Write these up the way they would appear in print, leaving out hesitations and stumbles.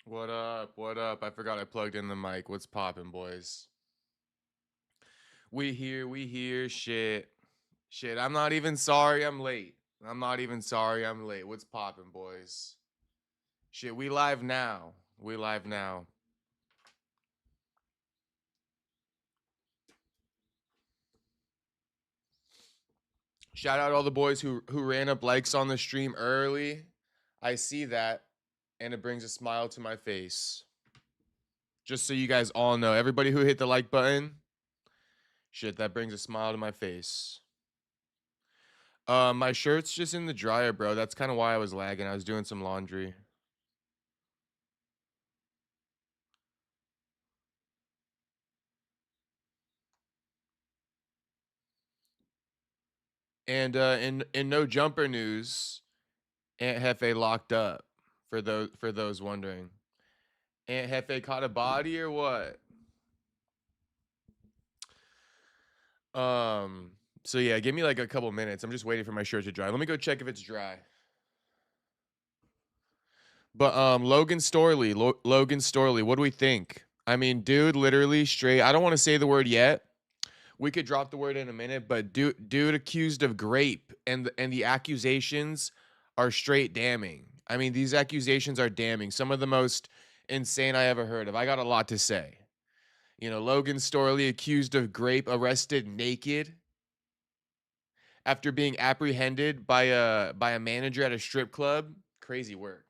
What up? What up? I forgot I plugged in the mic. What's poppin', boys? We here, we here. Shit. Shit, I'm not even sorry I'm late. I'm not even sorry I'm late. What's poppin', boys? Shit, we live now. We live now. Shout out all the boys who ran up likes on the stream early. I see that, and it brings a smile to my face. Just so you guys all know, everybody who hit the like button, shit, that brings a smile to my face. My shirt's just in the dryer, bro. That's kind of why I was lagging. I was doing some laundry. And in no jumper news, Aunt Hefe locked up. For those wondering, Aunt Hefe caught a body or what? Um. So yeah, give me like a couple minutes. I'm just waiting for my shirt to dry. Let me go check if it's dry. But Logan Storley, Logan Storley, what do we think? I mean, dude, literally straight. I don't want to say the word yet. We could drop the word in a minute, but dude accused of grape, and the accusations are straight damning. I mean, these accusations are damning. Some of the most insane I ever heard of. I got a lot to say. Logan Storley accused of grape, arrested naked after being apprehended by a manager at a strip club. Crazy work.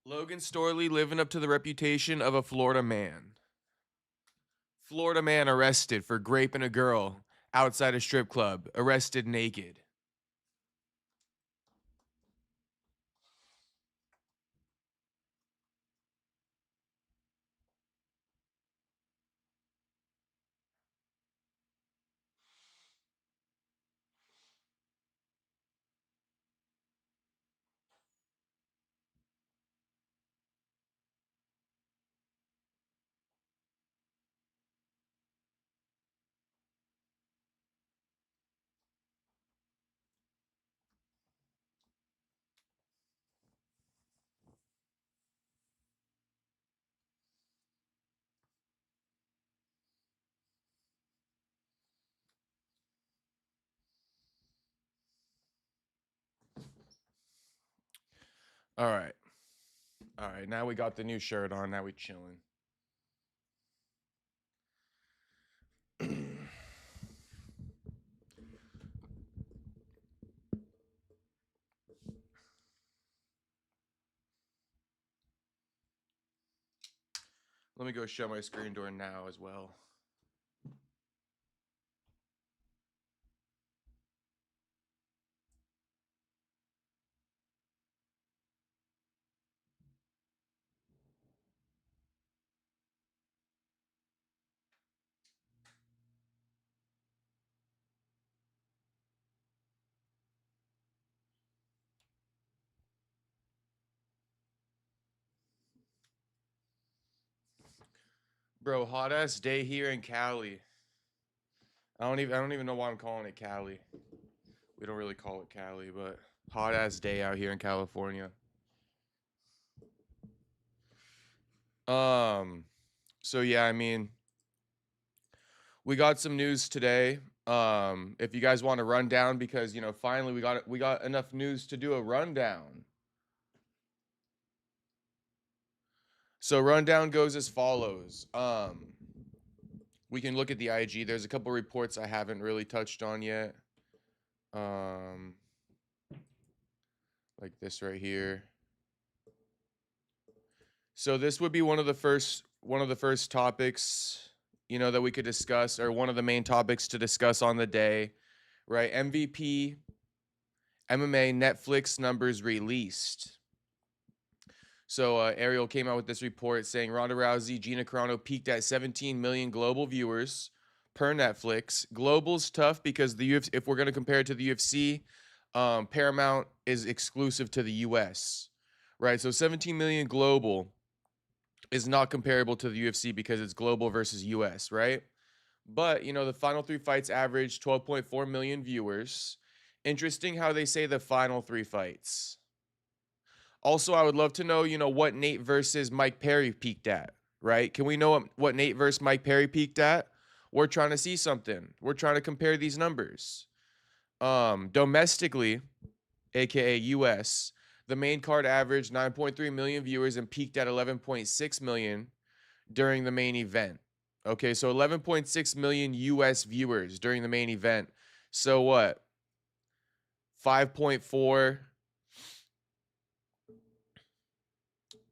Logan Storley living up to the reputation of a Florida man. Florida man arrested for raping a girl outside a strip club, arrested naked. All right. All right. Now we got the new shirt on. Now we chilling. Let me go shut my screen door now as well. Bro, hot ass day here in Cali. I don't even know why I'm calling it Cali. We don't really call it Cali, but hot ass day out here in California. Um so yeah, I mean, we got some news today. If you guys want to run down, because finally we got enough news to do a rundown. So rundown goes as follows. We can look at the IG. There's a couple reports I haven't really touched on yet. Um, like this right here. So this would be one of the first topics, that we could discuss, or one of the main topics to discuss on the day, right? MVP MMA Netflix numbers released. So Ariel came out with this report saying Ronda Rousey, Gina Carano peaked at 17 million global viewers per Netflix. Global's tough because the UFC, if we're going to compare it to the UFC, Paramount is exclusive to the US, right? So 17 million global is not comparable to the UFC because it's global versus US, right? But, the final three fights averaged 12.4 million viewers. Interesting how they say the final three fights. Also, I would love to know, what Nate versus Mike Perry peaked at, right? Can we know what Nate versus Mike Perry peaked at? We're trying to see something. We're trying to compare these numbers. Domestically, aka US, the main card averaged 9.3 million viewers and peaked at 11.6 million during the main event. Okay, so 11.6 million US viewers during the main event. So what? 5.4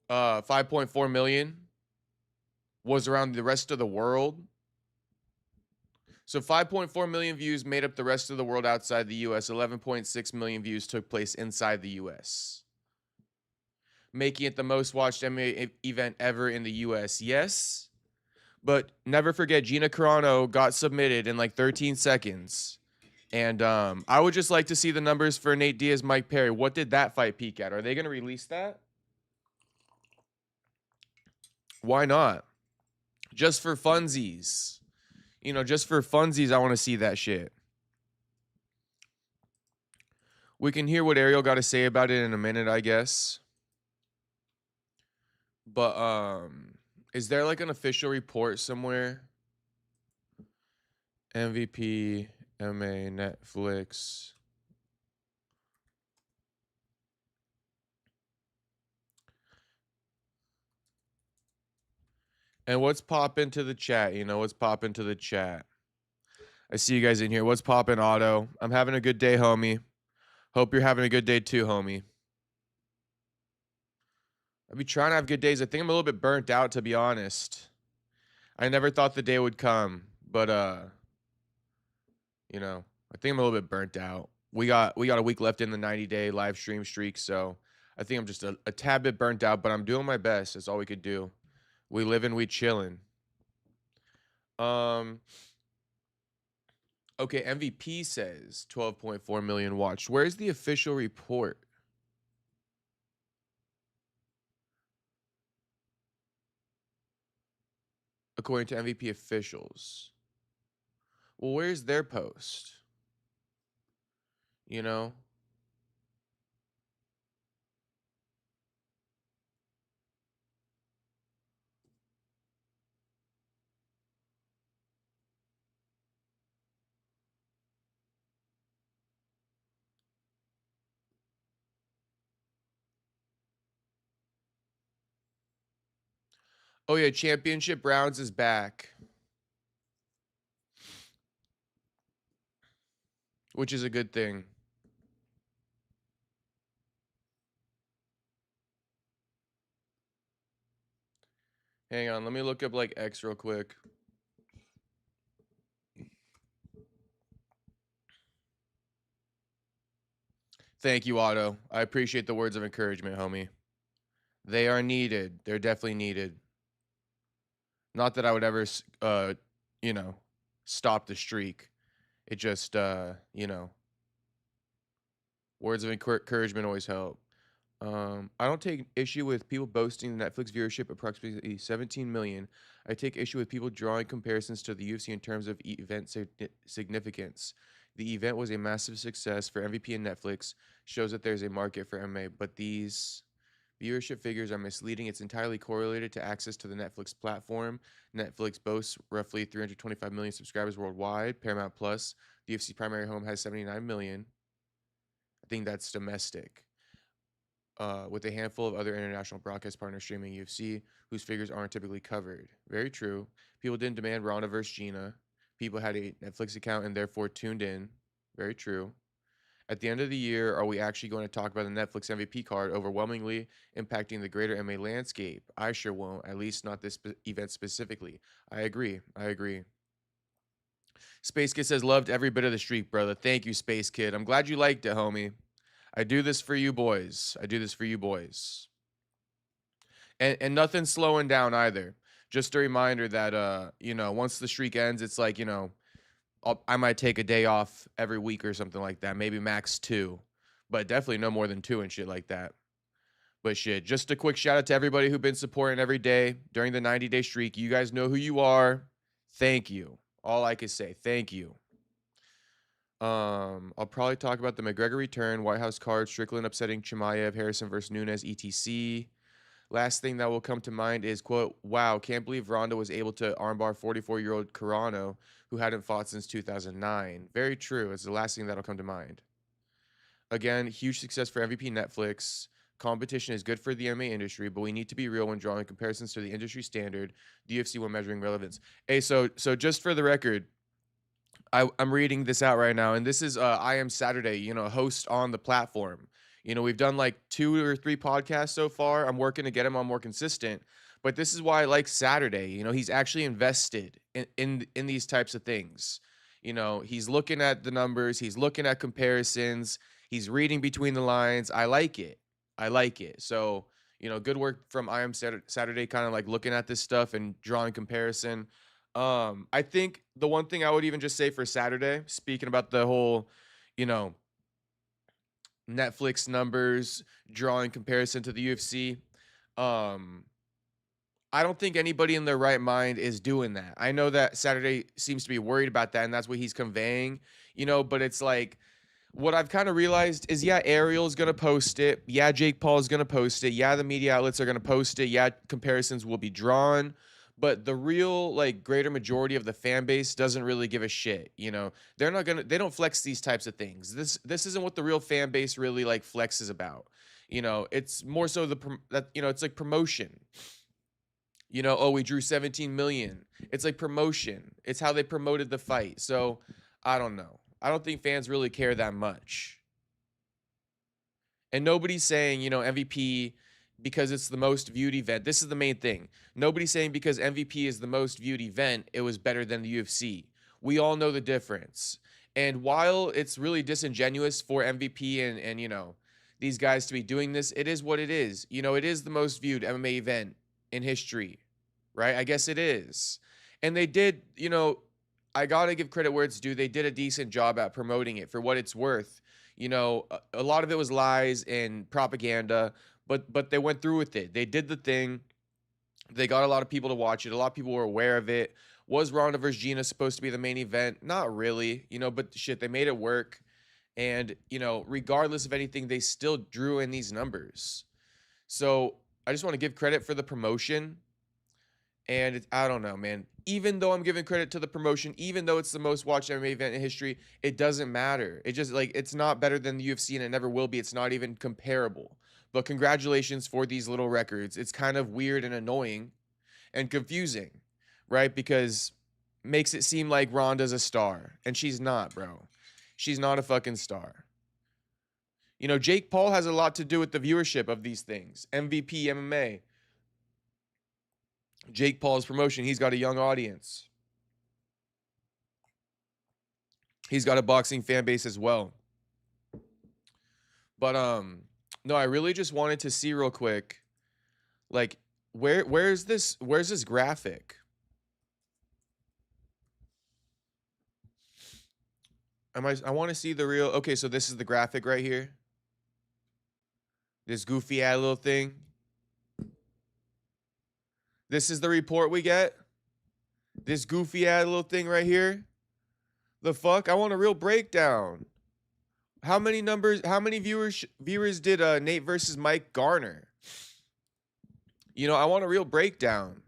5.4 million was around the rest of the world. So 5.4 million views made up the rest of the world outside the US. 11.6 million views took place inside the US, making it the most watched MMA event ever in the US. Yes, but never forget, Gina Carano got submitted in like 13 seconds. And I would just like to see the numbers for Nate Diaz, Mike Perry. What did that fight peak at? Are they going to release that? Why not? Just for funsies. Just for funsies, I want to see that shit. We can hear what Ariel got to say about it in a minute, I guess. But is there like an official report somewhere? MVP, MMA Netflix. And what's popping to the chat? What's popping to the chat? I see you guys in here. What's popping, Otto? I'm having a good day, homie. Hope you're having a good day too, homie. I be trying to have good days. I think I'm a little bit burnt out, to be honest. I never thought the day would come, but I think I'm a little bit burnt out. We got a week left in the 90-day live stream streak, so I think I'm just a tad bit burnt out, but I'm doing my best. That's all we could do. We living, we chilling. Okay, MVP says 12.4 million watched. Where's the official report? According to MVP officials. Well, where's their post? Oh yeah, Championship Rounds is back, which is a good thing. Hang on, let me look up like X real quick. Thank you, Otto. I appreciate the words of encouragement, homie. They are needed. They're definitely needed. Not that I would ever, stop the streak. It just, words of encouragement always help. I don't take issue with people boasting the Netflix viewership approximately 17 million. I take issue with people drawing comparisons to the UFC in terms of event significance. The event was a massive success for MVP and Netflix, shows that there's a market for MMA, but these viewership figures are misleading. It's entirely correlated to access to the Netflix platform. Netflix boasts roughly 325 million subscribers worldwide. Paramount Plus, the UFC primary home, has 79 million. I think that's domestic. With a handful of other international broadcast partners streaming UFC, whose figures aren't typically covered. Very true. People didn't demand Ronda versus Gina. People had a Netflix account and therefore tuned in. Very true. At the end of the year, are we actually going to talk about the Netflix MVP card overwhelmingly impacting the greater MMA landscape? I sure won't, at least not this event specifically. I agree. Space Kid says, loved every bit of the streak, brother. Thank you, Space Kid. I'm glad you liked it, homie. I do this for you boys. And nothing's slowing down either. Just a reminder that, once the streak ends, it's like, I might take a day off every week or something like that. Maybe max 2, but definitely no more than 2 and shit like that. But shit, just a quick shout out to everybody who've been supporting every day during the 90-day streak. You guys know who you are. Thank you. All I can say, thank you. I'll probably talk about the McGregor return, White House card, Strickland upsetting Chimaev, Harrison versus Nunes, etc. Last thing that will come to mind is, quote, wow, can't believe Ronda was able to armbar 44-year-old Carano, who hadn't fought since 2009. Very true. It's the last thing that'll come to mind. Again, huge success for MVP Netflix. Competition is good for the MMA industry, but we need to be real when drawing comparisons to the industry standard, the UFC when measuring relevance. Hey, so just for the record, I'm reading this out right now, and this is I Am Saturday, host on the platform. We've done like 2 or 3 podcasts so far. I'm working to get him on more consistent, but this is why I like Saturday. He's actually invested in these types of things. He's looking at the numbers, he's looking at comparisons, he's reading between the lines. I like it. I like it. So, good work from I Am Saturday, kind of like looking at this stuff and drawing comparison. I think the one thing I would even just say for Saturday, speaking about the whole, you know, Netflix numbers, drawing comparison to the UFC, um, I don't think anybody in their right mind is doing that. I know that Saturday seems to be worried about that, and that's what he's conveying, but it's like what I've kind of realized is, yeah, Ariel's going to post it. Yeah, Jake Paul's going to post it. Yeah, the media outlets are going to post it. Yeah, comparisons will be drawn. But the real, like, greater majority of the fan base doesn't really give a shit. They don't flex these types of things. This isn't what the real fan base really like flexes about. It's more so it's like promotion. Oh, we drew 17 million. It's like promotion. It's how they promoted the fight. So I don't know. I don't think fans really care that much. And nobody's saying, MVP because it's the most viewed event. This is the main thing. Nobody's saying because MVP is the most viewed event, it was better than the UFC. We all know the difference. And while it's really disingenuous for MVP and these guys to be doing this, it is what it is. It is the most viewed MMA event in history, right? I guess it is. And they did, I got to give credit where it's due. They did a decent job at promoting it for what it's worth. A lot of it was lies and propaganda, but they went through with it. They did the thing. They got a lot of people to watch it. A lot of people were aware of it. Was Ronda versus Gina supposed to be the main event? Not really, but shit, they made it work. And, regardless of anything, they still drew in these numbers. So I just want to give credit for the promotion. And I don't know, man. Even though I'm giving credit to the promotion, even though it's the most watched MMA event in history, it doesn't matter. It just it's not better than the UFC, and it never will be. It's not even comparable. But congratulations for these little records. It's kind of weird and annoying and confusing, right? Because makes it seem like Ronda's a star, and she's not, bro. She's not a fucking star. Jake Paul has a lot to do with the viewership of these things. MVP, MMA. Jake Paul's promotion, he's got a young audience. He's got a boxing fan base as well. But no, I really just wanted to see real quick, like, where's this graphic? I want to see the real. Okay, so this is the graphic right here. This goofy ass little thing. This is the report we get. This goofy ass little thing right here. The fuck? I want a real breakdown. How many viewers did Nate versus Mike garner? I want a real breakdown.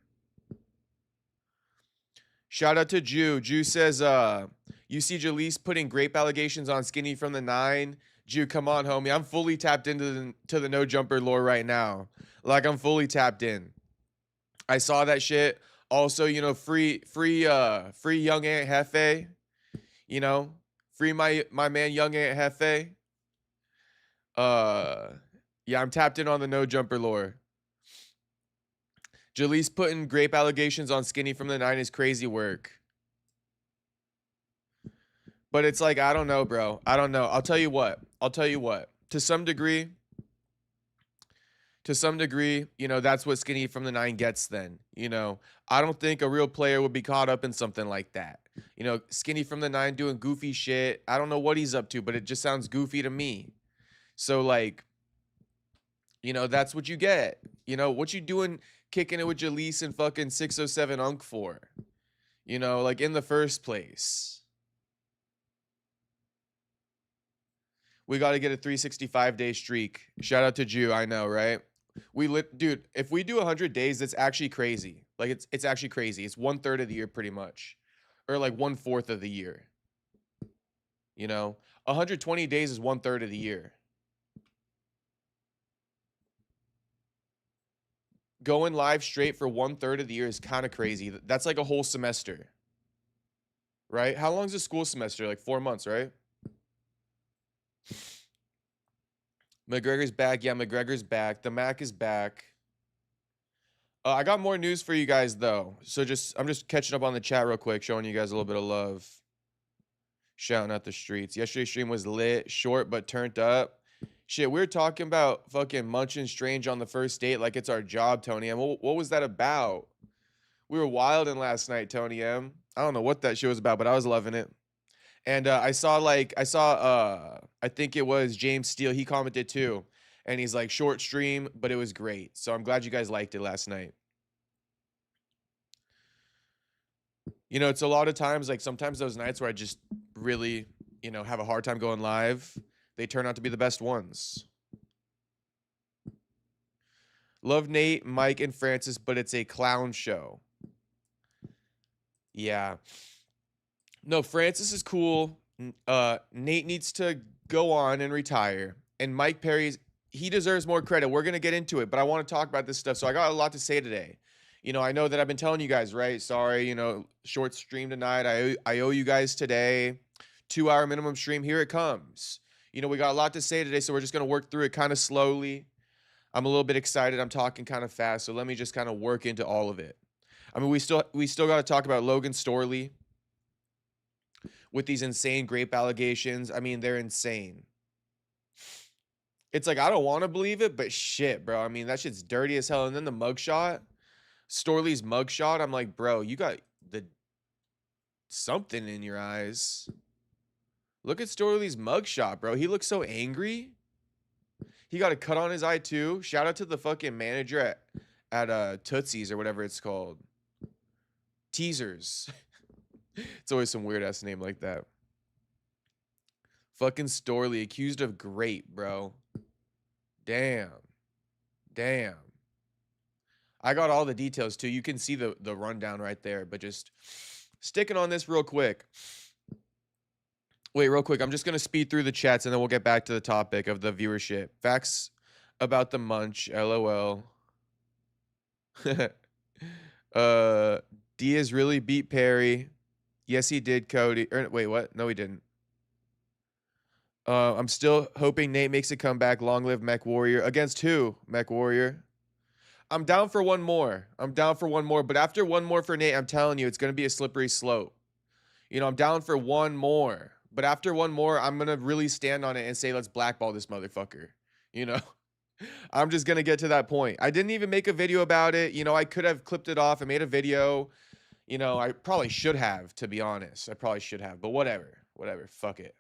Shout out to Jew. Jew says, you see Jaleese putting grape allegations on Skinny from the 9. Jew, come on, homie. I'm fully tapped into the no jumper lore right now. Like, I'm fully tapped in. I saw that shit. Also, free young Aunt Hefe. Free my man young Aunt Hefe. Yeah, I'm tapped in on the no jumper lore. Jaleese putting grape allegations on Skinny from the 9 is crazy work. But it's like, I don't know, bro. I don't know. I'll tell you what. To some degree, that's what Skinny from the 9 gets then. I don't think a real player would be caught up in something like that. Skinny from the 9 doing goofy shit. I don't know what he's up to, but it just sounds goofy to me. So, like, that's what you get. What you doing kicking it with Jaleese and fucking 607 Unk for? Like, in the first place. We got to get a 365-day streak. Shout out to Jew. I know, right? Dude, if we do 100 days, that's actually crazy. Like, it's actually crazy. It's 1/3 of the year, pretty much. Or like 1/4 of the year. You know? 120 days is 1/3 of the year. Going live straight for 1/3 of the year is kind of crazy. That's like a whole semester. Right? How long is a school semester? Like 4 months, right? McGregor's back. Yeah, McGregor's back. The Mac is back. I got more news for you guys though. So I'm just catching up on the chat real quick, showing you guys a little bit of love. Shouting out the streets. Yesterday's stream was lit, short but turned up. Shit, we were talking about fucking munching strange on the first date like it's our job, Tony M. What was that about? We were wilding last night, Tony M. I don't know what that shit was about, but I was loving it. And I think it was James Steele. He commented too. And he's like, short stream, but it was great. So I'm glad you guys liked it last night. You know, it's a lot of times, like sometimes those nights where I just really, you know, have a hard time going live, they turn out to be the best ones. Love Nate, Mike, and Francis, but it's a clown show. Yeah. No, Francis is cool. Nate needs to go on and retire. And Mike Perry's, he deserves more credit. We're going to get into it, but I want to talk about this stuff. So I got a lot to say today. You know, I know that I've been telling you guys, right? Sorry, you know, short stream tonight. I owe you guys today. 2-hour minimum stream. Here it comes. You know, we got a lot to say today, so we're just going to work through it kind of slowly. I'm a little bit excited. I'm talking kind of fast, so let me just kind of work into all of it. I mean, we still got to talk about Logan Storley with these insane GRAPE allegations. I mean, they're insane. It's like, I don't want to believe it, but shit, bro. I mean, that shit's dirty as hell. And then the mugshot, Storley's mugshot, I'm like, bro, you got something in your eyes. Look at Storley's mugshot, bro. He looks so angry. He got a cut on his eye too. Shout out to the fucking manager at Tootsie's or whatever it's called. Teasers. It's always some weird ass name like that. Fucking Storley accused of GRAPE, bro. Damn. I got all the details too. You can see the rundown right there, but just sticking on this real quick. Wait, real quick. I'm just going to speed through the chats and then we'll get back to the topic of the viewership. Facts about the munch. LOL. Diaz really beat Perry. Yes, he did, Cody. Wait, what? No, he didn't. I'm still hoping Nate makes a comeback. Long live Mech Warrior. Against who? Mech Warrior. I'm down for one more. But after one more for Nate, I'm telling you, it's going to be a slippery slope. You know, I'm down for one more. But after one more, I'm going to really stand on it and say, let's blackball this motherfucker. You know? I'm just going to get to that point. I didn't even make a video about it. You know, I could have clipped it off and made a video. You know, I probably should have, to be honest. I probably should have. But whatever. Fuck it.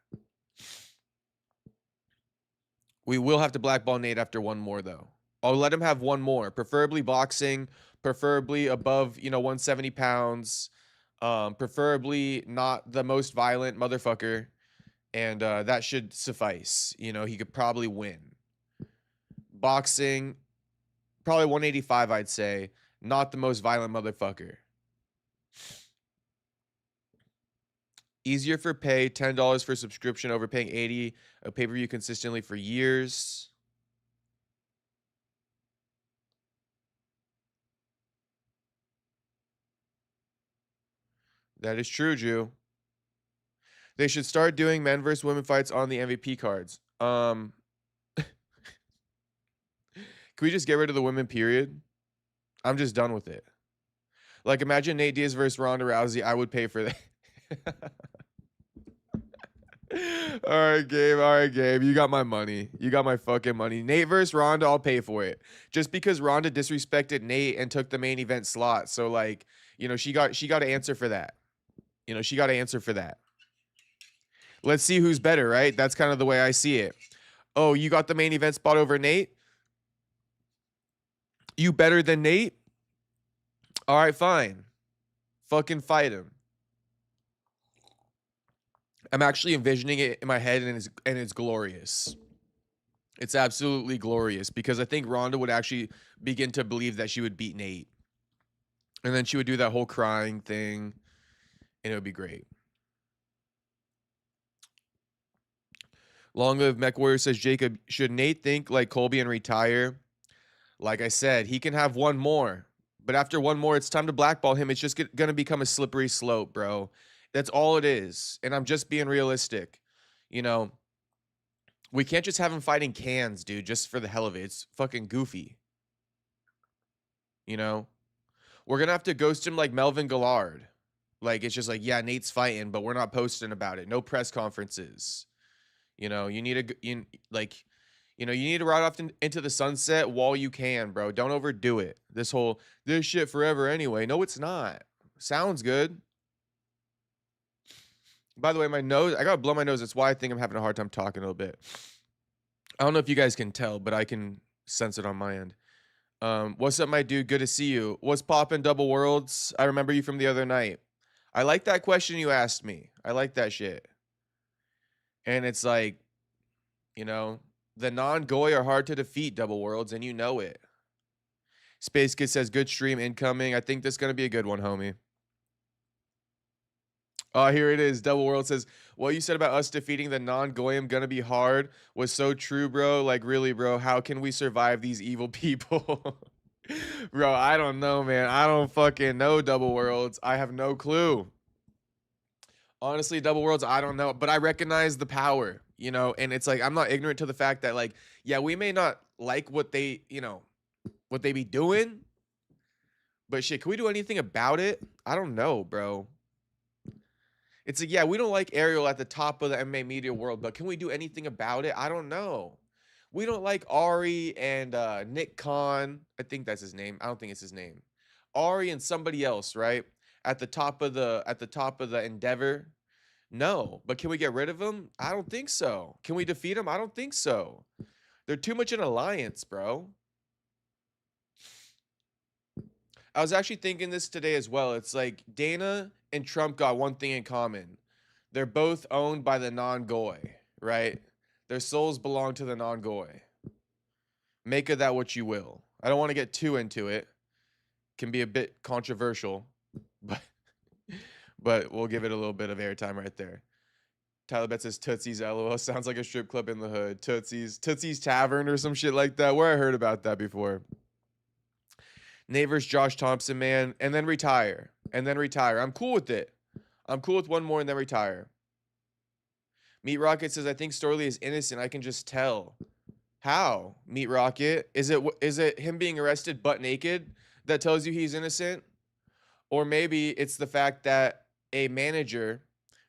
We will have to blackball Nate after one more, though. I'll let him have one more. Preferably boxing. Preferably above, you know, 170 pounds. Preferably not the most violent motherfucker. And that should suffice. You know, he could probably win. Boxing, probably 185, I'd say. Not the most violent motherfucker. Easier for pay, $10 for subscription over paying $80 a pay-per-view consistently for years. That is true, Jew. They should start doing men versus women fights on the MVP cards. Can we just get rid of the women, period? I'm just done with it. Like, imagine Nate Diaz versus Ronda Rousey. I would pay for that. All right, Gabe. You got my money. You got my fucking money. Nate versus Ronda, I'll pay for it. Just because Ronda disrespected Nate and took the main event slot. So, like, you know, she got to answer for that. Let's see who's better, right? That's kind of the way I see it. Oh, you got the main event spot over Nate? You better than Nate? All right, fine. Fucking fight him. I'm actually envisioning it in my head, and it's glorious. It's absolutely glorious because I think Ronda would actually begin to believe that she would beat Nate. And then she would do that whole crying thing, and it would be great. Long Live Mech Warrior says, Jacob, should Nate think like Colby and retire? Like I said, he can have one more. But after one more, it's time to blackball him. It's just going to become a slippery slope, bro. That's all it is. And I'm just being realistic. You know, we can't just have him fighting cans, dude, just for the hell of it. It's fucking goofy. You know? We're going to have to ghost him like Melvin Gillard. Like, it's just like, yeah, Nate's fighting, but we're not posting about it. No press conferences. You know, you need you need to ride off into the sunset while you can, bro. Don't overdo it. This shit forever anyway. No, it's not. Sounds good. By the way, my nose, I gotta blow my nose. That's why I think I'm having a hard time talking a little bit. I don't know if you guys can tell, but I can sense it on my end. What's up, my dude? Good to see you. What's poppin', Double Worlds? I remember you from the other night. I like that question you asked me. I like that shit. And it's like, you know, the non-Goy are hard to defeat, Double Worlds, and you know it. Space Kid says, good stream incoming. I think this is going to be a good one, homie. Oh, here it is. Double World says, what you said about us defeating the non-Goyim gonna be hard was so true, bro. Like, really, bro, how can we survive these evil people? Bro, I don't know, man. I don't fucking know, Double Worlds. I have no clue. Honestly, Double Worlds, I don't know, but I recognize the power, you know, and it's like, I'm not ignorant to the fact that, like, yeah, we may not like what they, you know, what they be doing, but shit, can we do anything about it? I don't know, bro. It's like, yeah, we don't like Ariel at the top of the MMA media world, but can we do anything about it? I don't know. We don't like Ari and Nick Khan. I think that's his name. I don't think it's his name. Ari and somebody else, right? At the top of the Endeavor. No, but can we get rid of them? I don't think so. Can we defeat them? I don't think so. They're too much an alliance, bro. I was actually thinking this today as well. It's like Dana and Trump got one thing in common. They're both owned by the non-Goy, right? Their souls belong to the non-Goy. Make of that what you will. I don't want to get too into it. Can be a bit controversial, but we'll give it a little bit of airtime right there. Tyler Bet says Tootsie's LOL. Sounds like a strip club in the hood. Tootsie's Tavern or some shit like that. Where I heard about that before. Neighbors Josh Thompson, man. And then retire. I'm cool with it. I'm cool with one more and then retire. Meat Rocket says, I think Storley is innocent. I can just tell. How, Meat Rocket? Is it him being arrested butt naked that tells you he's innocent? Or maybe it's the fact that a manager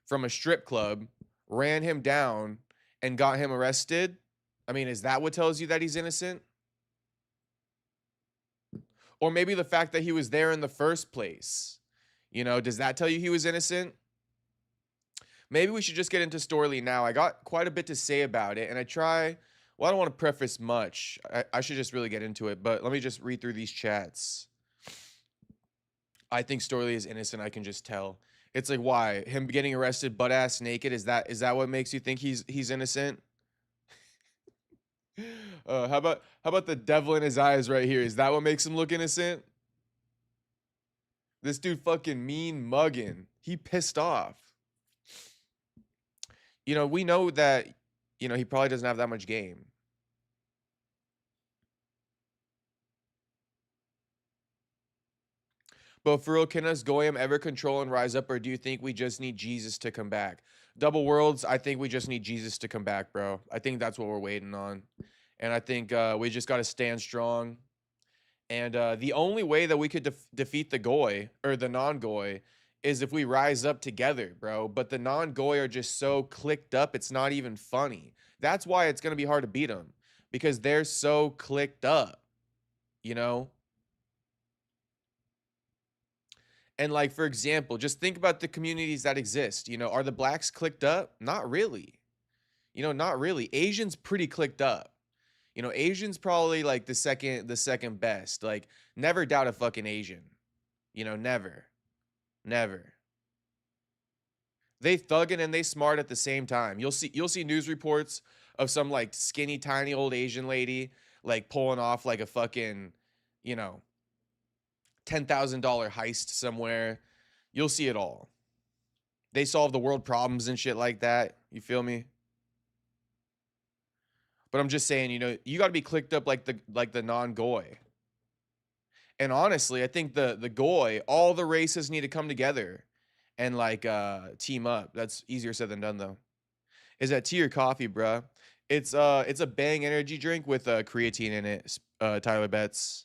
from a strip club ran him down and got him arrested? I mean, is that what tells you that he's innocent? Or maybe the fact that he was there in the first place. You know, does that tell you he was innocent? Maybe we should just get into Storley now. I got quite a bit to say about it, and well, I don't want to preface much. I should just really get into it, but let me just read through these chats. I think Storley is innocent. I can just tell. It's like, why? Him getting arrested butt-ass naked, is that what makes you think he's innocent? How about the devil in his eyes right here? Is that what makes him look innocent? This dude fucking mean mugging. He pissed off. You know, we know that, you know, he probably doesn't have that much game. But for real, can us Goyim ever control and rise up, or do you think we just need Jesus to come back? Double Worlds, I think we just need Jesus to come back, bro. I think that's what we're waiting on. And I think we just got to stand strong. And the only way that we could defeat the Goy, or the non-Goy, is if we rise up together, bro. But the non-Goy are just so clicked up, it's not even funny. That's why it's going to be hard to beat them. Because they're so clicked up, you know? And like, for example, just think about the communities that exist. You know, are the blacks clicked up? Not really. You know, not really. Asians pretty clicked up. You know, Asians probably like the second best. Like, never doubt a fucking Asian. You know, never. Never. They thugging and they smart at the same time. You'll see news reports of some like skinny tiny old Asian lady like pulling off like a fucking, you know, $10,000 heist somewhere. You'll see it all. They solve the world problems and shit like that. You feel me? But I'm just saying, you got to be clicked up like the non-goy. And honestly, I think the goy, all the races need to come together and like team up. That's easier said than done though. Is that tea or coffee, bruh? It's a Bang energy drink with creatine in it. Tyler Betts.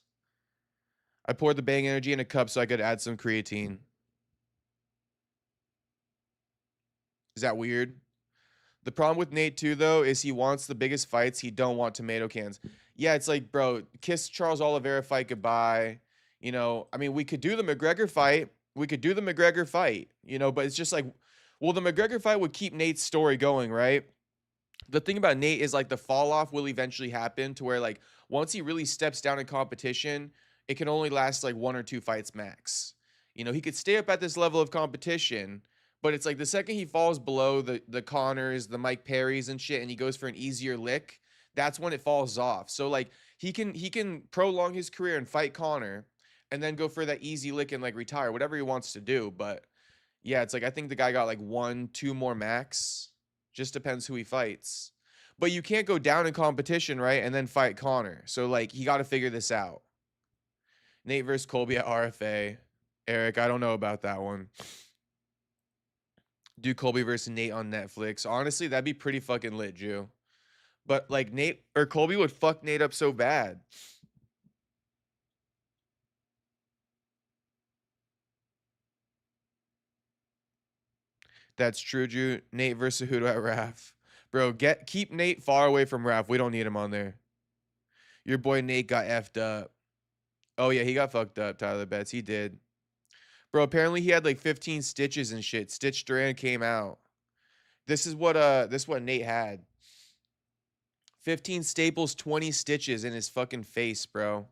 I poured the Bang energy in a cup so I could add some creatine. Is that weird? The problem with Nate too, though, is he wants the biggest fights. He don't want tomato cans. Yeah, it's like, bro, kiss Charles Oliveira fight goodbye. I mean, we could do the McGregor fight. We could do the McGregor fight, but it's just like, well, the McGregor fight would keep Nate's story going, right? The thing about Nate is like the fall off will eventually happen to where like once he really steps down in competition, it can only last like 1 or 2 fights max. He could stay up at this level of competition, but it's like the second he falls below the Connors, the Mike Perrys and shit, and he goes for an easier lick, that's when it falls off. So like he can prolong his career and fight Connor and then go for that easy lick and like retire, whatever he wants to do. But yeah, it's like I think the guy got like 1, 2 more max. Just depends who he fights. But you can't go down in competition, right? And then fight Connor. So like he got to figure this out. Nate versus Colby at RFA. Eric, I don't know about that one. Do Colby versus Nate on Netflix. Honestly, that'd be pretty fucking lit, Jew. But like Nate or Colby would fuck Nate up so bad. That's true, Jew. Nate versus Hudo at Raf. Bro, keep Nate far away from Raf. We don't need him on there. Your boy Nate got effed up. Oh yeah, he got fucked up, Tyler Betts. He did. Bro, apparently he had like 15 stitches and shit. Stitch Duran came out. This is what Nate had. 15 staples, 20 stitches in his fucking face, bro.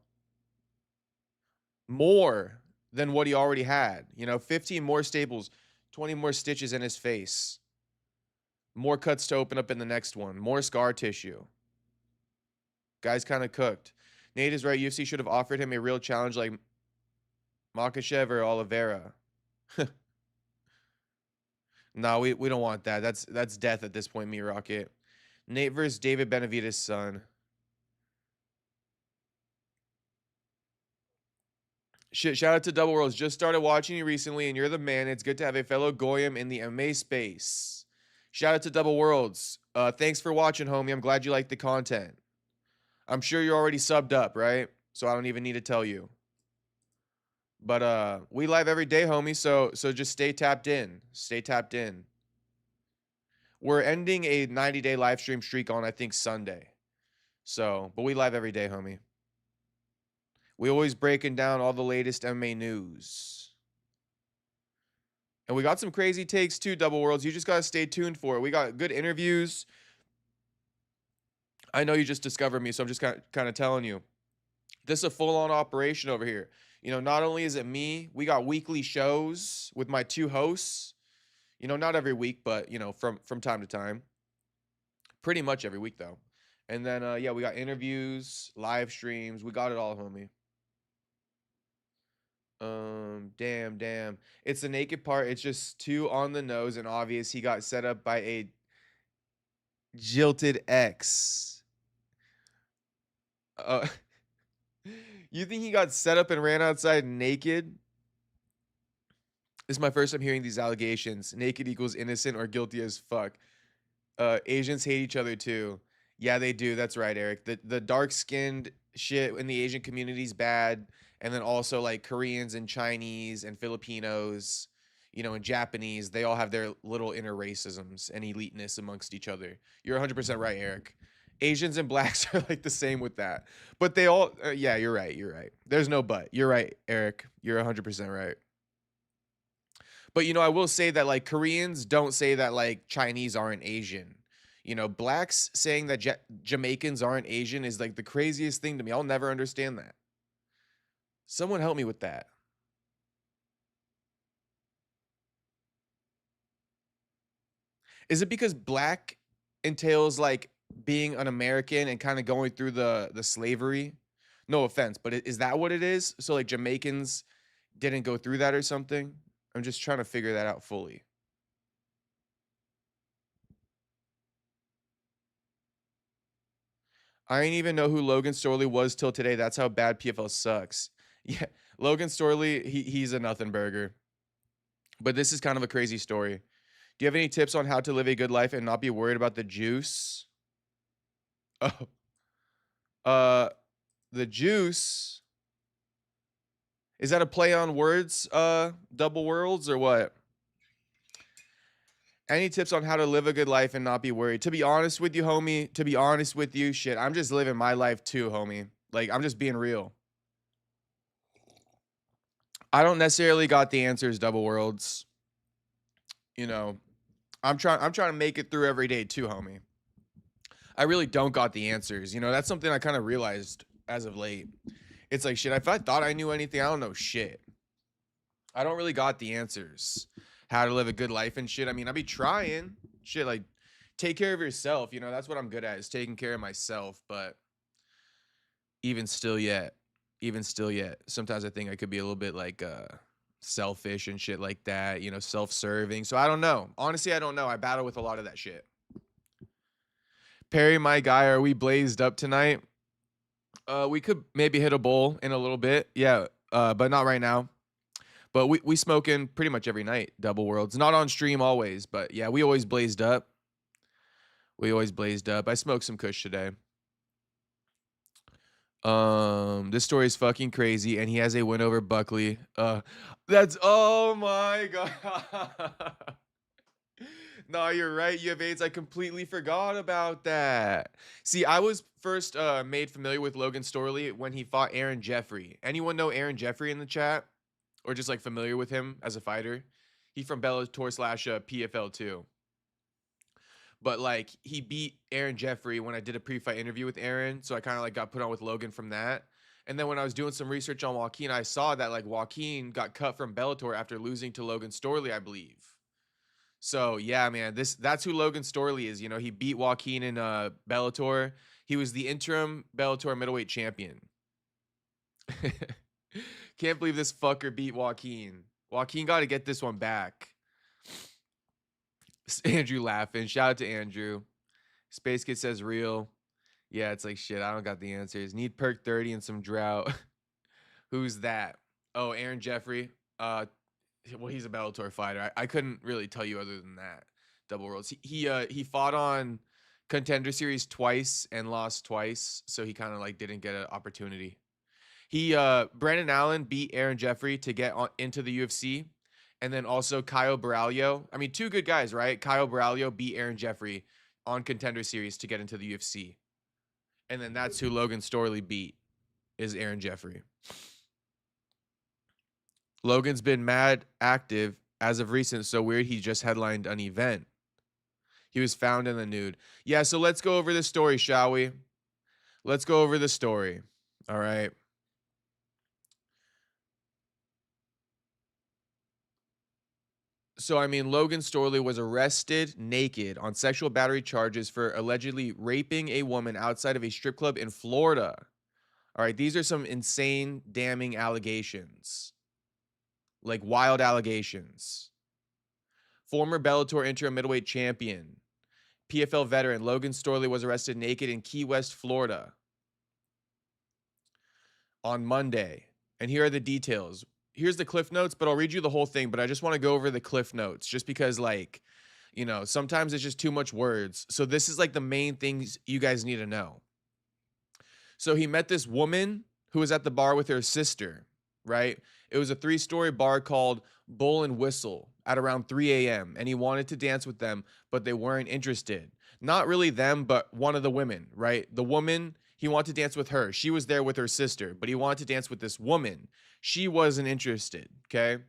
More than what he already had. 15 more staples, 20 more stitches in his face. More cuts to open up in the next one. More scar tissue. Guy's kind of cooked. Nate is right. UFC should have offered him a real challenge like Makhachev or Oliveira. No, we don't want that. That's death at this point, me Rocket. Nate versus David Benavidez' son. Shit, shout out to Double Worlds. Just started watching you recently, and you're the man. It's good to have a fellow Goyim in the MMA space. Shout out to Double Worlds. Thanks for watching, homie. I'm glad you like the content. I'm sure you're already subbed up, right? So I don't even need to tell you. But we live every day, homie. So just stay tapped in. Stay tapped in. We're ending a 90-day live stream streak on I think Sunday. But we live every day, homie. We always breaking down all the latest MMA news. And we got some crazy takes too, Double Worlds. You just got to stay tuned for it. We got good interviews. I know you just discovered me, so I'm just kind of telling you. This is a full-on operation over here. Not only is it me, we got weekly shows with my 2 hosts. Not every week, but, from time to time. Pretty much every week, though. And then, yeah, we got interviews, live streams. We got it all, homie. Damn. It's the naked part. It's just too on the nose and obvious. He got set up by a jilted ex. You think he got set up and ran outside naked? This is my first time hearing these allegations. Naked equals innocent or guilty as fuck. Asians hate each other too. Yeah, they do. That's right, Eric. The dark-skinned shit in the Asian community is bad. And then also like Koreans and Chinese and Filipinos, and Japanese, they all have their little inner racisms and eliteness amongst each other. You're 100% right, Eric. Asians and blacks are like the same with that. But they all, yeah, you're right. There's no but. You're right, Eric. You're 100% right. But, I will say that like Koreans don't say that like Chinese aren't Asian. Blacks saying that Jamaicans aren't Asian is like the craziest thing to me. I'll never understand that. Someone help me with that. Is it because black entails like being an American and kind of going through the slavery? No offense, but is that what it is? So like Jamaicans didn't go through that or something? I'm just trying to figure that out fully. I didn't even know who Logan Storley was till today. That's how bad PFL sucks. Yeah, Logan Storley, he's a nothing burger. But this is kind of a crazy story. Do you have any tips on how to live a good life and not be worried about the juice? Oh, uh, the juice. Is that a play on words, double worlds or what? Any tips on how to live a good life and not be worried? To be honest with you, homie, to be honest with you, shit, I'm just living my life too, homie. Like, I'm just being real. I don't necessarily got the answers, double worlds. You know, I'm trying to make it through every day too, homie. I really don't got the answers. You know, that's something I kind of realized as of late. It's like shit, if I thought I knew anything, I don't know shit. I don't really got the answers. How to live a good life and shit. I mean, I be trying. Shit, like take care of yourself, you know, that's what I'm good at, is taking care of myself, but even still yet, sometimes I think I could be a little bit like selfish and shit like that, you know, self-serving. So I don't know. Honestly, I don't know. I battle with a lot of that shit. Perry, my guy, are we blazed up tonight? We could maybe hit a bowl in a little bit. Yeah, but not right now. But we smoking pretty much every night, double worlds. Not on stream always, but yeah, we always blazed up. I smoked some kush today. This story is fucking crazy, and he has a win over Buckley. That's oh my god. No, you're right. You have AIDS. I completely forgot about that. See, I was first made familiar with Logan Storley when he fought Aaron Jeffrey. Anyone know Aaron Jeffrey in the chat? Or just like familiar with him as a fighter? He from Bellator slash PFL too. But like he beat Aaron Jeffrey when I did a pre-fight interview with Aaron. So I kind of like got put on with Logan from that. And then when I was doing some research on Joaquin, I saw that like Joaquin got cut from Bellator after losing to Logan Storley, I believe. So yeah, man, that's who Logan Storley is. You know, he beat Joaquin in Bellator. He was the interim Bellator middleweight champion. Can't believe this fucker beat Joaquin. Joaquin got to get this one back. Andrew laughing. Shout out to Andrew. Space Kid says real. Yeah, it's like shit. I don't got the answers. Need perk 30 and some drought. Who's that? Oh, Aaron Jeffrey. Well, he's a Bellator fighter. I couldn't really tell you other than that. Double worlds. He fought on Contender Series twice and lost twice, so he kind of like didn't get an opportunity. Brandon Allen beat Aaron Jeffrey to get into the UFC, and then also Caio Borralho. I mean, two good guys, right? Caio Borralho beat Aaron Jeffrey on Contender Series to get into the UFC, and then that's who Logan Storley beat, is Aaron Jeffrey. Logan's been mad active as of recent. So weird. He just headlined an event. He was found in the nude. Yeah. So let's go over this story, shall we? Let's go over the story. All right. So, I mean, Logan Storley was arrested naked on sexual battery charges for allegedly raping a woman outside of a strip club in Florida. All right. These are some insane, damning allegations. Like wild allegations. Former Bellator interim middleweight champion, PFL veteran Logan Storley was arrested naked in Key West, Florida on Monday. And here are the details. Here's the cliff notes, but I'll read you the whole thing, but I just want to go over the cliff notes just because, like, you know, sometimes it's just too much words. So this is like the main things you guys need to know. So he met this woman who was at the bar with her sister, right? It was a 3-story bar called Bull and Whistle at around 3 a.m. And he wanted to dance with them, but they weren't interested. Not really them, but one of the women, right? The woman, he wanted to dance with her. She was there with her sister, but he wanted to dance with this woman. She wasn't interested, okay?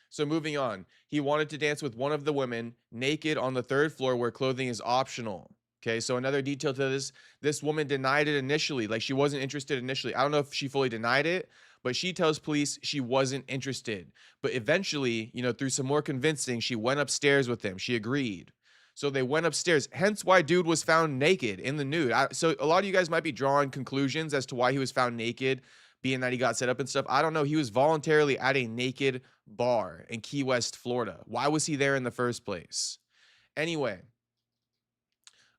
So moving on, he wanted to dance with one of the women naked on the 3rd floor where clothing is optional. Okay, so another detail to this woman denied it initially. Like, she wasn't interested initially. I don't know if she fully denied it, but she tells police she wasn't interested. But eventually, you know, through some more convincing, she went upstairs with him. She agreed. So they went upstairs, hence why dude was found naked in the nude. So a lot of you guys might be drawing conclusions as to why he was found naked, being that he got set up and stuff. I don't know. He was voluntarily at a naked bar in Key West, Florida. Why was he there in the first place? Anyway,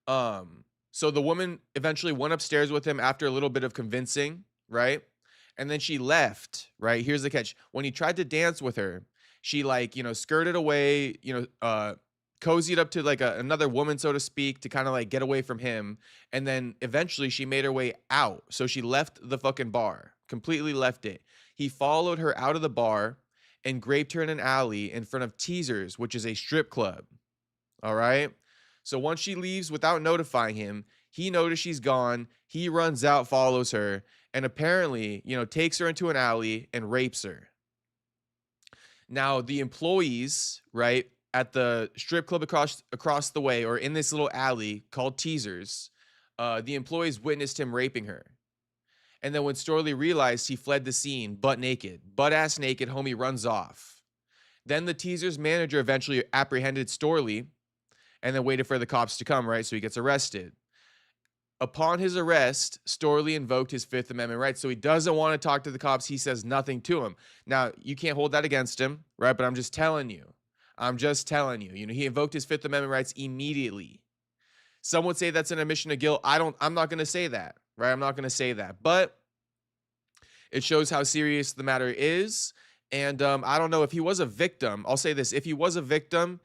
so the woman eventually went upstairs with him after a little bit of convincing, right? And then she left, right? Here's the catch. When he tried to dance with her, she like, skirted away, cozied up to like another woman, so to speak, to kind of like get away from him. And then eventually she made her way out. So she left the fucking bar, completely left it. He followed her out of the bar and graped her in an alley in front of Teasers, which is a strip club. All right. So once she leaves without notifying him, he notices she's gone. He runs out, follows her, and apparently, takes her into an alley and rapes her. Now, the employees, right, at the strip club across the way, or in this little alley called Teasers, the employees witnessed him raping her. And then when Storley realized, he fled the scene, butt ass naked, homie runs off. Then the Teasers manager eventually apprehended Storley and then waited for the cops to come, right? So he gets arrested. Upon his arrest, Storley invoked his Fifth Amendment rights. So he doesn't want to talk to the cops. He says nothing to him. Now, you can't hold that against him, right? But I'm just telling you. He invoked his Fifth Amendment rights immediately. Some would say that's an admission of guilt. I'm not going to say that, right? I'm not going to say that. But it shows how serious the matter is. And I don't know if he was a victim. I'll say this. If he was a victim,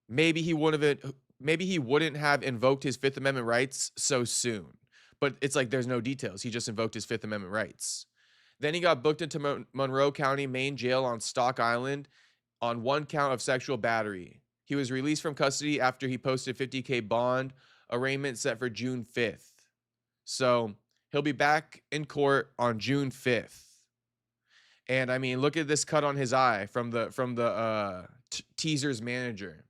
maybe he wouldn't have invoked his Fifth Amendment rights so soon. But it's like there's no details. He just invoked his Fifth Amendment rights. Then he got booked into Monroe County Main Jail on Stock Island on one count of sexual battery. He was released from custody after he posted $50K bond, arraignment set for June 5th. So he'll be back in court on June 5th. And I mean, look at this cut on his eye from the Teasers manager.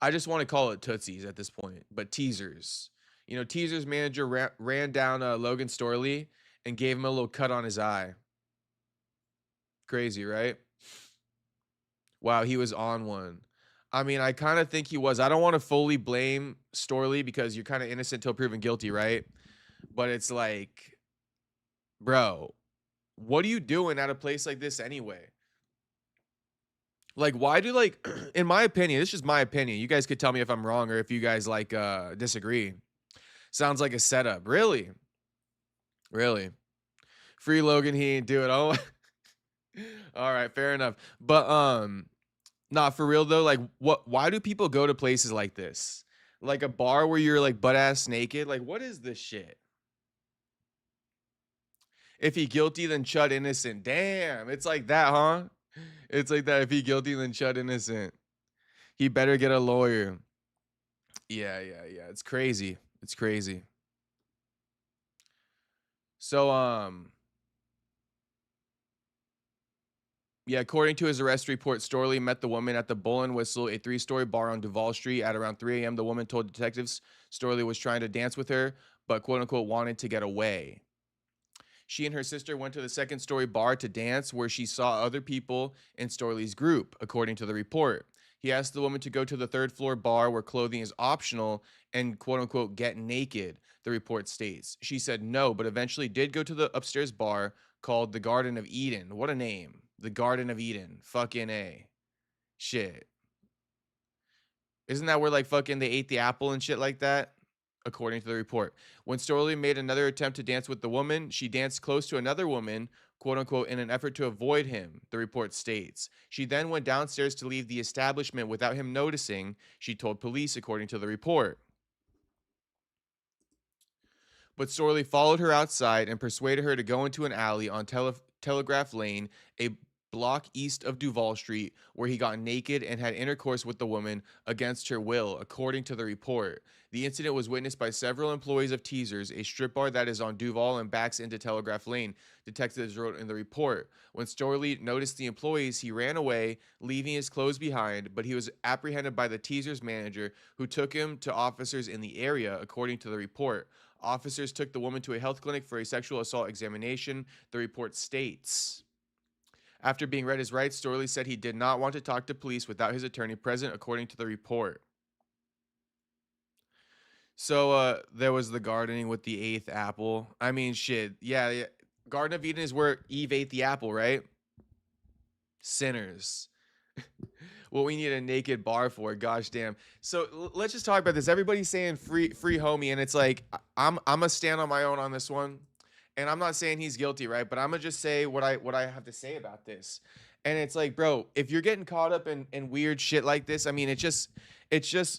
I just want to call it Tootsies at this point, but Teasers. Teasers manager ran down Logan Storley and gave him a little cut on his eye. Crazy, right? Wow, he was on one. I mean, I kind of think he was. I don't want to fully blame Storley because you're kind of innocent till proven guilty, right? But it's like, bro, what are you doing at a place like this anyway? Like, why do, like, in my opinion, this is just my opinion. You guys could tell me if I'm wrong or if you guys, like, disagree. Sounds like a setup. Really? Really? Free Logan, he ain't do it. Oh, all right, fair enough. But, nah, for real, though, like, why do people go to places like this? Like a bar where you're, like, butt-ass naked? Like, what is this shit? If he guilty, then Chud innocent. Damn, it's like that, huh? It's like that. If he guilty, then Chud innocent. He better get a lawyer. Yeah. It's crazy. It's crazy. So, yeah, according to his arrest report, Storley met the woman at the Bull and Whistle, a 3-story bar on Duval Street at around 3 a.m. The woman told detectives Storley was trying to dance with her, but quote-unquote wanted to get away. She and her sister went to the 2nd-story bar to dance where she saw other people in Storley's group, according to the report. He asked the woman to go to the 3rd-floor bar where clothing is optional and quote-unquote get naked, the report states. She said no, but eventually did go to the upstairs bar called the Garden of Eden. What a name. The Garden of Eden. Fucking A. Shit. Isn't that where, like, fucking they ate the apple and shit like that? According to the report. When Storley made another attempt to dance with the woman, she danced close to another woman, quote unquote, in an effort to avoid him, the report states. She then went downstairs to leave the establishment without him noticing, she told police, according to the report. But Storley followed her outside and persuaded her to go into an alley on Telegraph Lane, a block east of Duval Street, where he got naked and had intercourse with the woman against her will, according to the report. The incident was witnessed by several employees of Teasers, a strip bar that is on Duval and backs into Telegraph Lane, detectives wrote in the report. When Storley noticed the employees, he ran away, leaving his clothes behind, but he was apprehended by the Teasers manager, who took him to officers in the area, according to the report. Officers took the woman to a health clinic for a sexual assault examination, the report states. After being read his rights, Storley said he did not want to talk to police without his attorney present, according to the report. So there was the gardening with the eighth apple. I mean, shit. Yeah. Garden of Eden is where Eve ate the apple, right? Sinners. What we need a naked bar for, gosh damn. So let's just talk about this. Everybody's saying free homie, and it's like I'm gonna stand on my own on this one. And I'm not saying he's guilty, right? But I'm gonna just say what I have to say about this. And it's like, bro, if you're getting caught up in weird shit like this, I mean, it's just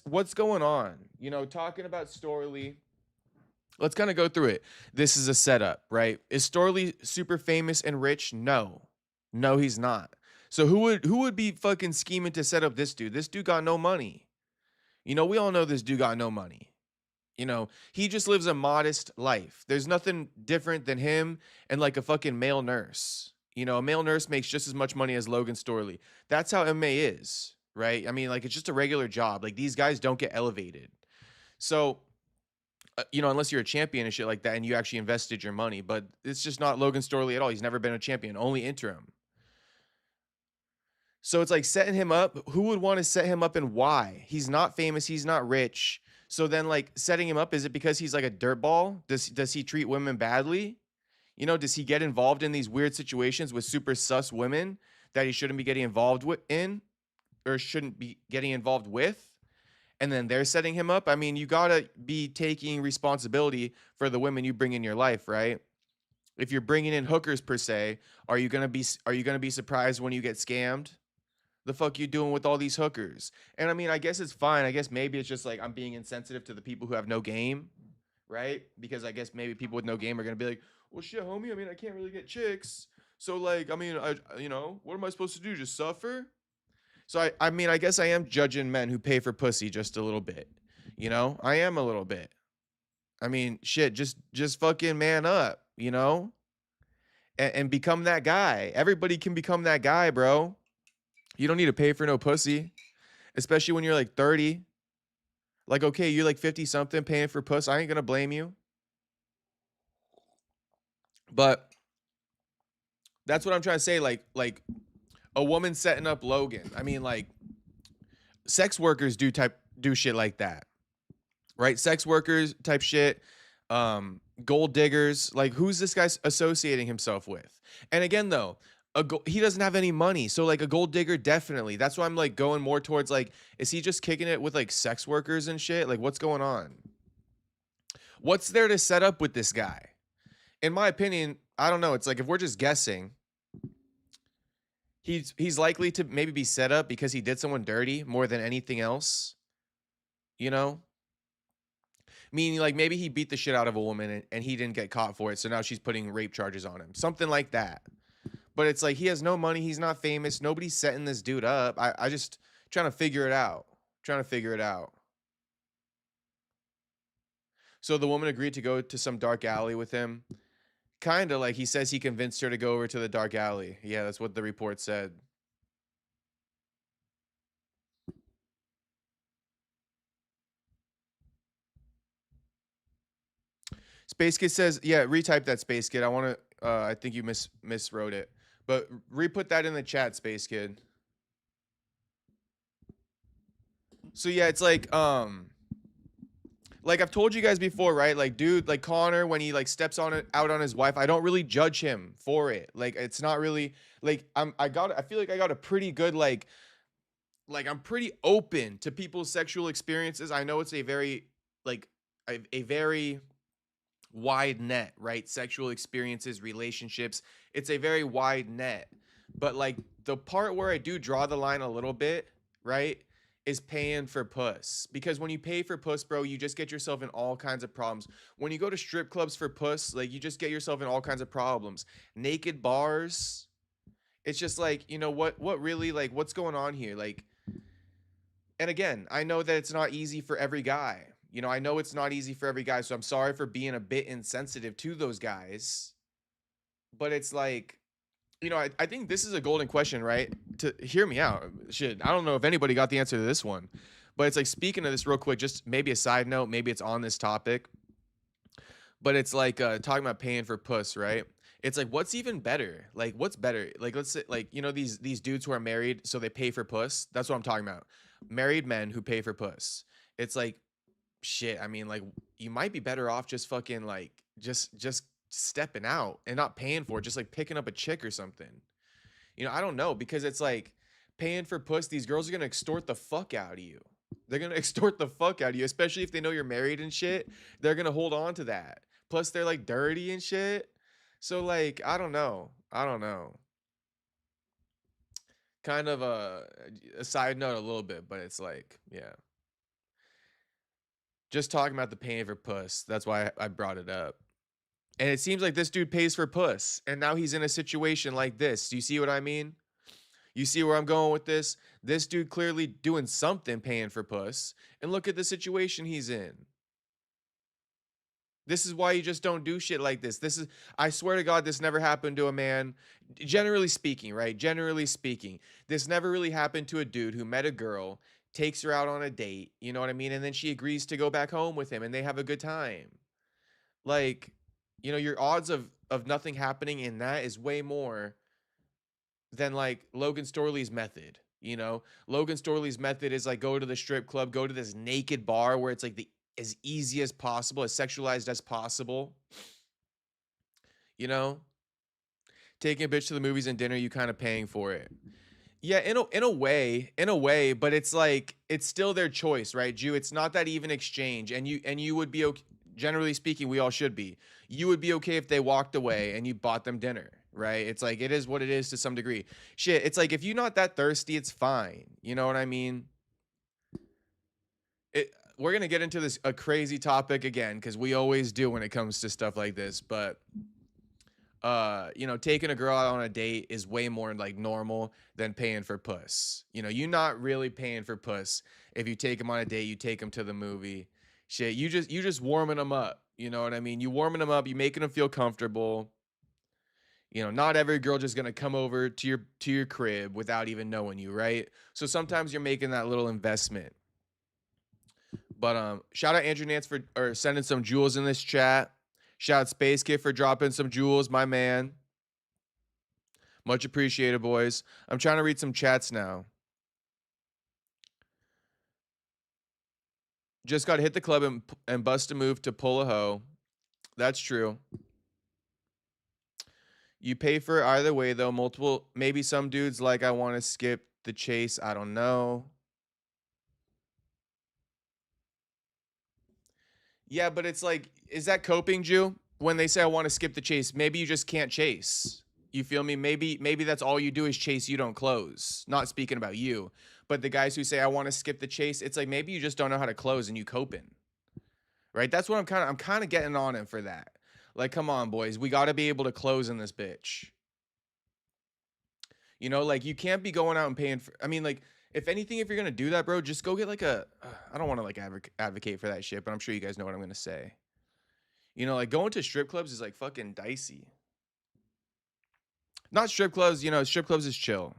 what's going on. Talking about Storley. Let's kind of go through it. This is a setup, right? Is Storley super famous and rich? No. No, he's not. So who would be fucking scheming to set up this dude? This dude got no money. We all know this dude got no money. He just lives a modest life. There's nothing different than him and like a fucking male nurse. A male nurse makes just as much money as Logan Storley. That's how MMA is, right? I mean, like, it's just a regular job. Like, these guys don't get elevated. So, unless you're a champion and shit like that and you actually invested your money. But it's just not Logan Storley at all. He's never been a champion, only interim. So it's like setting him up. Who would want to set him up and why? He's not famous. He's not rich. So then, like, setting him up, is it because he's like a dirtball? Does he treat women badly? Does he get involved in these weird situations with super sus women that he shouldn't be getting involved in or shouldn't be getting involved with? And then they're setting him up. I mean, you gotta be taking responsibility for the women you bring in your life, right? If you're bringing in hookers per se, are you gonna be surprised when you get scammed? The fuck you doing with all these hookers? And I mean, I guess it's fine. I guess maybe it's just like I'm being insensitive to the people who have no game, right? Because I guess maybe people with no game are gonna be like, well, shit, homie. I mean, I can't really get chicks, so like, I mean, what am I supposed to do? Just suffer? So I mean, I guess I am judging men who pay for pussy just a little bit. I am a little bit. I mean, shit, just fucking man up, and become that guy. Everybody can become that guy, bro. You don't need to pay for no pussy, especially when you're like 30. Like, okay, you're like 50 something paying for puss. I ain't gonna blame you. But that's what I'm trying to say. Like a woman setting up Logan. I mean, like, sex workers do shit like that, right? Sex workers type shit. Gold diggers. Like, who's this guy associating himself with? And again, though, he doesn't have any money, so like a gold digger, definitely. That's why I'm like going more towards like, is he just kicking it with like sex workers and shit? Like, what's going on? What's there to set up with this guy? In my opinion, I don't know. It's like, if we're just guessing, he's likely to maybe be set up because he did someone dirty more than anything else. Meaning, like, maybe he beat the shit out of a woman and he didn't get caught for it, so now she's putting rape charges on him. Something like that. But it's like, he has no money. He's not famous. Nobody's setting this dude up. I just trying to figure it out. So the woman agreed to go to some dark alley with him. Kind of like he says he convinced her to go over to the dark alley. Yeah, that's what the report said. Space Kid says, yeah, retype that, Space Kid. I think you miswrote it. But re-put that in the chat, Space Kid. So yeah, it's like I've told you guys before, right? Like, dude, like Conor, when he like steps out on his wife, I don't really judge him for it. Like, it's not really like I feel like I got a pretty good like I'm pretty open to people's sexual experiences. I know it's a very like a very wide net, right? Sexual experiences, relationships, it's a very wide net. But like the part where I do draw the line a little bit, right, is paying for puss. Because when you pay for puss, bro, you just get yourself in all kinds of problems. When you go to strip clubs for puss, like, you just get yourself in all kinds of problems. Naked bars, it's just like, what really, like, what's going on here? Like, and again, I know that it's not easy for every guy. I know it's not easy for every guy, so I'm sorry for being a bit insensitive to those guys. But it's like, I think this is a golden question, right? To hear me out. Shit, I don't know if anybody got the answer to this one. But it's like, speaking of this real quick, just maybe a side note, maybe it's on this topic. But it's like talking about paying for puss, right? It's like, what's even better? Like, what's better? Like, let's say, like, you know, these dudes who are married, so they pay for puss. That's what I'm talking about. Married men who pay for puss. It's like, shit. I mean, like, you might be better off just fucking like just stepping out and not paying for it, just like picking up a chick or something. You know, I don't know, because it's like paying for puss. These girls are gonna extort the fuck out of you. They're gonna extort the fuck out of you, especially if they know you're married and shit. They're gonna hold on to that. Plus, they're like dirty and shit. So like, I don't know. I don't know. Kind of a side note a little bit, but it's like, yeah. Just talking about the paying for puss. That's why I brought it up. And it seems like this dude pays for puss, and now he's in a situation like this. Do you see what I mean? You see where I'm going with this? This dude clearly doing something paying for puss, and look at the situation he's in. This is why you just don't do shit like this. This is, I swear to God, this never happened to a man. Generally speaking, right? Generally speaking, this never really happened to a dude who met a girl, takes her out on a date, you know what I mean? And then she agrees to go back home with him and they have a good time. Like, you know, your odds of nothing happening in that is way more than like Logan Storley's method. You know, Logan Storley's method is like go to the strip club, go to this naked bar where it's like the as easy as possible, as sexualized as possible. You know, taking a bitch to the movies and dinner, you kind of paying for it. Yeah, in a way, but it's like it's still their choice, right, Jew? It's not that even exchange, and you would be okay. Generally speaking, we all should be. You would be okay if they walked away and you bought them dinner, right? It's like it is what it is to some degree. Shit, it's like if you're not that thirsty, it's fine. You know what I mean? We're gonna get into this a crazy topic again because we always do when it comes to stuff like this, but you know, taking a girl out on a date is way more like normal than paying for puss. You know, you're not really paying for puss if you take them on a date, you take them to the movie. Shit, you just warming them up. You know what I mean? You warming them up, you making them feel comfortable. You know, not every girl just gonna come over to your crib without even knowing you, right? So sometimes you're making that little investment. But shout out Andrew Nance for or sending some jewels in this chat. Shout out Space Kid for dropping some jewels, my man. Much appreciated, boys. I'm trying to read some chats now. Just got to hit the club and bust a move to pull a hoe. That's true. You pay for it either way, though. Multiple, maybe some dudes like I want to skip the chase. I don't know. Yeah, but it's like, is that coping, Jew? When they say I want to skip the chase, maybe you just can't chase. You feel me? Maybe that's all you do is chase, you don't close. Not speaking about you, but the guys who say I want to skip the chase, it's like maybe you just don't know how to close and you coping. Right? That's what I'm kind of getting on him for that. Like, come on, boys, we got to be able to close in this bitch. You know, like you can't be going out and paying for. I mean, like, if anything, if you're gonna do that, bro, just go get like a. I don't want to like advocate for that shit, but I'm sure you guys know what I'm gonna say. You know, like going to strip clubs is like fucking dicey. Not strip clubs, you know, strip clubs is chill.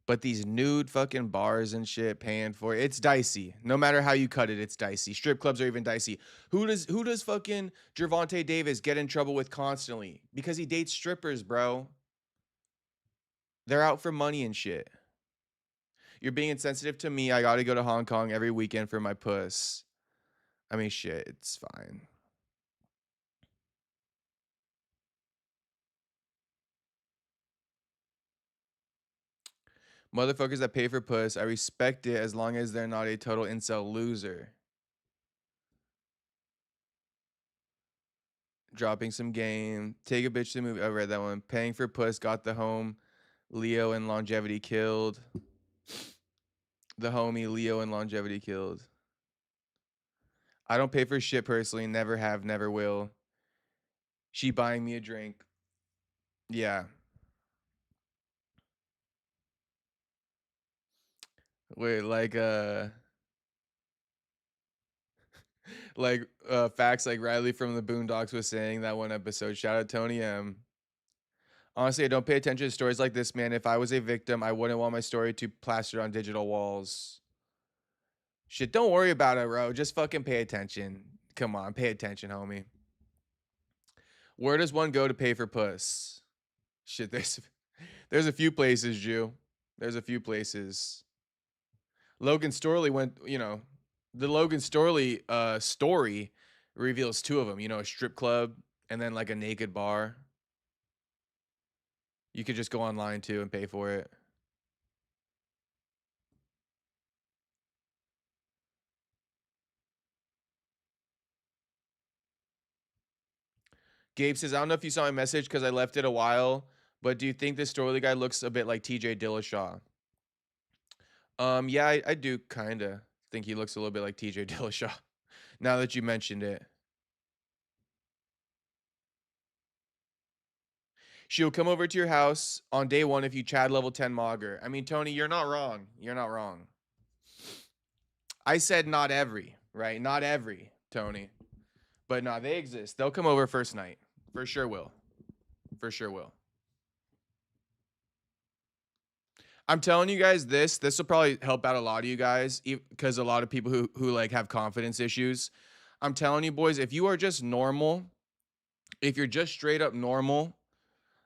But these nude fucking bars and shit paying for it, it's dicey. No matter how you cut it, it's dicey. Strip clubs are even dicey. Who does fucking Gervonta Davis get in trouble with constantly? Because he dates strippers, bro. They're out for money and shit. You're being insensitive to me. I gotta go to Hong Kong every weekend for my puss. I mean, shit, it's fine. Motherfuckers that pay for puss, I respect it as long as they're not a total incel loser. Dropping some game. Take a bitch to the movie. I read that one. Paying for puss, got the home. Leo and longevity killed. The homie Leo and longevity killed. I don't pay for shit personally. Never have, never will. She buying me a drink. Yeah. Wait, facts like Riley from the Boondocks was saying that one episode. Shout out Tony M. Honestly, I don't pay attention to stories like this, man. If I was a victim, I wouldn't want my story to plastered on digital walls. Shit, don't worry about it, bro. Just fucking pay attention. Come on, pay attention, homie. Where does one go to pay for puss? Shit, there's a few places, Jew. There's a few places. Logan Storley went, the Logan Storley story reveals two of them, a strip club and then like a naked bar. You could just go online too and pay for it. Gabe says, I don't know if you saw my message because I left it a while, but do you think this Storley guy looks a bit like TJ Dillashaw? Yeah, I do kind of think he looks a little bit like TJ Dillashaw now that you mentioned it. She'll come over to your house on day one if you Chad level 10 Mogger. I mean, Tony, you're not wrong. You're not wrong. I said not every, right? Not every, Tony. But no, they exist. They'll come over first night. For sure will. For sure will. I'm telling you guys this will probably help out a lot of you guys because a lot of people who like have confidence issues. I'm telling you boys, if you are just normal, if you're just straight up normal,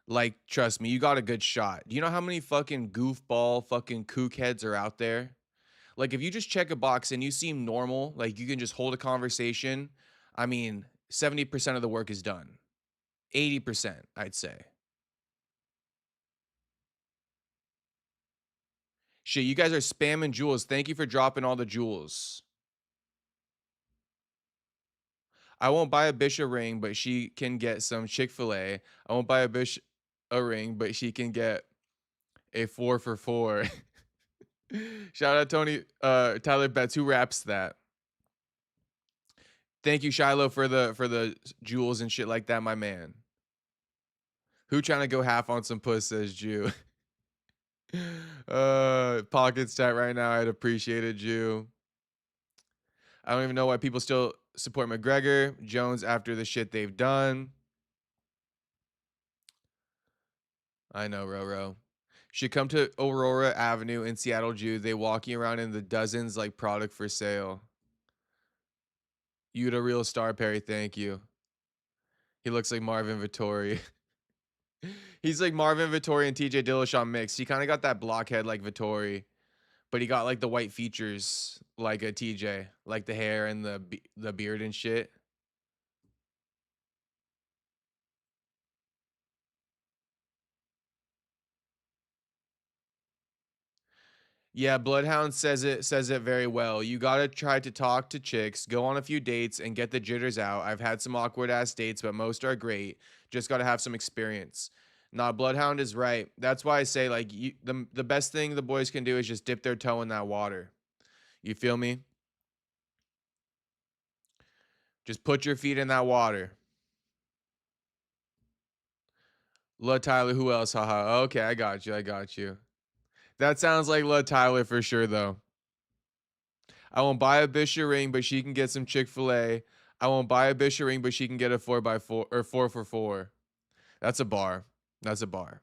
like trust me, you got a good shot. Do you know how many fucking goofball fucking kook heads are out there? Like if you just check a box and you seem normal, like you can just hold a conversation, I mean, 70% of the work is done. 80%, I'd say. Shit, you guys are spamming jewels. Thank you for dropping all the jewels. I won't buy a bitch a ring, but she can get some Chick-fil-A. I won't buy a bitch a ring, but she can get a 4 for 4. Shout out Tony Tyler Betts, who raps that. Thank you, Shiloh, for the jewels and shit like that, my man. Who trying to go half on some puss, says Jew. Pockets tight right now. I'd appreciate it, Jew. I don't even know why people still support McGregor, Jones after the shit they've done. I know, Roro. Should come to Aurora Avenue in Seattle, Jew. They walking around in the dozens like product for sale. You the real star, Perry. Thank you. He looks like Marvin Vittori. He's like Marvin Vittori and TJ Dillashaw mixed. He kind of got that blockhead like Vittori, but he got like the white features like a TJ, like the hair and the beard and shit. Yeah, Bloodhound says it very well. You gotta try to talk to chicks, go on a few dates, and get the jitters out. I've had some awkward ass dates, but most are great. Just gotta have some experience. Nah, Bloodhound is right. That's why I say like the best thing the boys can do is just dip their toe in that water. You feel me? Just put your feet in that water. Lud Tyler, who else? Haha. Okay, I got you. I got you. That sounds like Lud Tyler for sure, though. I won't buy a bitch a ring, but she can get some Chick-fil-A. I won't buy a bitch a ring, but she can get a 4x4 or 4 for 4. That's a bar. That's a bar.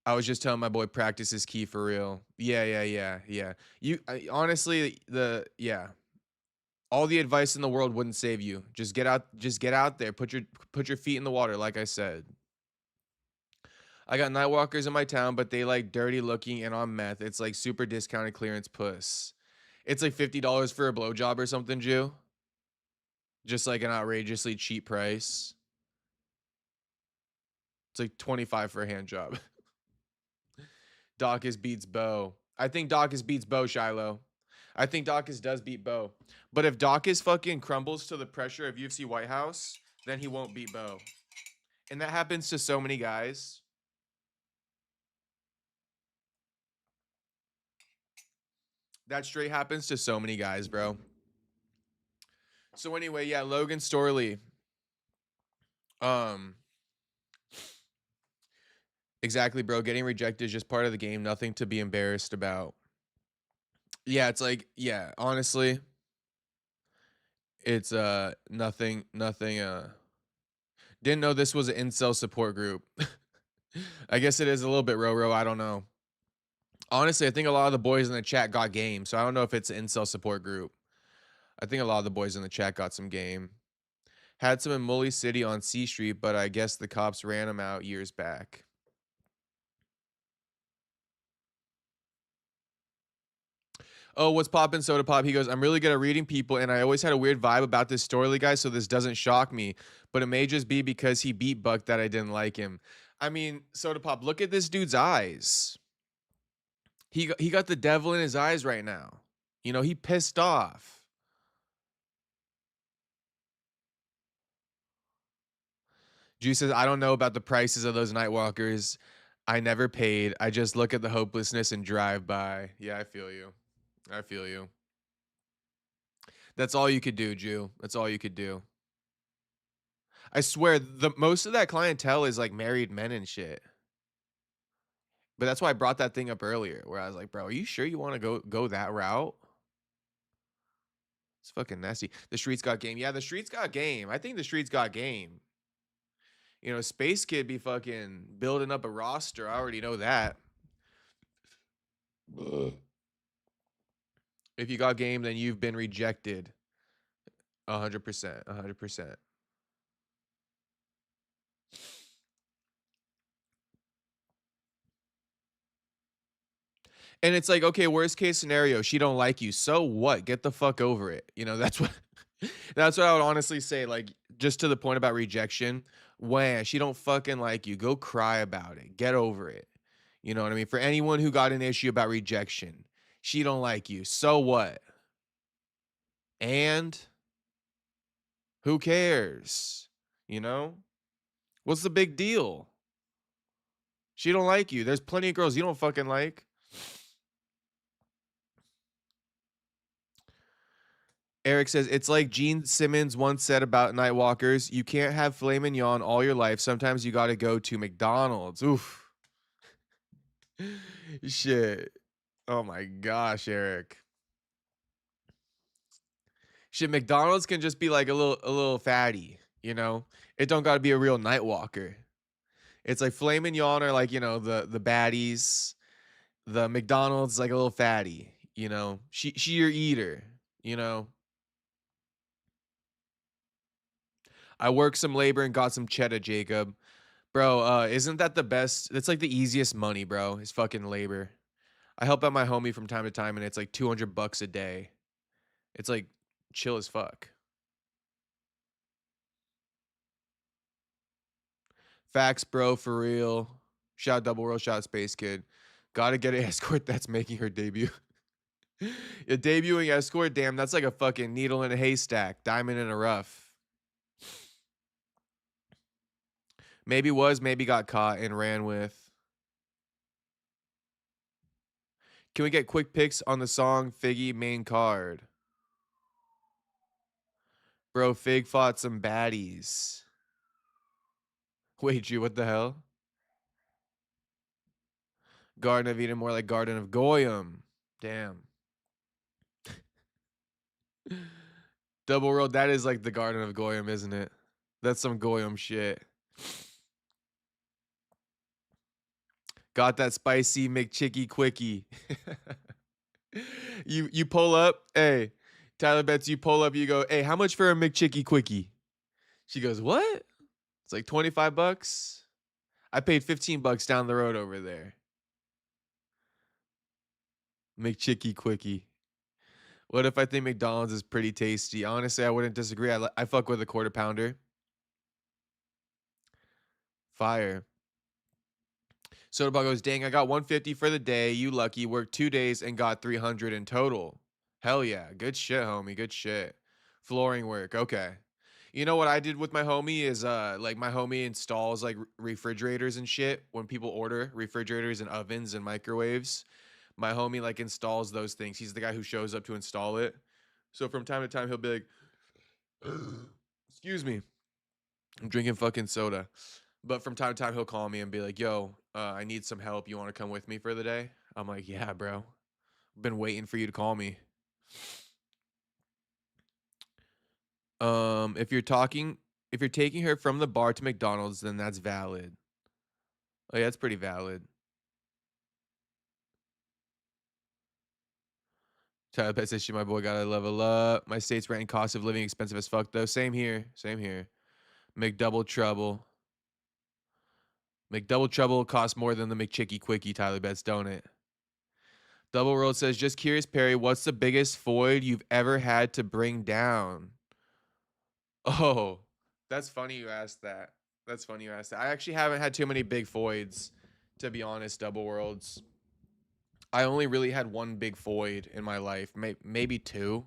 I was just telling my boy practice is key for real. Yeah. Honestly, yeah. All the advice in the world wouldn't save you. Just get out there. Put your feet in the water, like I said. I got Nightwalkers in my town, but they like dirty looking and on meth. It's like super discounted clearance puss. It's like $50 for a blowjob or something, Jew. Just like an outrageously cheap price. It's like 25 for a hand job. Dawkins beats Bo. I think Dawkins beats Bo, Shiloh. I think Dawkins does beat Bo. But if Dawkins fucking crumbles to the pressure of UFC White House, then he won't beat Bo. And that happens to so many guys. That straight happens to so many guys, bro. So anyway, yeah, Logan Storley. Exactly, bro. Getting rejected is just part of the game. Nothing to be embarrassed about. Yeah, it's like, yeah, honestly, it's nothing didn't know this was an incel support group. I guess it is a little bit, Roro. I don't know. Honestly, I think a lot of the boys in the chat got game, so I don't know if it's an incel support group. I think a lot of the boys in the chat got some game. Had some in Mully City on C Street, but I guess the cops ran them out years back. Oh, what's poppin', Soda Pop? He goes, I'm really good at reading people, and I always had a weird vibe about this Storley guy, so this doesn't shock me. But it may just be because he beat Buck that I didn't like him. I mean, Soda Pop, look at this dude's eyes. He got the devil in his eyes right now. You know, he pissed off. Juice says, I don't know about the prices of those Nightwalkers. I never paid. I just look at the hopelessness and drive by. Yeah, I feel you. I feel you. That's all you could do, Jew. That's all you could do. I swear, the most of that clientele is like married men and shit. But that's why I brought that thing up earlier, where I was like, bro, are you sure you want to go that route? It's fucking nasty. The streets got game. Yeah, the streets got game. I think the streets got game. You know, Space Kid be fucking building up a roster. I already know that. If you got game, then you've been rejected. 100%. 100%. And it's like, okay, worst case scenario, she don't like you. So what? Get the fuck over it. You know, that's what that's what I would honestly say. Like, just to the point about rejection, when she don't fucking like you, go cry about it. Get over it. You know what I mean? For anyone who got an issue about rejection, she don't like you. So what? And who cares? You know? What's the big deal? She don't like you. There's plenty of girls you don't fucking like. Eric says, it's like Gene Simmons once said about Nightwalkers, you can't have filet mignon all your life. Sometimes you got to go to McDonald's. Oof. Shit. Oh my gosh, Eric. Shit, McDonald's can just be like a little fatty, you know? It don't got to be a real Nightwalker. It's like filet mignon or like, you know, the baddies. The McDonald's like a little fatty, you know? She your eater, you know? I worked some labor and got some cheddar, Jacob. Bro, isn't that the best? That's like the easiest money, bro. Is fucking labor. I help out my homie from time to time, and it's like $200 a day. It's like chill as fuck. Facts, bro, for real. Shout double roll, shout Space Kid. Gotta get an escort that's making her debut. A debuting escort, damn, that's like a fucking needle in a haystack, diamond in a rough. Maybe was, maybe got caught and ran with. Can we get quick picks on the song Figgy main card? Bro, Fig fought some baddies. Wait, G, what the hell? Garden of Eden, more like Garden of Goyim. Damn. Double road, that is like the Garden of Goyim, isn't it? That's some Goyim shit. Got that spicy McChicky quickie. You pull up, hey, Tyler Betts, you pull up, you go, hey, how much for a McChicky quickie? She goes, what? It's like $25. I paid $15 down the road over there. McChicky quickie. What if I think McDonald's is pretty tasty? Honestly, I wouldn't disagree. I fuck with a quarter pounder. Fire. Soda goes, dang, I got 150 for the day. You lucky. Worked 2 days and got 300 in total. Hell yeah. Good shit, homie. Good shit. Flooring work. Okay. You know what I did with my homie is like my homie installs like refrigerators and shit when people order refrigerators and ovens and microwaves. My homie like installs those things. He's the guy who shows up to install it. So from time to time he'll be like, excuse me, I'm drinking fucking soda. But from time to time he'll call me and be like, yo, I need some help. You want to come with me for the day? I'm like, yeah, bro. Been waiting for you to call me. If you're taking her from the bar to McDonald's, then that's valid. Oh yeah, that's pretty valid. Tyler Pet says, "Shit, my boy gotta level up. My state's rent and cost of living expensive as fuck though. Same here. Same here. McDouble trouble. McDouble trouble costs more than the McChicky Quickie, Tyler Bets, don't it? Double World says, just curious, Perry, what's the biggest void you've ever had to bring down? Oh, that's funny you asked that. That's funny you asked that. I actually haven't had too many big voids, to be honest, Double Worlds. I only really had one big void in my life. Maybe two.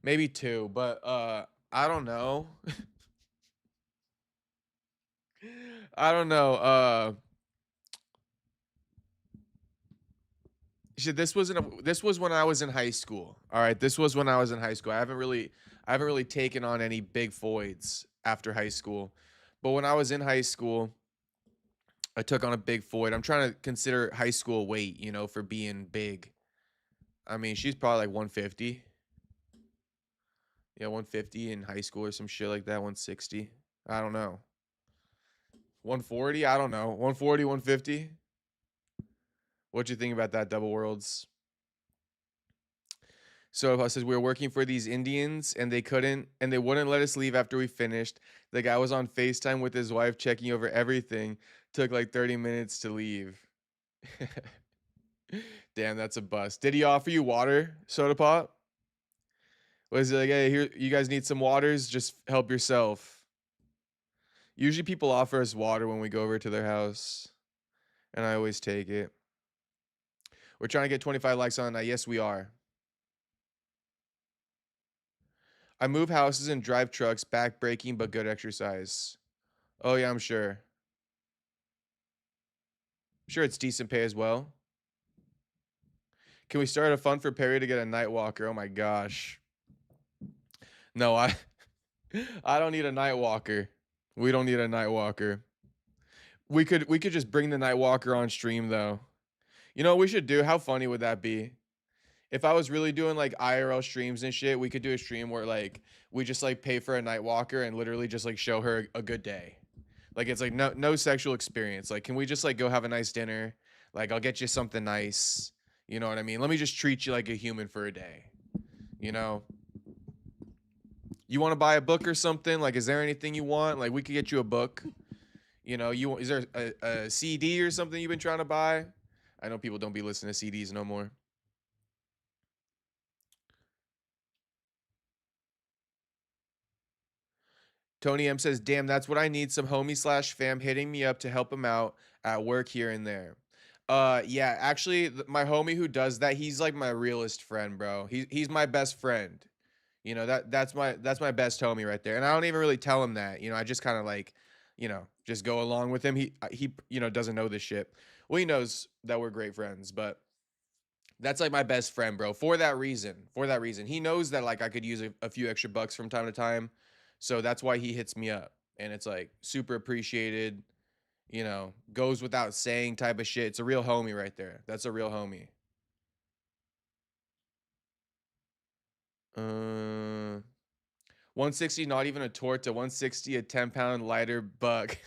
Maybe two, but I don't know. I don't know. Shit, this was when I was in high school. All right, this was when I was in high school. I haven't really taken on any big voids after high school. But when I was in high school, I took on a big void. I'm trying to consider high school weight, you know, for being big. I mean, she's probably like 150. Yeah, 150 in high school or some shit like that, 160. I don't know. 140, I don't know. 140, 150. What you think about that, Double Worlds? So it says we were working for these Indians and they wouldn't let us leave after we finished. The guy was on FaceTime with his wife checking over everything. Took like 30 minutes to leave. Damn, that's a bust. Did he offer you water, soda pop? Was it like, hey, here, you guys need some waters? Just help yourself. Usually people offer us water when we go over to their house, and I always take it. We're trying to get 25 likes on that. Yes, we are. I move houses and drive trucks, back breaking, but good exercise. Oh, yeah, I'm sure. Sure, it's decent pay as well. Can we start a fund for Perry to get a night walker? Oh my gosh. No, I don't need a night walker. We don't need a night walker. We could just bring the night walker on stream though. You know what we should do? How funny would that be? If I was really doing like IRL streams and shit, we could do a stream where like we just like pay for a night walker and literally just like show her a good day. Like it's like no sexual experience. Like can we just like go have a nice dinner? Like I'll get you something nice. You know what I mean? Let me just treat you like a human for a day. You know? You want to buy a book or something? Like is there anything you want? Like we could get you a book. You know, is there a CD or something you've been trying to buy? I know people don't be listening to CDs no more. Tony M says, damn, that's what I need. Some homie slash fam hitting me up to help him out at work here and there. Yeah, actually, my homie who does that, he's like my realest friend, bro. He's my best friend. You know, that's my best homie right there. And I don't even really tell him that. You know, I just kind of like, you know, just go along with him. He you know, doesn't know this shit. Well, he knows that we're great friends, but that's like my best friend, bro. For that reason. For that reason. He knows that like I could use a few extra bucks from time to time. So that's why he hits me up. And it's like super appreciated, you know, goes without saying type of shit. It's a real homie right there. That's a real homie. 160, not even a torta. 160, a 10-pound lighter buck.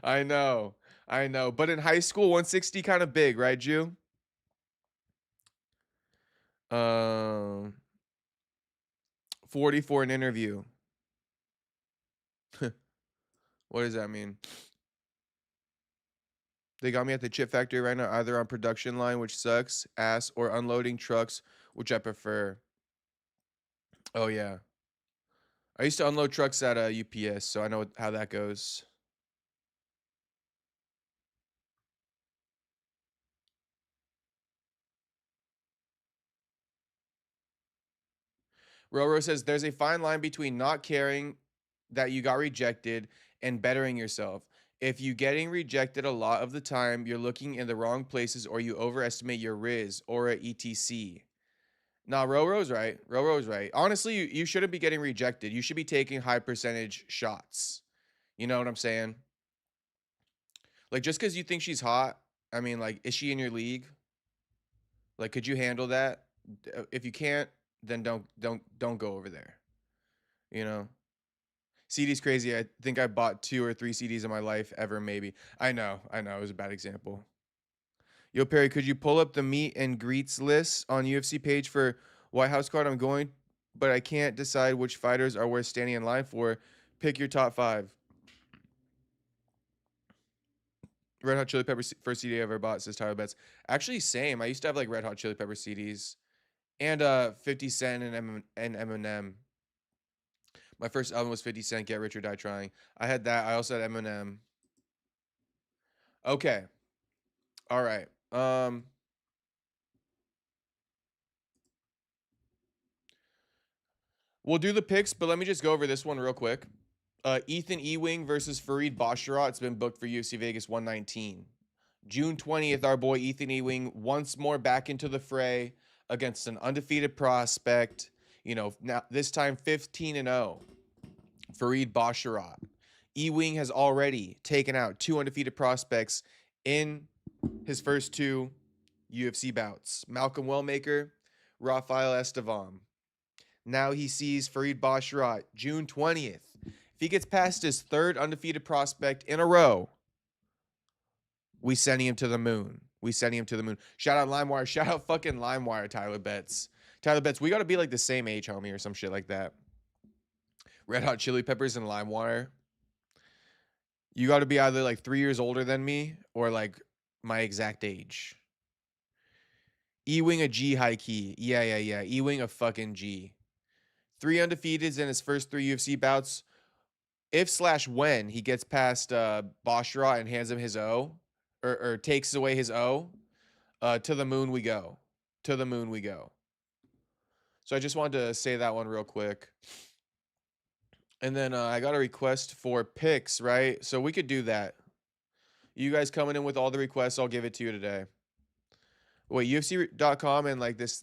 I know. I know. But in high school, 160 kind of big, right, Jew? 40 for an interview. What does that mean? They got me at the chip factory right now, either on production line, which sucks ass, or unloading trucks, which I prefer. Oh yeah, I used to unload trucks at UPS, so I know how that goes. Roro says there's a fine line between not caring that you got rejected and bettering yourself. If you getting rejected a lot of the time, you're looking in the wrong places or you overestimate your riz or a etc. Nah, Roro's right. Roro's right. Honestly, you shouldn't be getting rejected. You should be taking high percentage shots. You know what I'm saying? Like just because you think she's hot, I mean, like, is she in your league? Like, could you handle that? If you can't, then don't go over there. You know, CD's crazy. I think I bought 2 or 3 CDs in my life ever, maybe. I know, it was a bad example. Yo, Perry, could you pull up the meet and greets list on UFC page for White House card? I'm going, but I can't decide which fighters are worth standing in line for. Pick your top 5. Red Hot Chili Pepper first CD I ever bought, says Tyler Betts. Actually, same. I used to have like Red Hot Chili Pepper CDs and 50 Cent and Eminem. My first album was 50 Cent, Get Rich or Die Trying. I had that. I also had Eminem. Okay. All right. We'll do the picks, but let me just go over this one real quick. Ethan Ewing versus Farid Basharat. It's been booked for UFC Vegas 119. June 20th, our boy Ethan Ewing once more back into the fray against an undefeated prospect. You know, now this time 15-0. Farid Basharat. Ewing has already taken out 2 undefeated prospects in his first 2 UFC bouts. Malcolm Wellmaker, Rafael Estevam. Now he sees Farid Basharat June 20th. If he gets past his 3rd undefeated prospect in a row, we sending him to the moon. We sending him to the moon. Shout out LimeWire. Shout out fucking LimeWire, Tyler Betts. Tyler Betts, we got to be like the same age, homie, or some shit like that. Red Hot Chili Peppers and LimeWire. You got to be either like 3 years older than me or like my exact age. Ewing a G high key. Yeah. Ewing a fucking G. 3 undefeateds in his first 3 UFC bouts. If/when he gets past Basharat and hands him his O, or takes away his O, to the moon we go. To the moon we go. So I just wanted to say that one real quick. And then I got a request for picks, right? So we could do that. You guys coming in with all the requests, I'll give it to you today. Wait, UFC.com and like this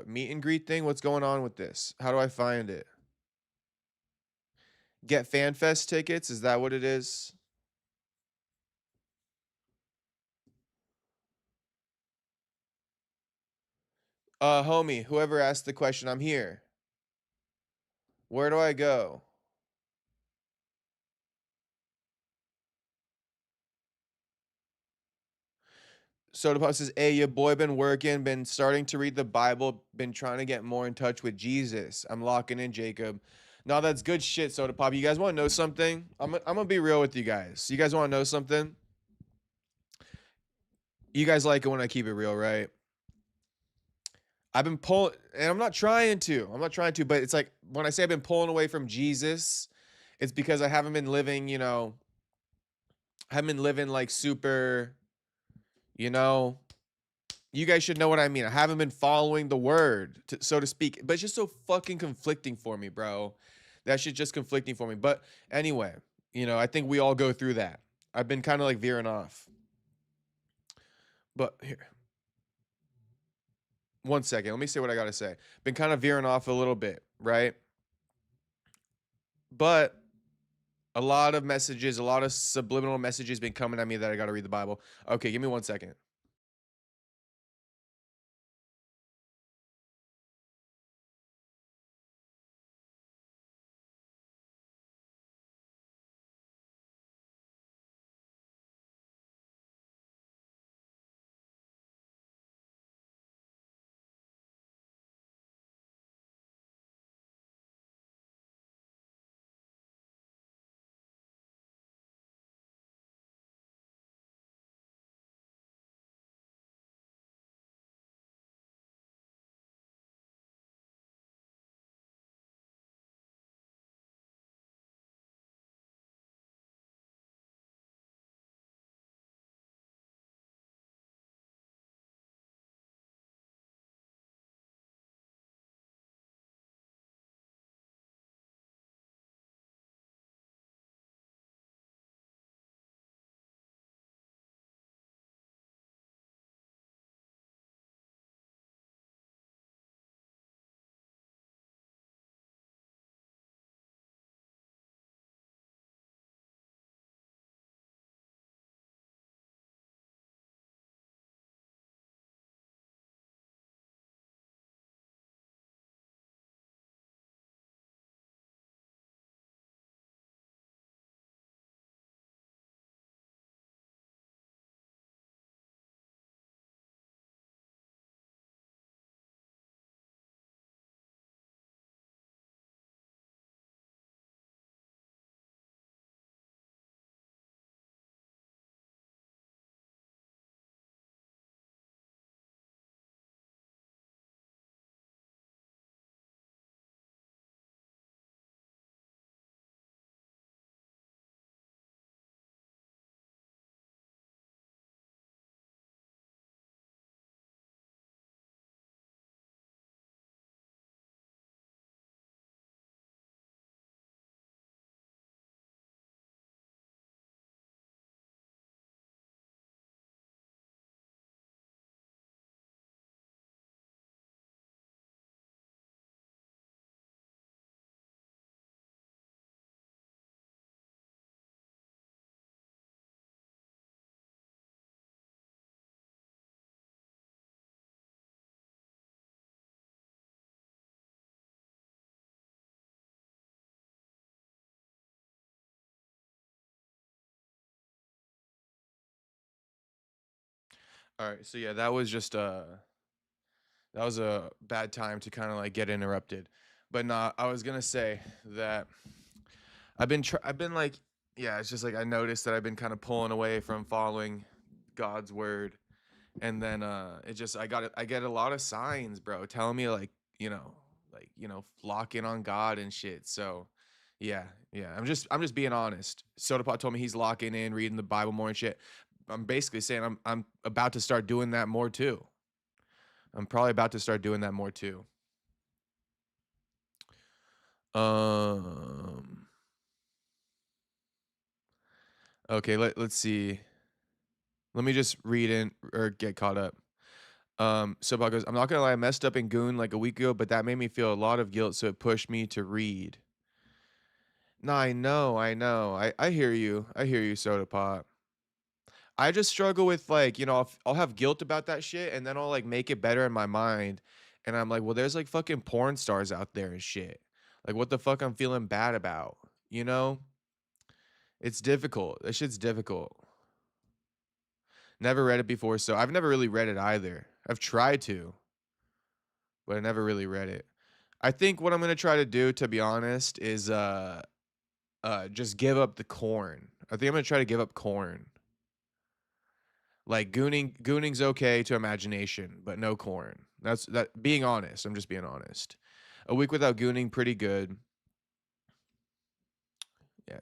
meet and greet thing, what's going on with this? How do I find it? Get FanFest tickets, is that what it is? Homie, whoever asked the question, I'm here. Where do I go? Soda Pop says, hey, your boy been working, been starting to read the Bible, been trying to get more in touch with Jesus. I'm locking in, Jacob. No, that's good shit, Soda Pop. You guys want to know something? I'm going to be real with you guys. You guys want to know something? You guys like it when I keep it real, right? I've been pulling, and I'm not trying to. But it's like when I say I've been pulling away from Jesus, it's because I haven't been living, like super, you know, you guys should know what I mean. I haven't been following the word, so to speak. But it's just so fucking conflicting for me, bro. That shit's just conflicting for me. But anyway, I think we all go through that. I've been kind of like veering off. But here, one second. Let me say what I got to say. Been kind of veering off a little bit, right? But a lot of messages, a lot of subliminal messages been coming at me that I got to read the Bible. Okay, give me 1 second. All right, so yeah, that was just that was a bad time to kind of like get interrupted. But nah, I was gonna say that I've been like, yeah, it's just like I noticed that I've been kind of pulling away from following God's word, and then it just I get a lot of signs, bro, telling me like lock in on God and shit. So yeah, yeah, I'm just being honest. Sodapot told me he's locking in, reading the Bible more and shit. I'm basically saying I'm about to start doing that more too. I'm probably about to start doing that more too. Um. Okay. Let's see. Let me just read in or get caught up. So Bob goes, I'm not gonna lie, I messed up in Goon like a week ago, but that made me feel a lot of guilt, so it pushed me to read. No, I know. I hear you. I hear you, Soda Pop. I just struggle with like, I'll have guilt about that shit and then I'll like make it better in my mind. And I'm like, well, there's like fucking porn stars out there and shit. Like what the fuck I'm feeling bad about, you know? It's difficult. That shit's difficult. Never read it before, so I've never really read it either. I've tried to, but I never really read it. I think what I'm gonna try to do, to be honest, is just give up the corn. I think I'm gonna try to give up corn. Like gooning's okay to imagination, but no corn. That's that being honest. I'm just being honest. A week without gooning, pretty good. Yeah,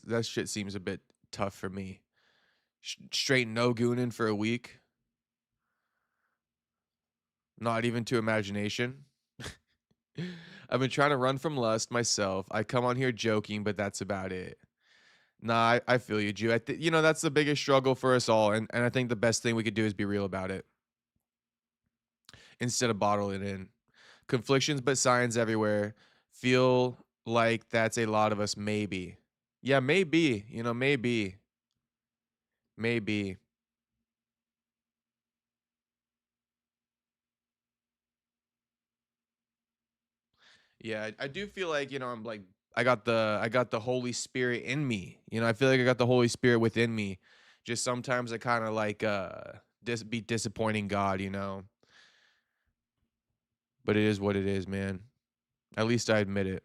that shit seems a bit tough for me. Straight no gooning for a week. Not even to imagination. I've been trying to run from lust myself. I come on here joking, but that's about it. Nah, I feel you, Jew. That's the biggest struggle for us all, and I think the best thing we could do is be real about it instead of bottle it in. Conflictions, but signs everywhere. Feel like that's a lot of us, maybe. Yeah, maybe. Maybe, maybe. Yeah, I do feel like I'm like I got the Holy Spirit in me. I feel like I got the Holy Spirit within me. Just sometimes I kind of like be disappointing God, but it is what it is, man. At least I admit it.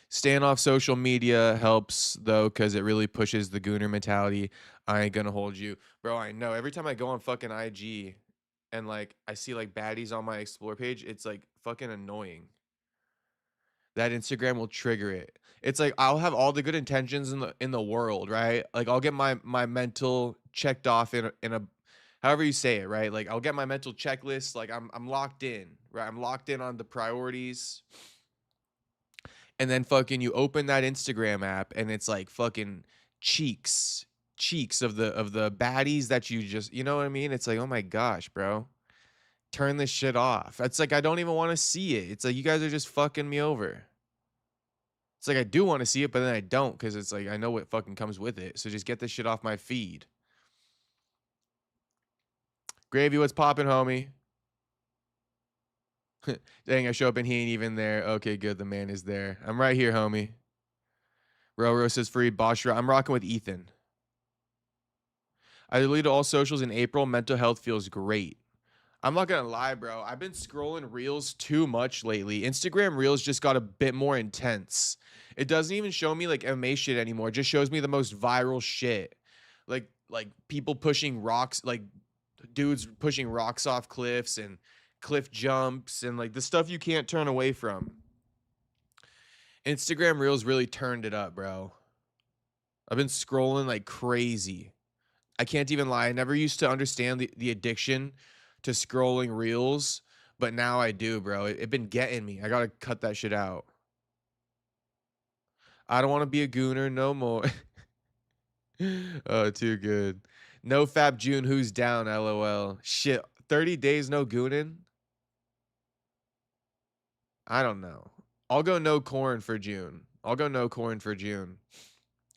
Staying off social media helps though, because it really pushes the gooner mentality. I ain't gonna hold you, bro. I know. Every time I go on fucking IG and like I see like baddies on my explore page, it's like fucking annoying. That Instagram will trigger it. It's like I'll have all the good intentions in the world, right? Like I'll get my mental checked off in a however you say it, right? Like I'll get my mental checklist. Like I'm locked in, right? I'm locked in on the priorities. And then fucking you open that Instagram app and it's like fucking cheeks, cheeks of the baddies that you just, you know what I mean? It's like, oh my gosh, bro. Turn this shit off. It's like I don't even want to see it. It's like you guys are just fucking me over. It's like I do want to see it, but then I don't because it's like I know what fucking comes with it. So just get this shit off my feed. Gravy, what's popping, homie? Dang, I show up and he ain't even there. Okay, good. The man is there. I'm right here, homie. Roro says free. Bosch, I'm rocking with Ethan. I deleted all socials in April. Mental health feels great. I'm not gonna lie, bro. I've been scrolling reels too much lately. Instagram reels just got a bit more intense. It doesn't even show me like MMA shit anymore. It just shows me the most viral shit. Like people pushing rocks, like dudes pushing rocks off cliffs and cliff jumps and like the stuff you can't turn away from. Instagram reels really turned it up, bro. I've been scrolling like crazy. I can't even lie. I never used to understand the addiction to scrolling reels, but now I do, bro. It been getting me. I gotta cut that shit out. I don't want to be a gooner no more. Oh, too good. No Fab June, who's down? LOL. Shit, 30 days no gooning? I don't know. I'll go no corn for June. I'll go no corn for June.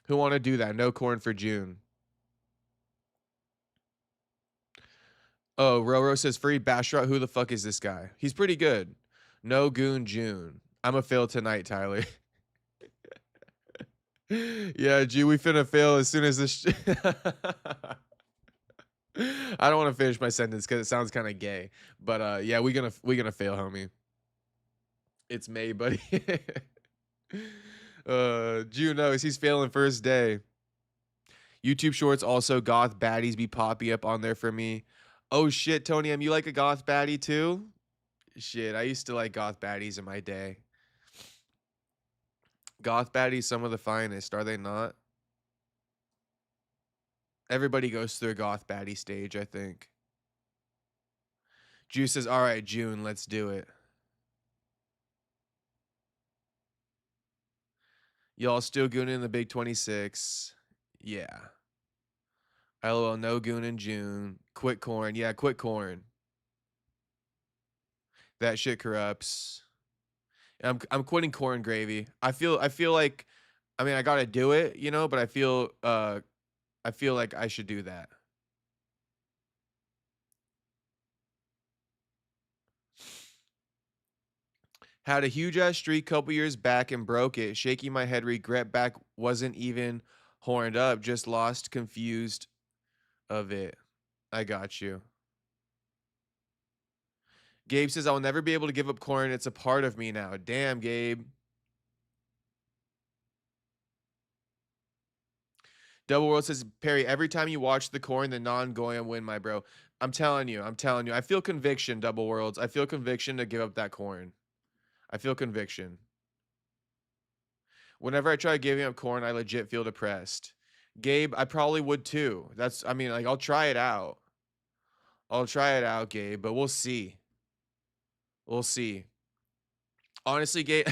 Who want to do that? No corn for June. Oh, Roro says free Bashrat. Who the fuck is this guy? He's pretty good. No goon June. I'm a fail tonight, Tyler. Yeah, G, we finna fail as soon as this. I don't want to finish my sentence because it sounds kind of gay. But yeah, we gonna fail, homie. It's May, buddy. June knows he's failing first day. YouTube Shorts also goth baddies be popping up on there for me. Oh shit, Tony M, you like a goth baddie too? Shit, I used to like goth baddies in my day. Goth baddies, some of the finest, are they not? Everybody goes through a goth baddie stage, I think. Juice says, all right, June, let's do it. Y'all still gooning in the Big 26. Yeah. LOL, no goon in June. Quit corn. Yeah, quit corn. That shit corrupts. I'm quitting corn gravy. I feel like I mean I gotta do it, you know, but I feel like I should do that. Had a huge ass streak couple years back and broke it. Shaking my head, regret back wasn't even horned up, just lost confused of it. I got you. Gabe says I'll never be able to give up corn. It's a part of me now. Damn, Gabe. Double World says, Perry, every time you watch the corn, the non-Goyim win, my bro. I'm telling you. I feel conviction, Double Worlds. I feel conviction to give up that corn. I feel conviction. Whenever I try giving up corn, I legit feel depressed. Gabe, I probably would too. I mean, like, I'll try it out. I'll try it out, Gabe, but we'll see. We'll see. Honestly, Gabe,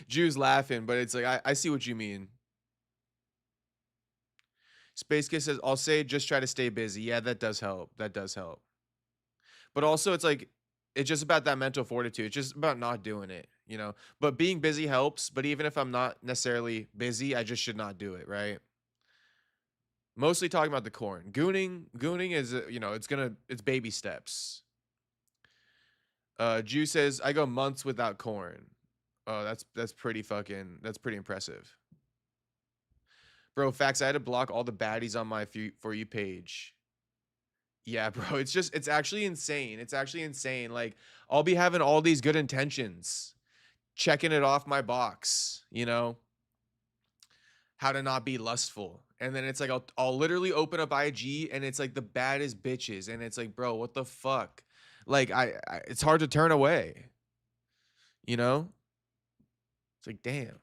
Jew's laughing, but it's like, I see what you mean. Space Kiss says, I'll say just try to stay busy. Yeah, that does help. That does help. But also, it's like, it's just about that mental fortitude. It's just about not doing it, you know? But being busy helps. But even if I'm not necessarily busy, I just should not do it, right? Mostly talking about the corn. Gooning is, you know, it's baby steps. Jew says, I go months without corn. Oh, that's pretty impressive. Bro, facts, I had to block all the baddies on my For You page. Yeah, bro, it's actually insane. It's actually insane. Like, I'll be having all these good intentions, checking it off my box, you know, how to not be lustful. And then it's like, I'll literally open up IG and it's like the baddest bitches. And it's like, bro, what the fuck? Like, it's hard to turn away, you know? It's like, damn.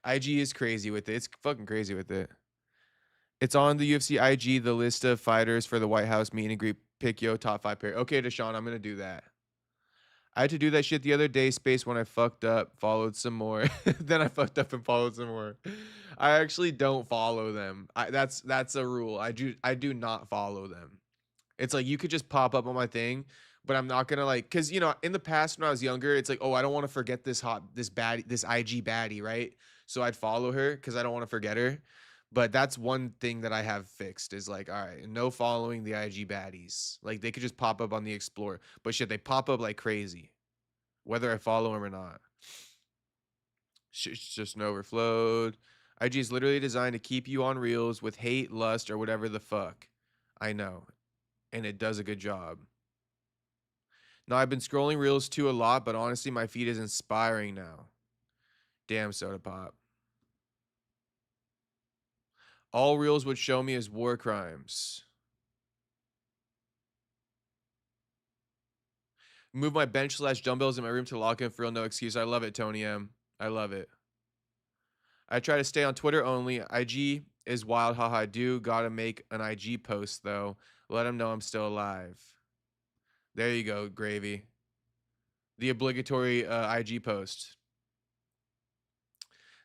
IG is crazy with it. It's fucking crazy with it. It's on the UFC IG, the list of fighters for the White House meet and greet. Pick yo top 5 pair. Okay, Deshaun, I'm gonna do that. I had to do that shit the other day, space, when I fucked up, followed some more. Then I fucked up and followed some more. I actually don't follow them. That's a rule. I do not follow them. It's like you could just pop up on my thing, but I'm not gonna like, cause you know, in the past when I was younger, it's like, oh, I don't want to forget this IG baddie, right? So I'd follow her because I don't want to forget her. But that's one thing that I have fixed is like, all right, no following the IG baddies. Like they could just pop up on the Explorer, but shit, they pop up like crazy, whether I follow them or not. Shit's just overflowed. IG is literally designed to keep you on reels with hate, lust, or whatever the fuck. I know, and it does a good job. Now, I've been scrolling reels too a lot, but honestly, my feed is inspiring now. Damn, Soda Pop. All reels would show me as war crimes. Move my bench / dumbbells in my room to lock in for real, no excuse. I love it, Tony M. I love it. I try to stay on Twitter only. IG is wild, haha. I do gotta make an IG post, though. Let them know I'm still alive. There you go, Gravy. The obligatory IG post.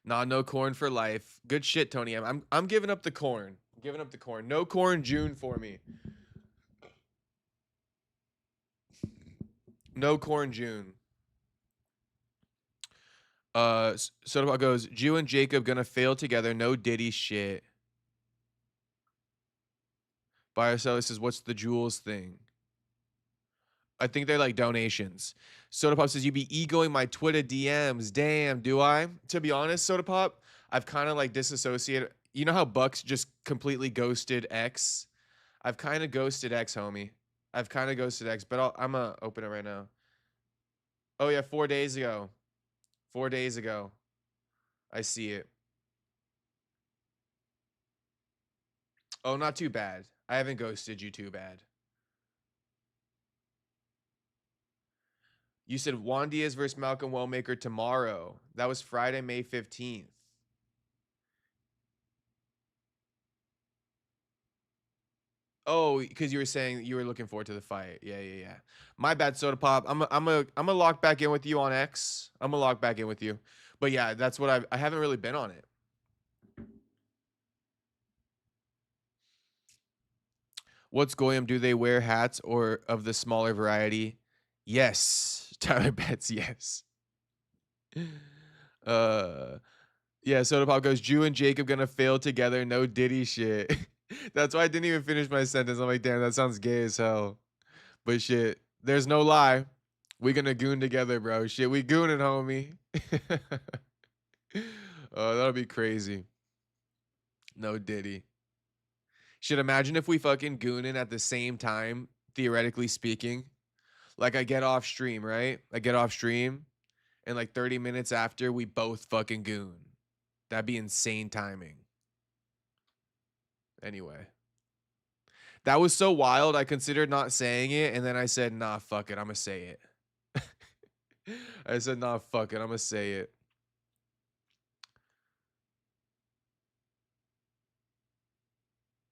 Nah, no corn for life. Good shit, Tony M. I'm giving up the corn. I'm giving up the corn. No corn June for me. No corn June. Soda goes, Jew and Jacob gonna fail together. No Diddy shit. Biocelli says, what's the jewels thing? I think they're like donations. Soda Pop says, you be egoing my Twitter DMs. Damn, do I? To be honest, Soda Pop, I've kind of like disassociated. You know how Bucks just completely ghosted X? I've kind of ghosted X, homie. I've kind of ghosted X, but I'm gonna open it right now. Oh yeah, 4 days ago. 4 days ago. I see it. Oh, not too bad. I haven't ghosted you too bad. You said Juan Diaz versus Malcolm Wellmaker tomorrow. That was Friday, May 15th. Oh, because you were saying you were looking forward to the fight. Yeah, yeah, yeah. My bad, Soda Pop. I'm a lock back in with you on X. I'm gonna lock back in with you. But yeah, that's what I haven't really been on it. What's Goyim? Do they wear hats or of the smaller variety? Yes. Tyler Betts, yes. Uh yeah, Soda Pop goes, Jew and Jacob gonna fail together, no Diddy shit. That's why I didn't even finish my sentence. I'm like, damn, that sounds gay as hell. But shit, there's no lie. We gonna goon together, bro. Shit, we gooning, homie. Oh, that'll be crazy. No Diddy. Shit, imagine if we fucking gooning at the same time, theoretically speaking. Like I get off stream, right? I get off stream, and like 30 minutes after, we both fucking goon. That'd be insane timing. Anyway. That was so wild. I considered not saying it, and then I said, nah, fuck it. I'ma say it. I said, nah, fuck it. I'ma say it.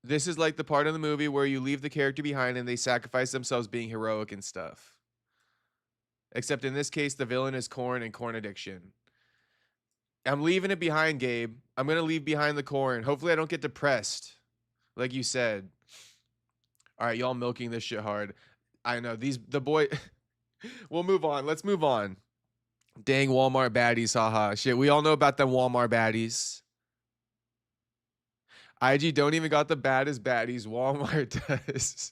This is like the part of the movie where you leave the character behind and they sacrifice themselves being heroic and stuff. Except in this case, the villain is corn and corn addiction. I'm leaving it behind, Gabe. I'm gonna leave behind the corn. Hopefully, I don't get depressed, like you said. All right, y'all milking this shit hard. I know the boy. We'll move on. Let's move on. Dang Walmart baddies, haha. Shit, we all know about them Walmart baddies. IG don't even got the baddest baddies. Walmart does.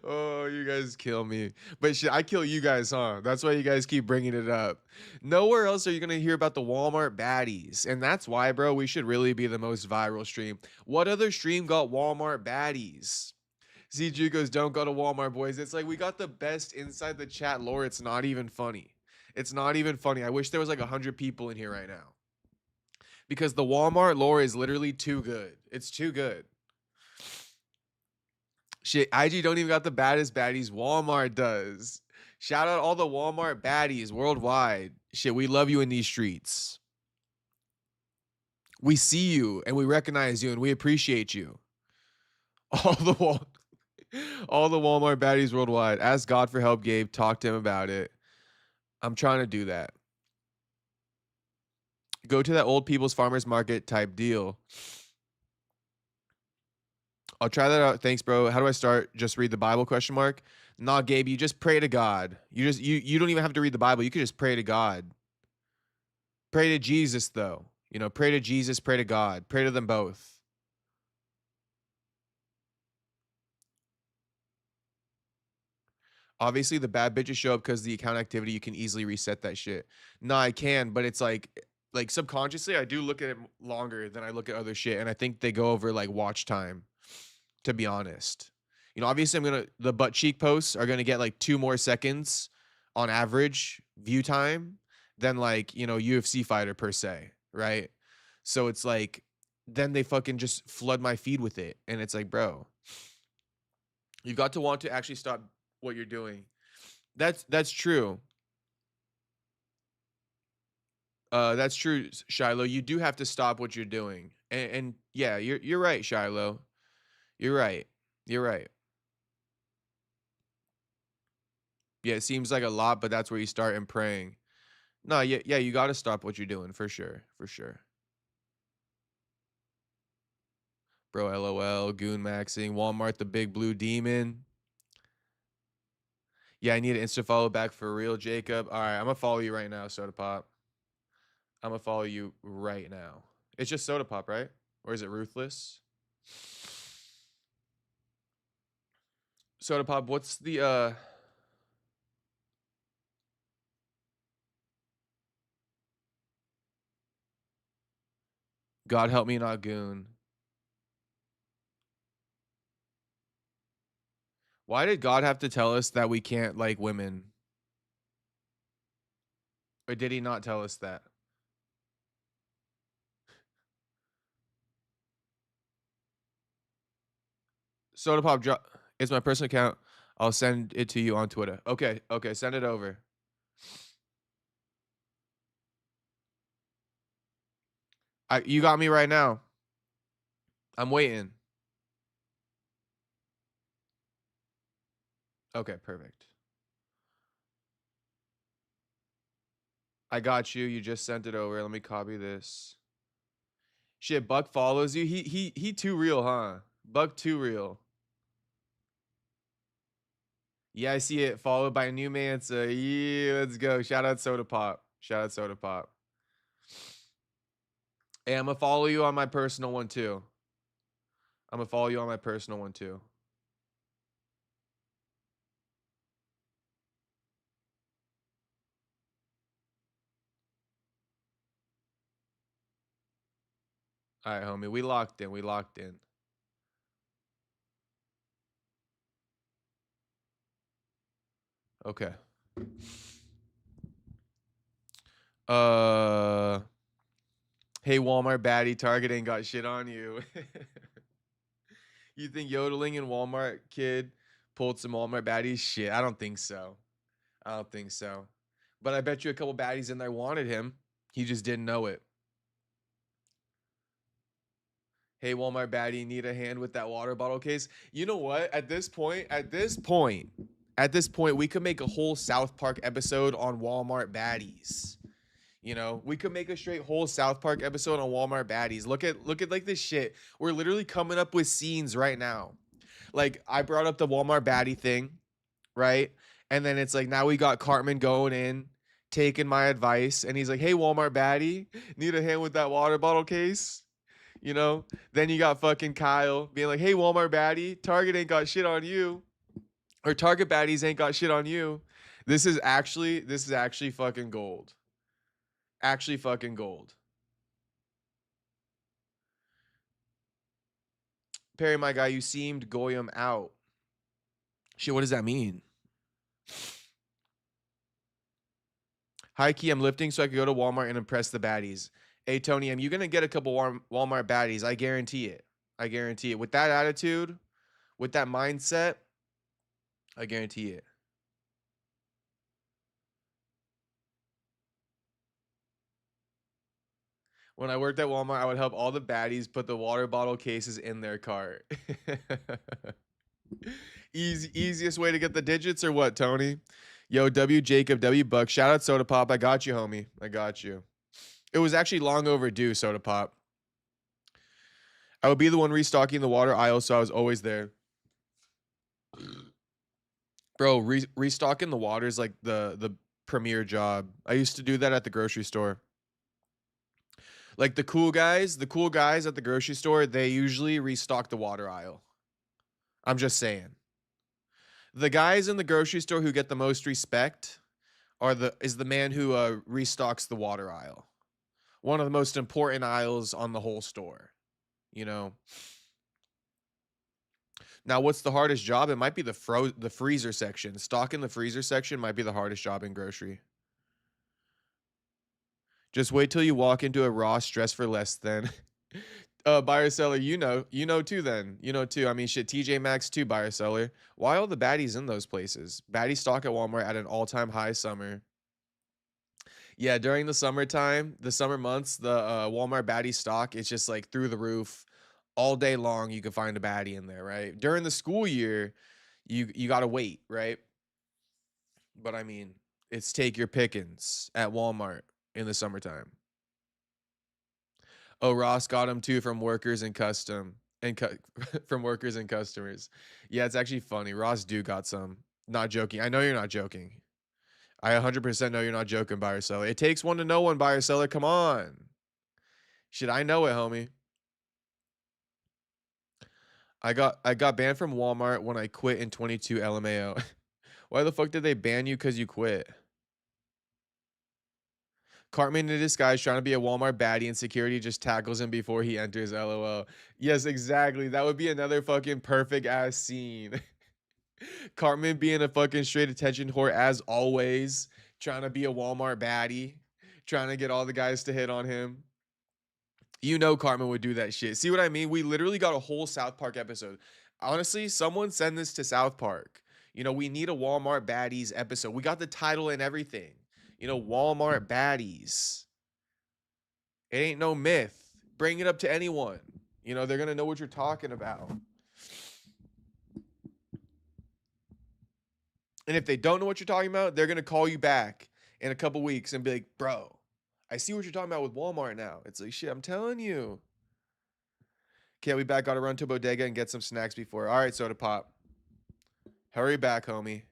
Oh, you guys kill me. But shit, I kill you guys, huh? That's why you guys keep bringing it up. Nowhere else are you going to hear about the Walmart baddies. And that's why, bro, we should really be the most viral stream. What other stream got Walmart baddies? CG goes, don't go to Walmart, boys. It's like we got the best inside the chat lore. It's not even funny. It's not even funny. I wish there was like 100 people in here right now. Because the Walmart lore is literally too good. It's too good. Shit, IG don't even got the baddest baddies. Walmart does. Shout out all the Walmart baddies worldwide. Shit, we love you in these streets. We see you and we recognize you and we appreciate you. All the all the Walmart baddies worldwide. Ask God for help, Gabe. Talk to him about it. I'm trying to do that. Go to that old people's farmers market type deal. I'll try that out. Thanks, bro. How do I start? Just read the Bible? Question mark. Nah, Gabe, you just pray to God. You don't even have to read the Bible. You could just pray to God. Pray to Jesus, though. You know, pray to Jesus, pray to God. Pray to them both. Obviously, the bad bitches show up because the account activity, you can easily reset that shit. Nah, I can, but it's like subconsciously, I do look at it longer than I look at other shit. And I think they go over like watch time, to be honest. You know, obviously the butt cheek posts are gonna get like 2 more seconds on average view time than like, you know, UFC fighter per se, right? So it's like then they fucking just flood my feed with it. And it's like, bro, you've got to want to actually stop what you're doing. That's true. That's true, Shiloh. You do have to stop what you're doing. And yeah, you're right, Shiloh. You're right. You're right. Yeah, it seems like a lot, but that's where you start and praying. No, yeah, yeah, you got to stop what you're doing for sure, for sure. Bro, LOL, goon maxing, Walmart, the big blue demon. Yeah, I need an Insta follow back for real, Jacob. All right, I'm gonna follow you right now, Soda Pop. I'm gonna follow you right now. It's just Soda Pop, right? Or is it Ruthless? Soda Pop, what's the God help me not goon. Why did God have to tell us that we can't like women? Or did he not tell us that? Soda Pop drop. It's my personal account. I'll send it to you on Twitter. Okay, okay, send it over. You got me right now. I'm waiting. Okay, perfect. I got you. You just sent it over. Let me copy this. Shit, Buck follows you. He too real, huh? Buck too real. Yeah, I see it. Followed by New Mansa. Yeah, let's go. Shout out Soda Pop. Shout out Soda Pop. Hey, I'm gonna follow you on my personal one too. I'm gonna follow you on my personal one too. All right, homie. We locked in. We locked in. Okay. Uh Hey Walmart baddie, Target ain't got shit on you. You think yodeling and Walmart kid pulled some Walmart baddies? Shit, I don't think so. I don't think so. But I bet you a couple baddies in there wanted him. He just didn't know it. Hey Walmart baddie, need a hand with that water bottle case? You know what? At this point, we could make a whole South Park episode on Walmart baddies. You know, we could make a straight whole South Park episode on Walmart baddies. Look at like this shit. We're literally coming up with scenes right now. Like I brought up the Walmart baddie thing, right? And then it's like now we got Cartman going in, taking my advice, and he's like, "Hey Walmart baddie, need a hand with that water bottle case?" You know? Then you got fucking Kyle being like, "Hey Walmart baddie, Target ain't got shit on you." Or Target baddies ain't got shit on you. This is actually fucking gold. Actually fucking gold. Perry, my guy, you seemed Goyim out. Shit, what does that mean? High key, I'm lifting so I could go to Walmart and impress the baddies. Hey, Tony, am you going to get a couple Walmart baddies? I guarantee it. I guarantee it. With that attitude, with that mindset, I guarantee it. When I worked at Walmart, I would help all the baddies put the water bottle cases in their cart. Easiest way to get the digits or what, Tony? Yo, W Jacob, W Buck. Shout out Soda Pop. I got you, homie. I got you. It was actually long overdue, Soda Pop. I would be the one restocking the water aisle, so I was always there. Bro, restocking the water is like the premier job. I used to do that at the grocery store. Like the cool guys at the grocery store, they usually restock the water aisle. I'm just saying. The guys in the grocery store who get the most respect is the man who restocks the water aisle. One of the most important aisles on the whole store, you know. Now, what's the hardest job? It might be the freezer section. Stocking the freezer section might be the hardest job in grocery. Just wait till you walk into a Ross dressed for less than. Buyer seller, you know too. Then you know too. I mean, shit. TJ Maxx too. Buyer seller. Why all the baddies in those places? Baddie stock at Walmart at an all-time high summer. Yeah, during the summertime, the summer months, the Walmart baddie stock it's just like through the roof. All day long, you can find a baddie in there, right? During the school year, you gotta wait, right? But I mean, it's take your pickings at Walmart in the summertime. Oh, Ross got them too from workers and custom and from workers and customers. Yeah, it's actually funny. Ross do got some. Not joking. I know you're not joking. I 100% know you're not joking, buyer seller. It takes one to know one, buyer seller. Come on. Shit, I know it, homie. I got banned from Walmart when I quit in 22 LMAO. Why the fuck did they ban you because you quit? Cartman in disguise trying to be a Walmart baddie and security just tackles him before he enters. LOL. Yes, exactly. That would be another fucking perfect ass scene. Cartman being a fucking straight attention whore as always, trying to be a Walmart baddie, trying to get all the guys to hit on him. You know Cartman would do that shit. See what I mean? We literally got a whole South Park episode. Honestly, someone send this to South Park. You know, we need a Walmart baddies episode. We got the title and everything. You know, Walmart baddies. It ain't no myth. Bring it up to anyone. You know, they're going to know what you're talking about. And if they don't know what you're talking about, they're going to call you back in a couple weeks and be like, bro, I see what you're talking about with Walmart now. It's like, shit, I'm telling you. Can't we back out a run to Bodega and get some snacks before? All right, Soda Pop. Hurry back, homie.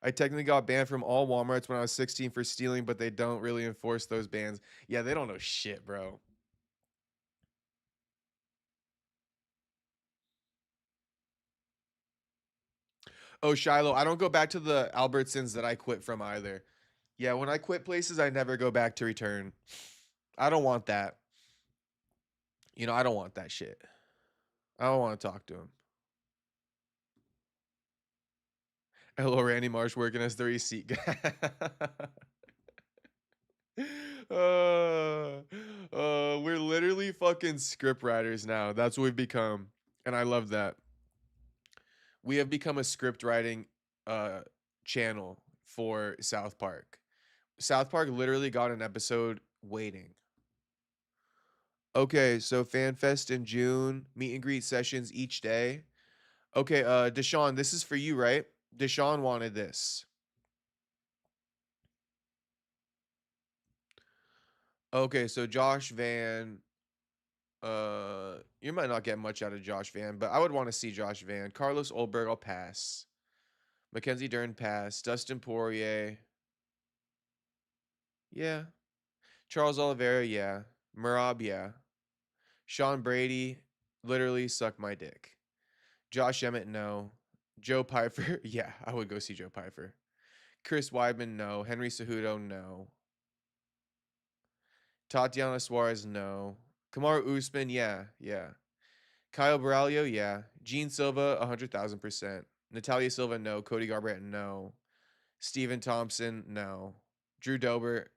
I technically got banned from all Walmarts when I was 16 for stealing, but they don't really enforce those bans. Yeah, they don't know shit, bro. Oh, Shiloh, I don't go back to the Albertsons that I quit from either. Yeah, when I quit places, I never go back to return. I don't want that. You know, I don't want that shit. I don't want to talk to him. Hello, Randy Marsh working as the receipt guy. We're literally fucking script writers now. That's what we've become. And I love that. We have become a script writing uh channel for South Park. South Park literally got an episode waiting. Okay, so FanFest in June, meet and greet sessions each day. Okay, Deshaun, this is for you, right? Deshaun wanted this. Okay, so Josh Van, you might not get much out of Josh Van, but I would want to see Josh Van. Carlos Olberg, I'll pass. Mackenzie Dern, pass. Dustin Poirier, yeah. Charles Oliveira, yeah. Marab, yeah. Sean Brady, literally suck my dick. Josh Emmett, no. Joe Pfeiffer, yeah, I would go see Joe Pfeiffer. Chris Weidman, no. Henry Cejudo, no. Tatiana Suarez, no. Kamaru Usman, yeah, yeah. Kyle Braulio, yeah. Gene Silva, 100,000%. Natalia Silva, no. Cody Garbrandt, no. Steven Thompson, no. Drew Dober,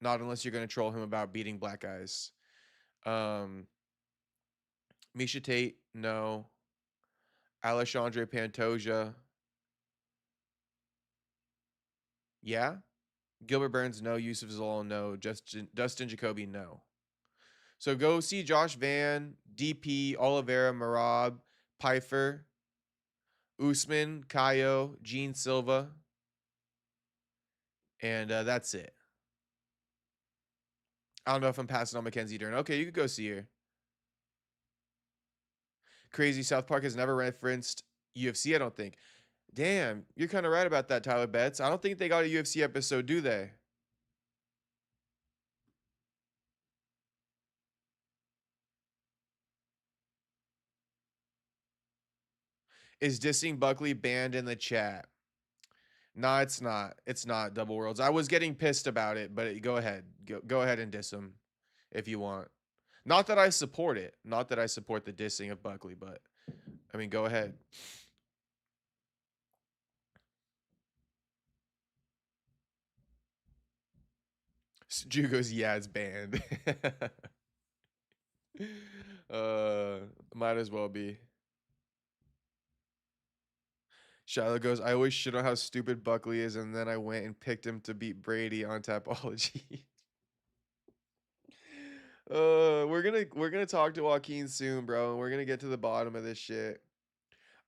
not unless you're going to troll him about beating black guys. Misha Tate, no. Alexandre Pantoja, yeah. Gilbert Burns, no. Yusuf Zalal, no. Dustin Jacoby, no. So go see Josh Van, DP, Oliveira, Marab, Pfeiffer, Usman, Kaio, Gene Silva, and that's it. I don't know if I'm passing on Mackenzie Dern. Okay, you could go see her. Crazy South Park has never referenced UFC, I don't think. Damn, you're kind of right about that, Tyler Betts. I don't think they got a UFC episode, do they? Is dissing Buckley banned in the chat? No, it's not. It's not Double Worlds. I was getting pissed about it, but go ahead. Go ahead and diss him if you want. Not that I support it. Not that I support the dissing of Buckley, but I mean, go ahead. Drew goes, yeah, it's banned. Might as well be. Shiloh goes, I always shit on how stupid Buckley is, and then I went and picked him to beat Brady on Tapology. We're gonna talk to Joaquin soon, bro, and we're gonna get to the bottom of this shit.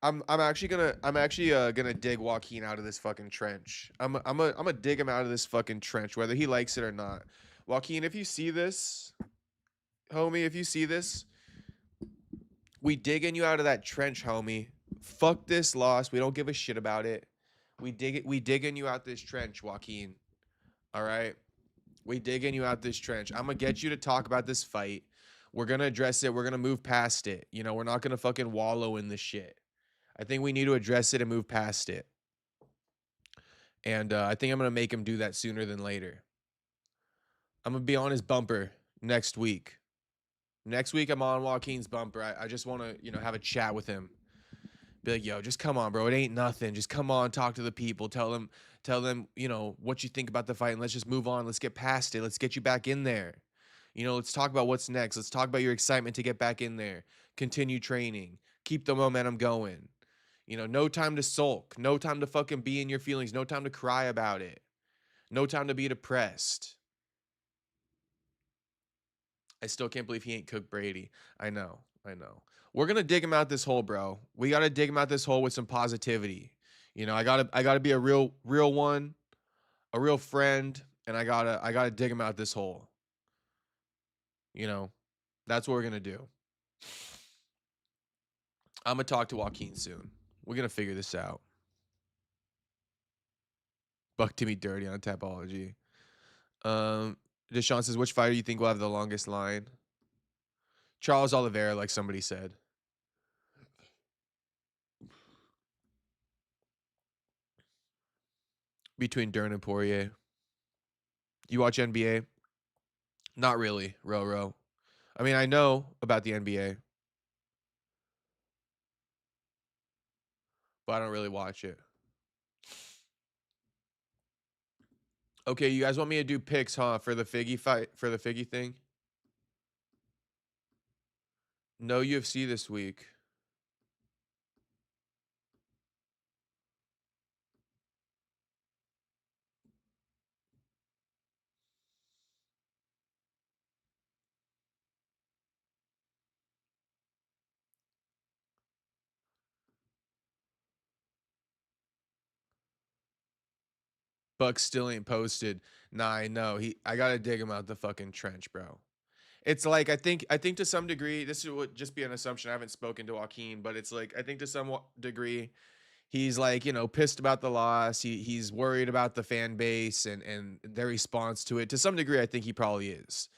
I'm actually gonna dig Joaquin out of this fucking trench. I'm gonna dig him out of this fucking trench, whether he likes it or not. Joaquin, if you see this, homie, if you see this, we digging you out of that trench, homie. Fuck this loss. We don't give a shit about it. We digging you out this trench, Joaquin. All right. We digging you out this trench. I'm gonna get you to talk about this fight. We're gonna address it. We're gonna move past it. You know, we're not gonna fucking wallow in this shit. I think we need to address it and move past it. And I think I'm gonna make him do that sooner than later. I'm gonna be on his bumper next week. Next week I'm on Joaquin's bumper. I just want to, you know, have a chat with him. Be like, yo, just come on, bro. It ain't nothing. Just come on, talk to the people. Tell them, what you think about the fight, and let's just move on. Let's get past it. Let's get you back in there. Let's talk about what's next. Let's talk about your excitement to get back in there. Continue training. Keep the momentum going. No time to sulk. No time to fucking be in your feelings. No time to cry about it. No time to be depressed. I still can't believe he ain't cooked Brady. I know. We're gonna dig him out this hole, bro. We gotta dig him out this hole with some positivity. I gotta be a real one, a real friend, and I gotta dig him out this hole. That's what we're gonna do. I'm gonna talk to Joaquin soon. We're gonna figure this out. Buck to me dirty on Tapology. Deshaun says, which fighter you think will have the longest line? Charles Oliveira, like somebody said. Between Dern and Poirier. You watch NBA? Not really, Ro. I mean, I know about the NBA, but I don't really watch it. Okay, you guys want me to do picks, huh? For the Figgy fight, for the Figgy thing? No UFC this week. Buck still ain't posted. Nah, I know. I gotta dig him out the fucking trench, bro. It's like I think to some degree, this would just be an assumption. I haven't spoken to Joaquin, but it's like I think to some degree he's like, pissed about the loss. He's worried about the fan base and their response to it. To some degree, I think he probably is.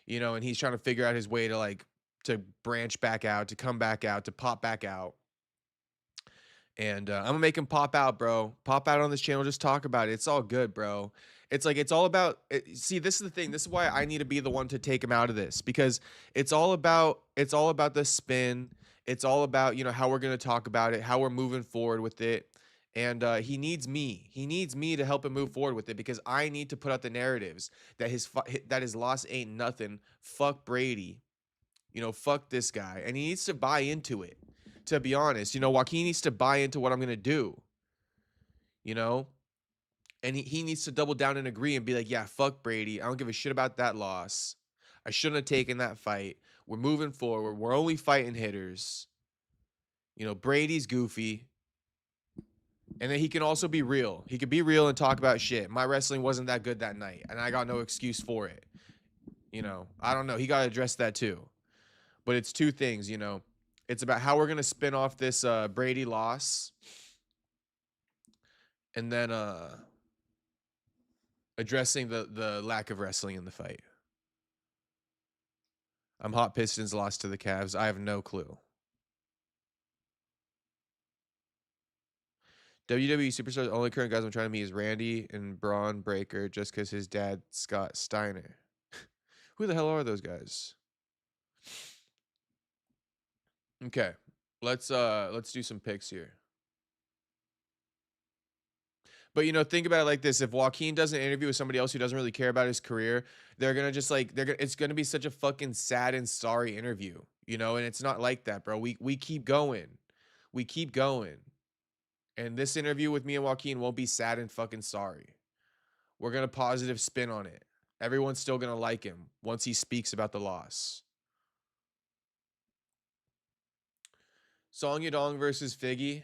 And he's trying to figure out his way to to branch back out, to come back out, to pop back out. And I'm gonna make him pop out, bro. Pop out on this channel. Just talk about it. It's all good, bro. It's all about. See, this is the thing. This is why I need to be the one to take him out of this, because it's all about the spin. It's all about how we're gonna talk about it, how we're moving forward with it. And he needs me. He needs me to help him move forward with it, because I need to put out the narratives that his loss ain't nothing. Fuck Brady. Fuck this guy, and he needs to buy into it. To be honest, Joaquin needs to buy into what I'm gonna do, you know, and he needs to double down and agree and be like, yeah, fuck Brady. I don't give a shit about that loss. I shouldn't have taken that fight. We're moving forward. We're only fighting hitters. Brady's goofy. And then he can also be real. He could be real and talk about shit. My wrestling wasn't that good that night, and I got no excuse for it. I don't know. He got to address that too. But it's two things, It's about how we're going to spin off this Brady loss, and then addressing the lack of wrestling in the fight. I'm hot Pistons lost to the Cavs. I have no clue. WWE superstars, only current guys I'm trying to meet is Randy and Braun Breaker, just because his dad Scott Steiner. Who the hell are those guys? Okay, let's do some picks here. But think about it like this: if Joaquin does an interview with somebody else who doesn't really care about his career, they're gonna just it's gonna be such a fucking sad and sorry interview, And it's not like that, bro. We keep going, we keep going, and this interview with me and Joaquin won't be sad and fucking sorry. We're gonna positive spin on it. Everyone's still gonna like him once he speaks about the loss. Song Yadong versus Figgy.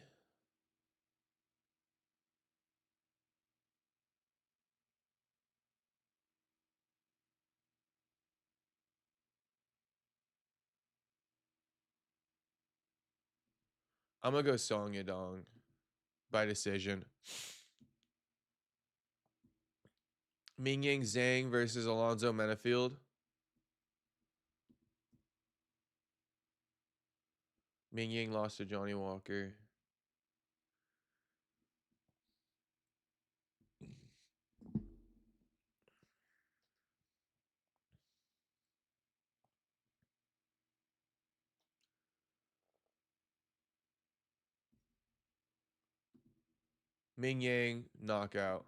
I'm gonna go Song Yadong by decision. Ming Yang Zhang versus Alonzo Menafield. Ming Yang lost to Johnny Walker. Ming Yang, knockout.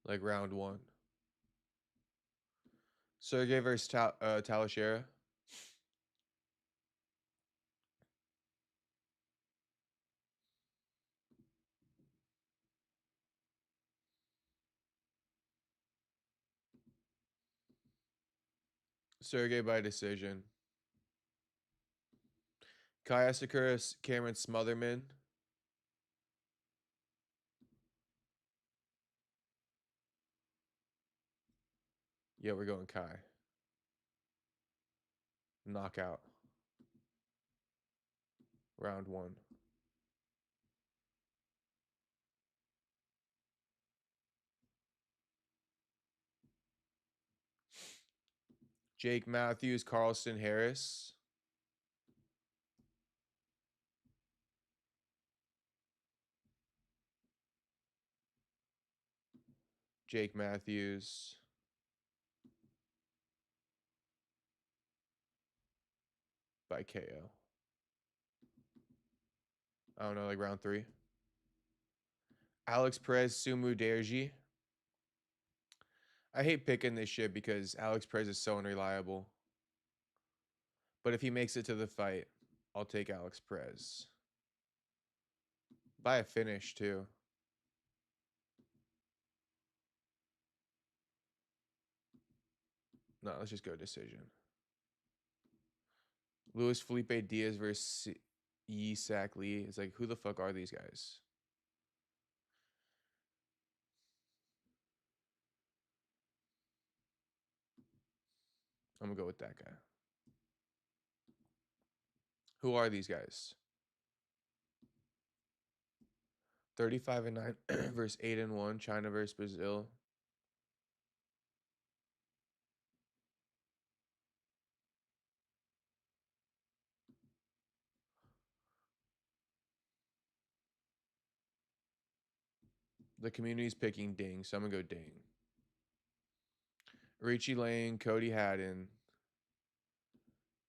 Like round 1. Sergey versus Talishera. Sergey by decision. Kai Asakura, Cameron Smotherman. Yeah, we're going Kai. Knockout. Round 1. Jake Matthews, Carlston Harris. Jake Matthews. By KO. I don't know, like round 3. Alex Perez, Sumu Derji. I hate picking this shit because Alex Perez is so unreliable. But if he makes it to the fight, I'll take Alex Perez. By a finish, too. No, let's just go decision. Luis Felipe Diaz versus Yisak Lee. It's like, who the fuck are these guys? I'm going to go with that guy. Who are these guys? 35-9 versus 8-1. China versus Brazil. The community's picking Ding, so I'm going to go Ding. Richie Lane, Cody Haddon.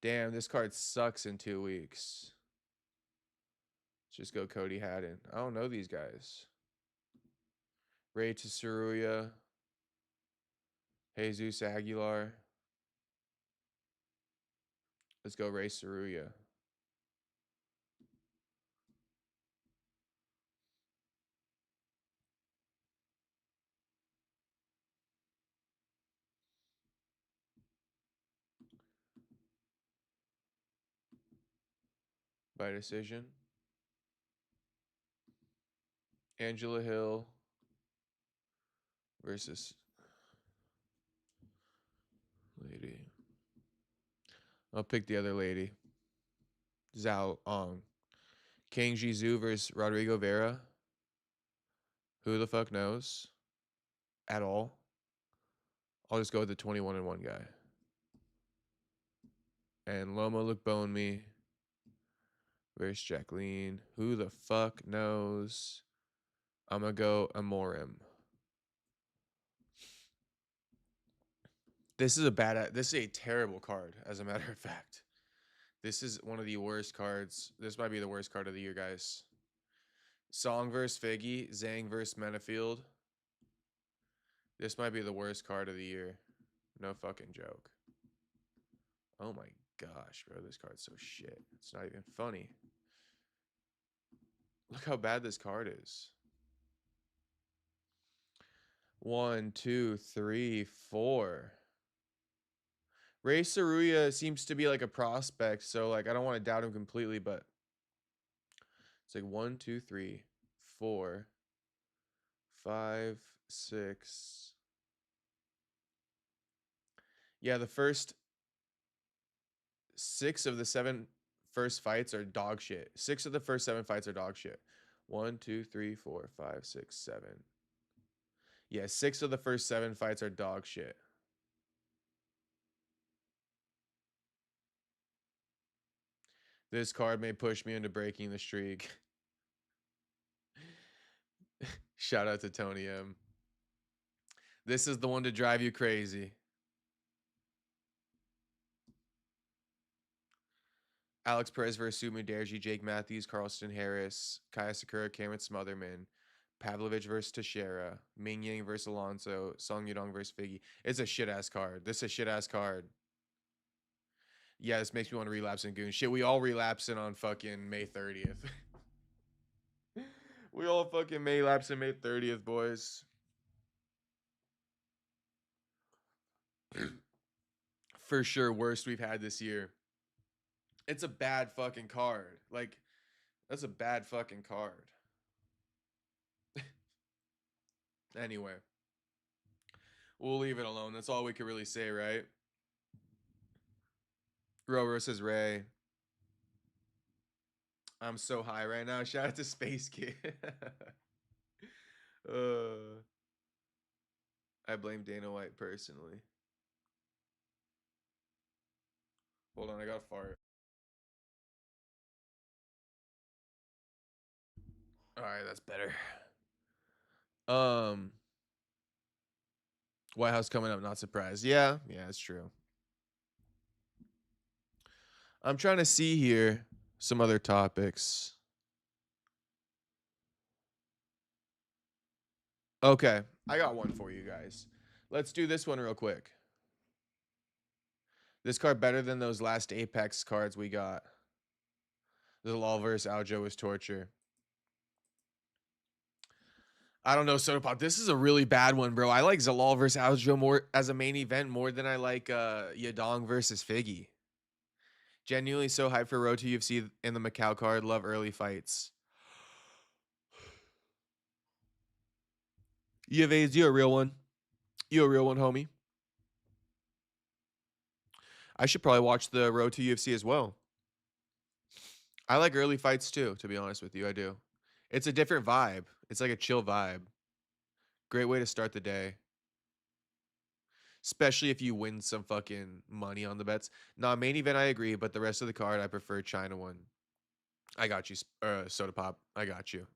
Damn, this card sucks in 2 weeks. Let's just go Cody Haddon. I don't know these guys. Ray Tsuruya. Jesus Aguilar. Let's go Ray Tsuruya. By decision. Angela Hill versus lady. I'll pick the other lady. Zhao Ong. King Jizoo versus Rodrigo Vera. Who the fuck knows? At all. I'll just go with the 21-1 guy. And Loma Lukbonmi versus Jacqueline. Who the fuck knows? I'm going to go Amorim. This is a terrible card, as a matter of fact. This is one of the worst cards. This might be the worst card of the year, guys. Song versus Figgy. Zhang versus Menafield. This might be the worst card of the year. No fucking joke. Oh my gosh, bro. This card's so shit. It's not even funny. Look how bad this card is. 1, 2, 3, 4. Ray Tsuruya seems to be like a prospect, so like I don't want to doubt him completely, but it's like 1, 2, 3, 4, 5, 6. Yeah, the first 6 of the 7 first fights are dog shit. 6 of the first 7 fights are dog shit. 1, 2, 3, 4, 5, 6, 7. Yeah, 6 of the first 7 fights are dog shit. This card may push me into breaking the streak. Shout out to Tony M. This is the one to drive you crazy. Alex Perez versus Sumu Derji, Jake Matthews, Carlston Harris, Kaya Sakura, Cameron Smotherman, Pavlovich versus Teixeira, Ming Yang versus Alonso, Song Yudong versus Figgy. It's a shit ass card. This is a shit ass card. Yeah, this makes me want to relapse in Goon. Shit, we all relapsing on fucking May 30th. We all fucking May lapse in May 30th, boys. For sure, worst we've had this year. It's a bad fucking card. Like, that's a bad fucking card. Anyway, we'll leave it alone. That's all we can really say, right? Roro says Ray. I'm so high right now. Shout out to Space Kid. uh, I blame Dana White personally. Hold on, I got a fart. All right, that's better. Um, White House coming up, not surprised. Yeah, it's true. I'm trying to see here some other topics. Okay, I got one for you guys. Let's do this one real quick. This card better than those last Apex cards we got. The Lawal versus Aljo was torture. I don't know, Soda Pop. This is a really bad one, bro. I like Zalal versus Aljo more as a main event more than I like Yadong versus Figgy. Genuinely so hyped for Road to UFC in the Macau card. Love early fights. You have AIDS, you a real one. You a real one, homie. I should probably watch the Road to UFC as well. I like early fights too, to be honest with you. I do. It's a different vibe. It's like a chill vibe. Great way to start the day. Especially if you win some fucking money on the bets. Nah, main event, I agree, but the rest of the card, I prefer China one. I got you, Soda Pop. I got you.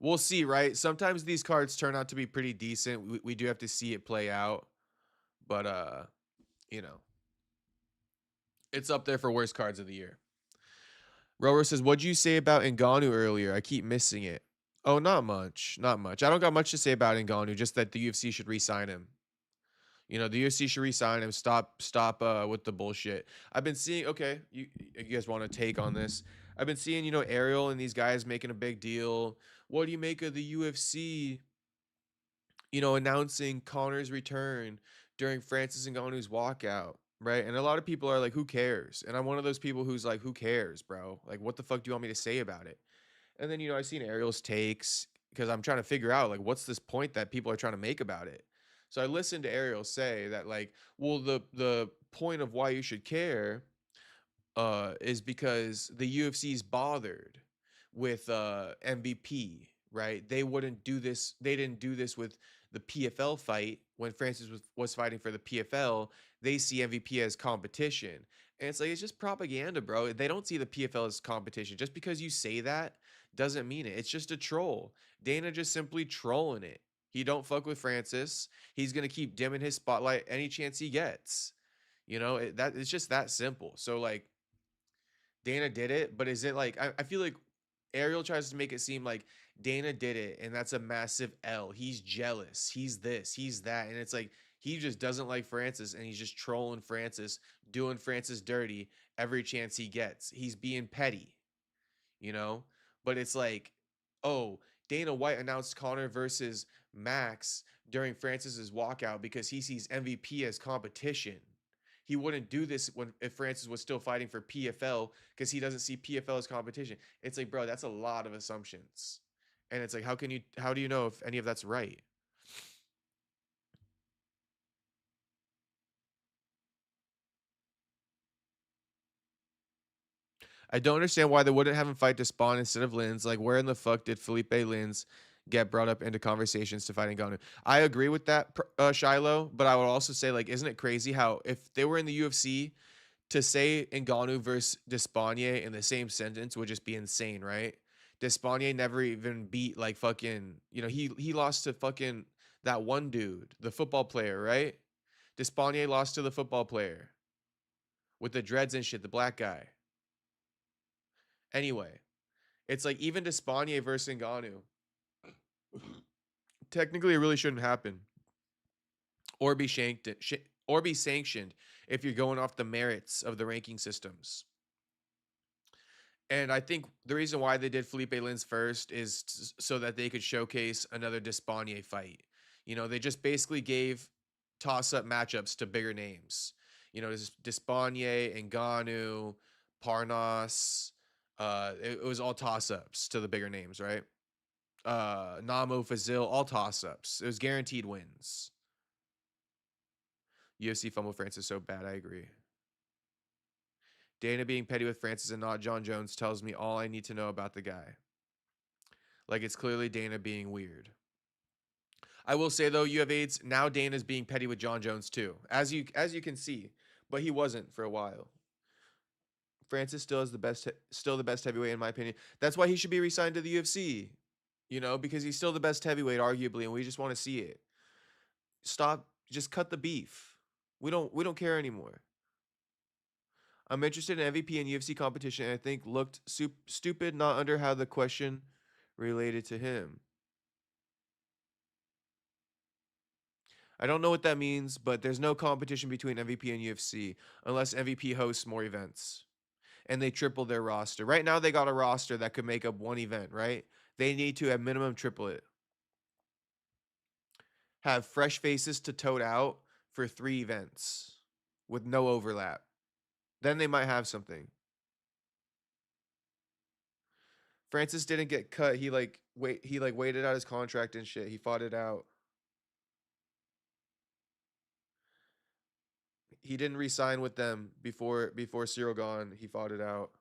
We'll see, right? Sometimes these cards turn out to be pretty decent. We do have to see it play out. But, you know, it's up there for worst cards of the year. Roro says, what'd you say about Ngannou earlier? I keep missing it. Oh, not much. Not much. I don't got much to say about Ngannou, just that the UFC should re-sign him. You know, the UFC should re-sign him. Stop with the bullshit. I've been seeing, okay, you guys want to take on this? I've been seeing, you know, Ariel and these guys making a big deal. What do you make of the UFC, you know, announcing Conor's return during Francis Ngannou's walkout, right? And a lot of people are like, who cares? And I'm one of those people who's like, who cares, bro? Like, what the fuck do you want me to say about it? And then, you know, I've seen Ariel's takes because I'm trying to figure out, like, what's this point that people are trying to make about it? So I listened to Ariel say that, like, well, the point of why you should care is because the UFC's bothered with MVP, right? They wouldn't do this. They didn't do this with the PFL fight when Francis was fighting for the PFL. They see MVP as competition. And it's like, it's just propaganda, bro. They don't see the PFL as competition. Just because you say that doesn't mean it. It's just a troll. Dana just simply trolling it. He don't fuck with Francis. He's going to keep dimming his spotlight any chance he gets. You know, it's just that simple. So, like, Dana did it, but is it like I feel like Ariel tries to make it seem like Dana did it and that's a massive L. He's jealous. He's this, he's that. And it's like he just doesn't like Francis and he's just trolling Francis, doing Francis dirty every chance he gets. He's being petty, you know? But it's like, oh, Dana White announced Conor versus Max during Francis's walkout because he sees MVP as competition. He wouldn't do this when if Francis was still fighting for PFL because he doesn't see PFL as competition. It's like, bro, that's a lot of assumptions. And it's like, how do you know if any of that's right? I don't understand why they wouldn't have him fight to Spawn instead of Lins. Like, where in the fuck did Felipe Lins get brought up into conversations to fight Ngannou? I agree with that, Shiloh, but I would also say, like, isn't it crazy how if they were in the UFC, to say Ngannou versus Despaigne in the same sentence would just be insane, right? Despaigne never even beat like fucking, you know, he lost to fucking that one dude, the football player, right? Despaigne lost to the football player. with the dreads and shit, the black guy. Anyway, it's like even Despanier versus Ngannou. Technically, it really shouldn't happen or be shanked or be sanctioned if you're going off the merits of the ranking systems. And I think the reason why they did Felipe Lins first is so that they could showcase another Despanier fight. You know, they just basically gave toss-up matchups to bigger names. You know, Despanier, Ngannou, Parnas. It was all toss-ups to the bigger names, right? Namo, Fazil, all toss-ups. It was guaranteed wins. UFC fumble France is so bad. I agree. Dana being petty with Francis and not John Jones tells me all I need to know about the guy. Like, it's clearly Dana being weird. I will say though, you have AIDS now. Dana's being petty with John Jones too, as you can see, but he wasn't for a while. Francis still is still the best heavyweight in my opinion. That's why he should be re-signed to the UFC. You know, because he's still the best heavyweight, arguably, and we just want to see it. Stop, just cut the beef. We don't care anymore. I'm interested in MVP and UFC competition, and I think looked stupid not under how the question related to him. I don't know what that means, but there's no competition between MVP and UFC unless MVP hosts more events and they triple their roster. Right now, they got a roster that could make up one event, right? They need to at minimum triple it. Have fresh faces to tote out for 3 events with no overlap. Then they might have something. Francis didn't get cut. He waited out his contract and shit. He fought it out. He didn't re-sign with them before Cyril gone. He fought it out.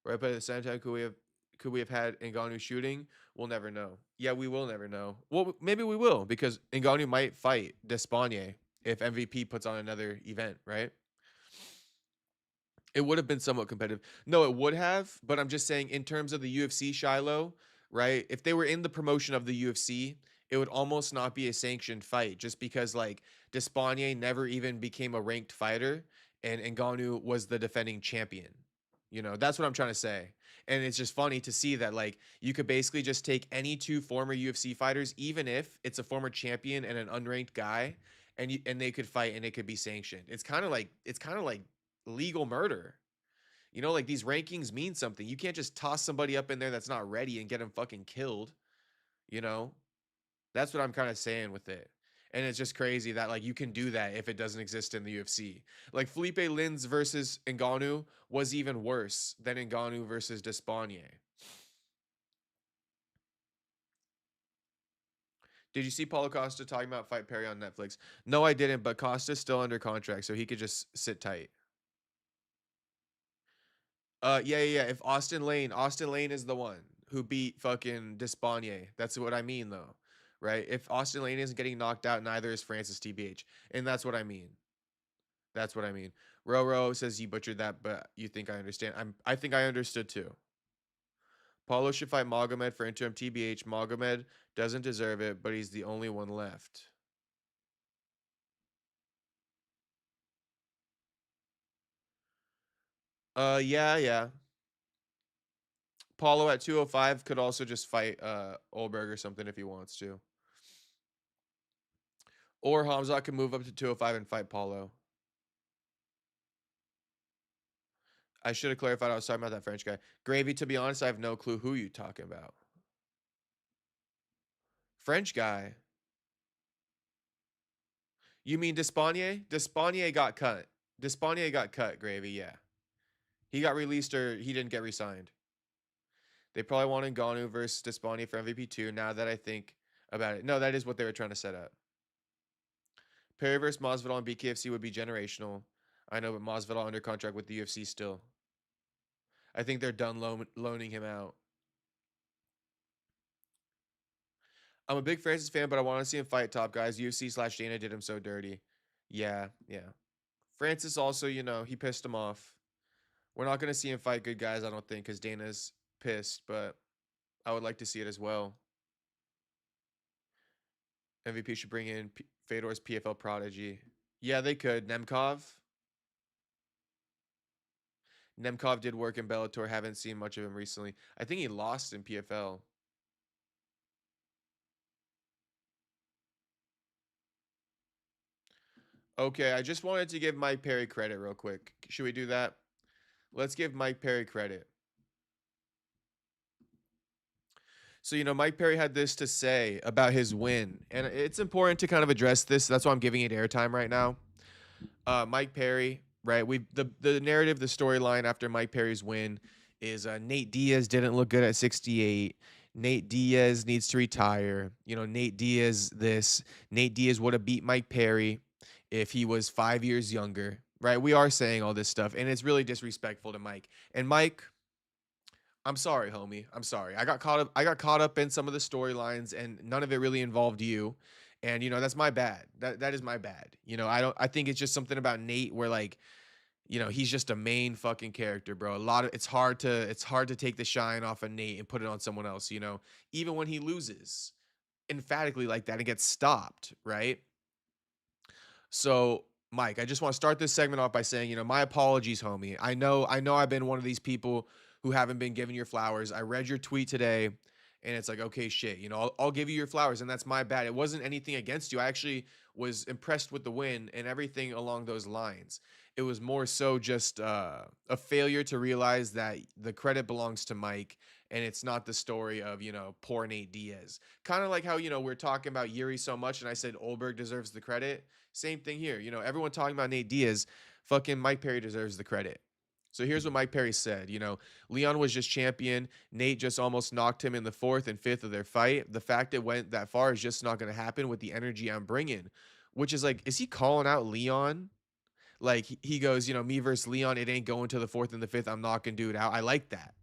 Right, but at the same time, could we have had Ngannou shooting? We'll never know. Yeah, we will never know. Well, maybe we will because Ngannou might fight Despanier if MVP puts on another event, right? It would have been somewhat competitive. No, it would have, but I'm just saying in terms of the UFC, Shiloh, right? If they were in the promotion of the UFC, it would almost not be a sanctioned fight just because like Despanier never even became a ranked fighter and Ngannou was the defending champion. You know, that's what I'm trying to say. And it's just funny to see that like you could basically just take any 2 former UFC fighters, even if it's a former champion and an unranked guy, and they could fight and it could be sanctioned. It's kind of like legal murder. You know, like these rankings mean something. You can't just toss somebody up in there that's not ready and get them fucking killed. You know, that's what I'm kind of saying with it. And it's just crazy that like you can do that if it doesn't exist in the UFC. Like Felipe Lins versus Ngannou was even worse than Ngannou versus Despanier. Did you see Paulo Costa talking about Fight Perry on Netflix? No, I didn't, but Costa's still under contract, so he could just sit tight. Yeah. If Austin Lane is the one who beat fucking Despanier. That's what I mean, though, right? If Austin Lane isn't getting knocked out, neither is Francis TBH, and that's what I mean. That's what I mean. Roro says you butchered that, but you think I understand. I think I understood too. Paulo should fight Magomed for interim TBH. Magomed doesn't deserve it, but he's the only one left. Yeah. Paulo at 205 could also just fight Olberg or something if he wants to. Or Hamzat can move up to 205 and fight Paulo. I should have clarified I was talking about that French guy. Gravy, to be honest, I have no clue who you talking about. French guy? You mean Despanier? Despanier got cut. Despanier got cut, Gravy, yeah. He got released or he didn't get re-signed. They probably wanted Ngannou versus Despanier for MVP 2 now that I think about it. No, that is what they were trying to set up. Perry versus Masvidal on BKFC would be generational. I know, but Masvidal under contract with the UFC still. I think they're done loaning him out. I'm a big Francis fan, but I want to see him fight top guys. UFC / Dana did him so dirty. Yeah. Francis also, you know, he pissed him off. We're not going to see him fight good guys, I don't think, because Dana's pissed, but I would like to see it as well. MVP should bring in Fedor's PFL prodigy. Yeah, they could. Nemkov did work in Bellator. Haven't seen much of him recently. I think he lost in PFL. Okay, I just wanted to give Mike Perry credit real quick. Should we do that? Let's give Mike Perry credit. So, Mike Perry had this to say about his win, and it's important to kind of address this. That's why I'm giving it airtime right now. Mike Perry, right? The narrative, the storyline after Mike Perry's win is Nate Diaz didn't look good at 68. Nate Diaz needs to retire. Nate Diaz this. Nate Diaz would have beat Mike Perry if he was 5 years younger, right? We are saying all this stuff, and it's really disrespectful to Mike. And Mike, I'm sorry, homie. I'm sorry. I got caught up in some of the storylines, and none of it really involved you. And that's my bad. That is my bad. I think it's just something about Nate where like, he's just a main fucking character, bro. It's hard to take the shine off of Nate and put it on someone else, even when he loses emphatically like that and gets stopped, right? So, Mike, I just want to start this segment off by saying, my apologies, homie. I know I've been one of these people who haven't been giving your flowers. I read your tweet today and it's like, okay, shit, I'll give you your flowers and that's my bad. It wasn't anything against you. I actually was impressed with the win and everything along those lines. It was more so just a failure to realize that the credit belongs to Mike and it's not the story of, poor Nate Diaz. Kind of like how, we're talking about Yuri so much and I said Olberg deserves the credit. Same thing here. Everyone talking about Nate Diaz, fucking Mike Perry deserves the credit. So here's what Mike Perry said. Leon was just champion. Nate just almost knocked him in the fourth and fifth of their fight. The fact it went that far is just not going to happen with the energy I'm bringing, which is like, is he calling out Leon? Like he goes, me versus Leon, it ain't going to the fourth and the fifth. I'm knocking dude out. I like that.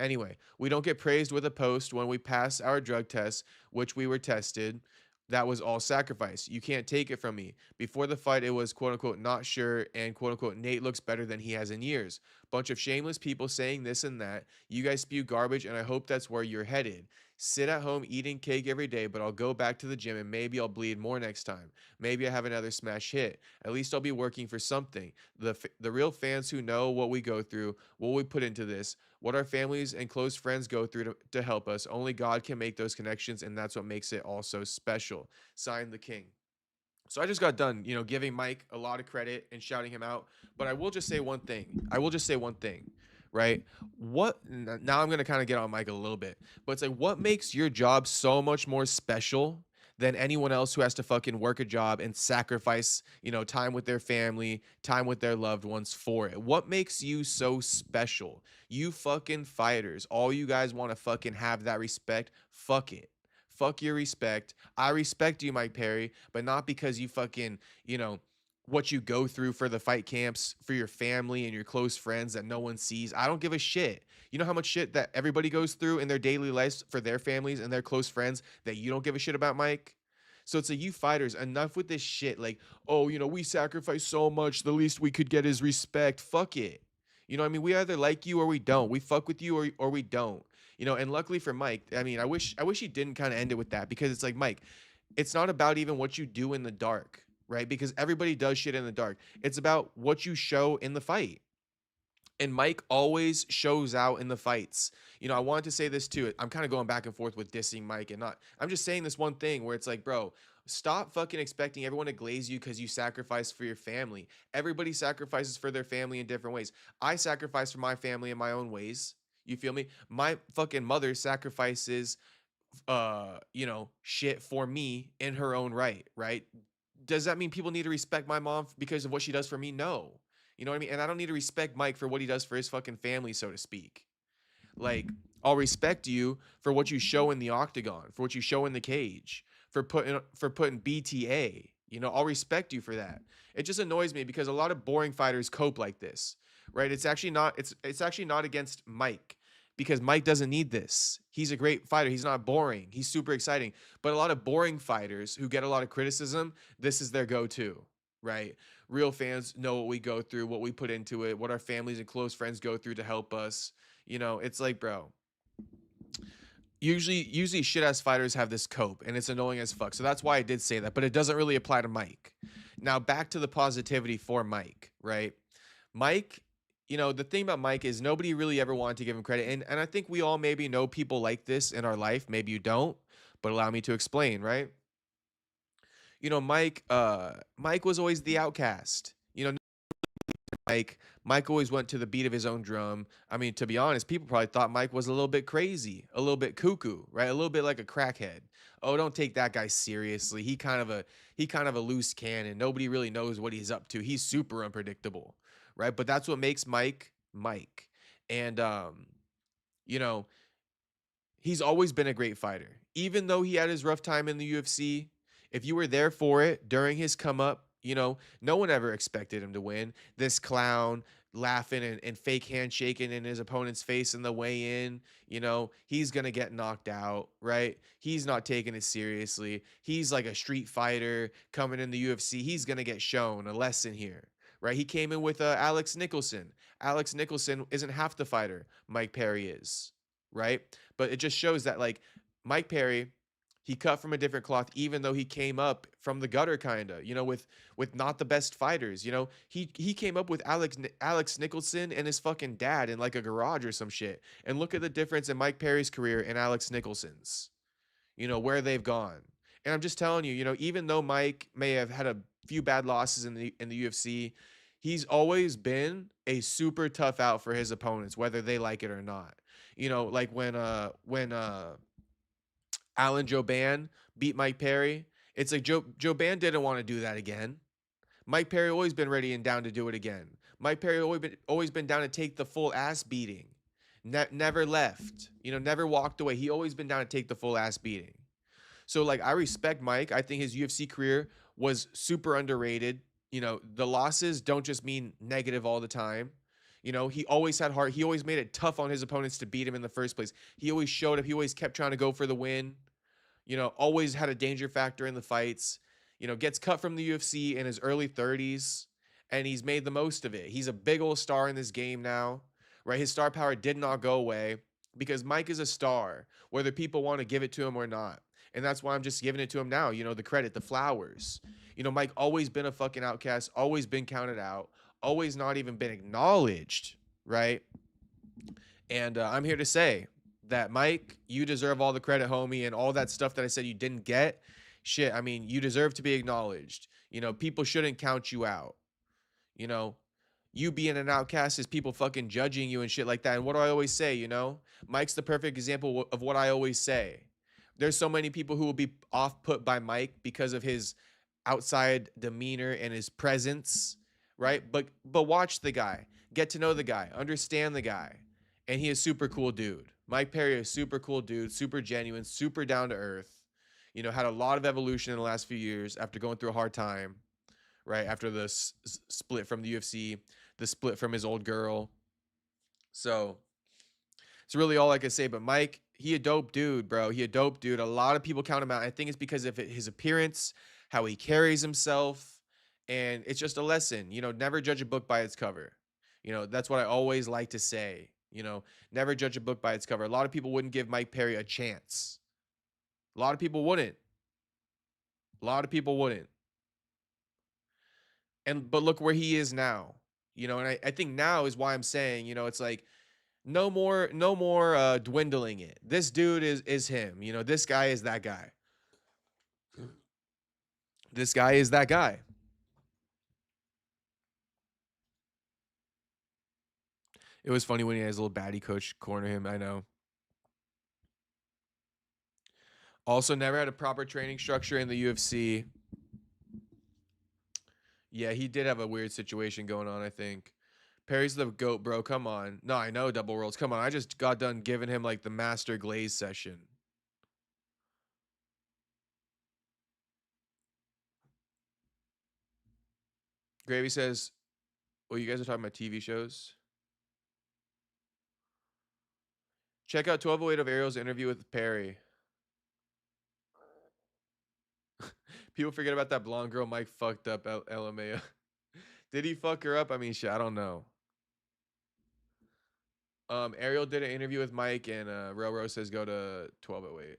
Anyway, we don't get praised with a post when we pass our drug tests, which we were tested. That was all sacrifice. You can't take it from me. Before the fight, it was quote unquote not sure and quote unquote Nate looks better than he has in years. Bunch of shameless people saying this and that. You guys spew garbage, and I hope that's where you're headed. Sit at home eating cake every day, but I'll go back to the gym and maybe I'll bleed more next time. Maybe I have another smash hit. At least I'll be working for something. The real fans who know what we go through, what we put into this, what our families and close friends go through to help us. Only God can make those connections, and that's what makes it all so special. Signed, the King. So I just got done, giving Mike a lot of credit and shouting him out. But I will just say one thing. Right? Now I'm gonna kind of get on Mike a little bit, but it's like, what makes your job so much more special than anyone else who has to fucking work a job and sacrifice, time with their family, time with their loved ones for it? What makes you so special? You fucking fighters, all you guys want to fucking have that respect. Fuck it. Fuck your respect. I respect you, Mike Perry, but not because you fucking, what you go through for the fight camps, for your family and your close friends that no one sees. I don't give a shit. You know how much shit that everybody goes through in their daily lives for their families and their close friends that you don't give a shit about, Mike? So it's like, you fighters, enough with this shit. Like, oh, we sacrifice so much. The least we could get is respect. Fuck it. You know what I mean? We either like you or we don't. We fuck with you or we don't. And luckily for Mike, I mean, I wish he didn't kind of end it with that, because it's like, Mike, it's not about even what you do in the dark, right? Because everybody does shit in the dark. It's about what you show in the fight. And Mike always shows out in the fights. I wanted to say this too. I'm kind of going back and forth with dissing Mike and not. I'm just saying this one thing where it's like, bro, stop fucking expecting everyone to glaze you because you sacrifice for your family. Everybody sacrifices for their family in different ways. I sacrifice for my family in my own ways. You feel me? My fucking mother sacrifices shit for me in her own right? Does that mean people need to respect my mom because of what she does for me? No. You know what I mean? And I don't need to respect Mike for what he does for his fucking family, so to speak. Like, I'll respect you for what you show in the octagon, for what you show in the cage, for putting BTA. I'll respect you for that. It just annoys me because a lot of boring fighters cope like this, right? It's actually not against Mike, because Mike doesn't need this. He's a great fighter. He's not boring. He's super exciting. But a lot of boring fighters who get a lot of criticism, this is their go-to, right? Real fans know what we go through, what we put into it, what our families and close friends go through to help us. It's like, bro, usually shit ass fighters have this cope and it's annoying as fuck. So that's why I did say that, but it doesn't really apply to Mike. Now back to the positivity for Mike, right? Mike, the thing about Mike is nobody really ever wanted to give him credit. And I think we all maybe know people like this in our life. Maybe you don't, but allow me to explain, right? Mike was always the outcast. Mike always went to the beat of his own drum. I mean, to be honest, people probably thought Mike was a little bit crazy, a little bit cuckoo, right? A little bit like a crackhead. Oh, don't take that guy seriously. He kind of a loose cannon. Nobody really knows what he's up to. He's super unpredictable, right? But that's what makes Mike Mike. And you know, he's always been a great fighter. Even though he had his rough time in the UFC, if you were there for it during his come up, no one ever expected him to win. This clown laughing and fake handshaking in his opponent's face in the weigh in, he's going to get knocked out, right? He's not taking it seriously. He's like a street fighter coming in the UFC. He's going to get shown a lesson here, right? He came in with Alex Nicholson. Alex Nicholson isn't half the fighter Mike Perry is, right? But it just shows that like Mike Perry, he cut from a different cloth, even though he came up from the gutter, kind of, with not the best fighters. He came up with Alex Nicholson and his fucking dad in like a garage or some shit. And look at the difference in Mike Perry's career and Alex Nicholson's. Where they've gone. And I'm just telling you, even though Mike may have had a few bad losses in the UFC, he's always been a super tough out for his opponents, whether they like it or not. Like when Alan Joban beat Mike Perry, it's like Joban didn't want to do that again. Mike Perry always been ready and down to do it again. Mike Perry always been down to take the full ass beating. Never left. Never walked away. He always been down to take the full ass beating. So like I respect Mike. I think his UFC career was super underrated. The losses don't just mean negative all the time. He always had heart. He always made it tough on his opponents to beat him in the first place. He always showed up. He always kept trying to go for the win. Always had a danger factor in the fights. Gets cut from the UFC in his early 30s, and he's made the most of it. He's a big old star in this game now, right? His star power did not go away because Mike is a star, whether people want to give it to him or not. And that's why I'm just giving it to him now, the credit, the flowers. Mike always been a fucking outcast, always been counted out, always not even been acknowledged, right? And I'm here to say that, Mike, you deserve all the credit, homie, and all that stuff that I said you didn't get. Shit, I mean, you deserve to be acknowledged. People shouldn't count you out. You know, you being an outcast is people fucking judging you and shit like that. And what do I always say? Mike's the perfect example of what I always say. There's so many people who will be off put by Mike because of his outside demeanor and his presence, right? But watch the guy, get to know the guy, understand the guy, and he is super cool dude. Mike Perry is super cool dude, super genuine, super down to earth. Had a lot of evolution in the last few years after going through a hard time, right? After the split from the UFC, the split from his old girl. So it's really all I can say. But Mike, he a dope dude, bro. He a dope dude. A lot of people count him out. I think it's because of his appearance, how he carries himself, and it's just a lesson. Never judge a book by its cover. That's what I always like to say. Never judge a book by its cover. A lot of people wouldn't give Mike Perry a chance. A lot of people wouldn't. A lot of people wouldn't. But look where he is now. And I think now is why I'm saying, it's like no more dwindling it. This dude is him. This guy is that guy. This guy is that guy. It was funny when he had his little baddie coach corner him. I know. Also, never had a proper training structure in the UFC. Yeah, he did have a weird situation going on, I think. Perry's the GOAT, bro. Come on. No, I know Double Worlds. Come on. I just got done giving him like the Master Glaze session. Gravy says, well, you guys are talking about TV shows? Check out 1208 of Ariel's interview with Perry. People forget about that blonde girl Mike fucked up, LMAO. Did he fuck her up? I mean, shit, I don't know. Ariel did an interview with Mike, and Roro says go to 12:08.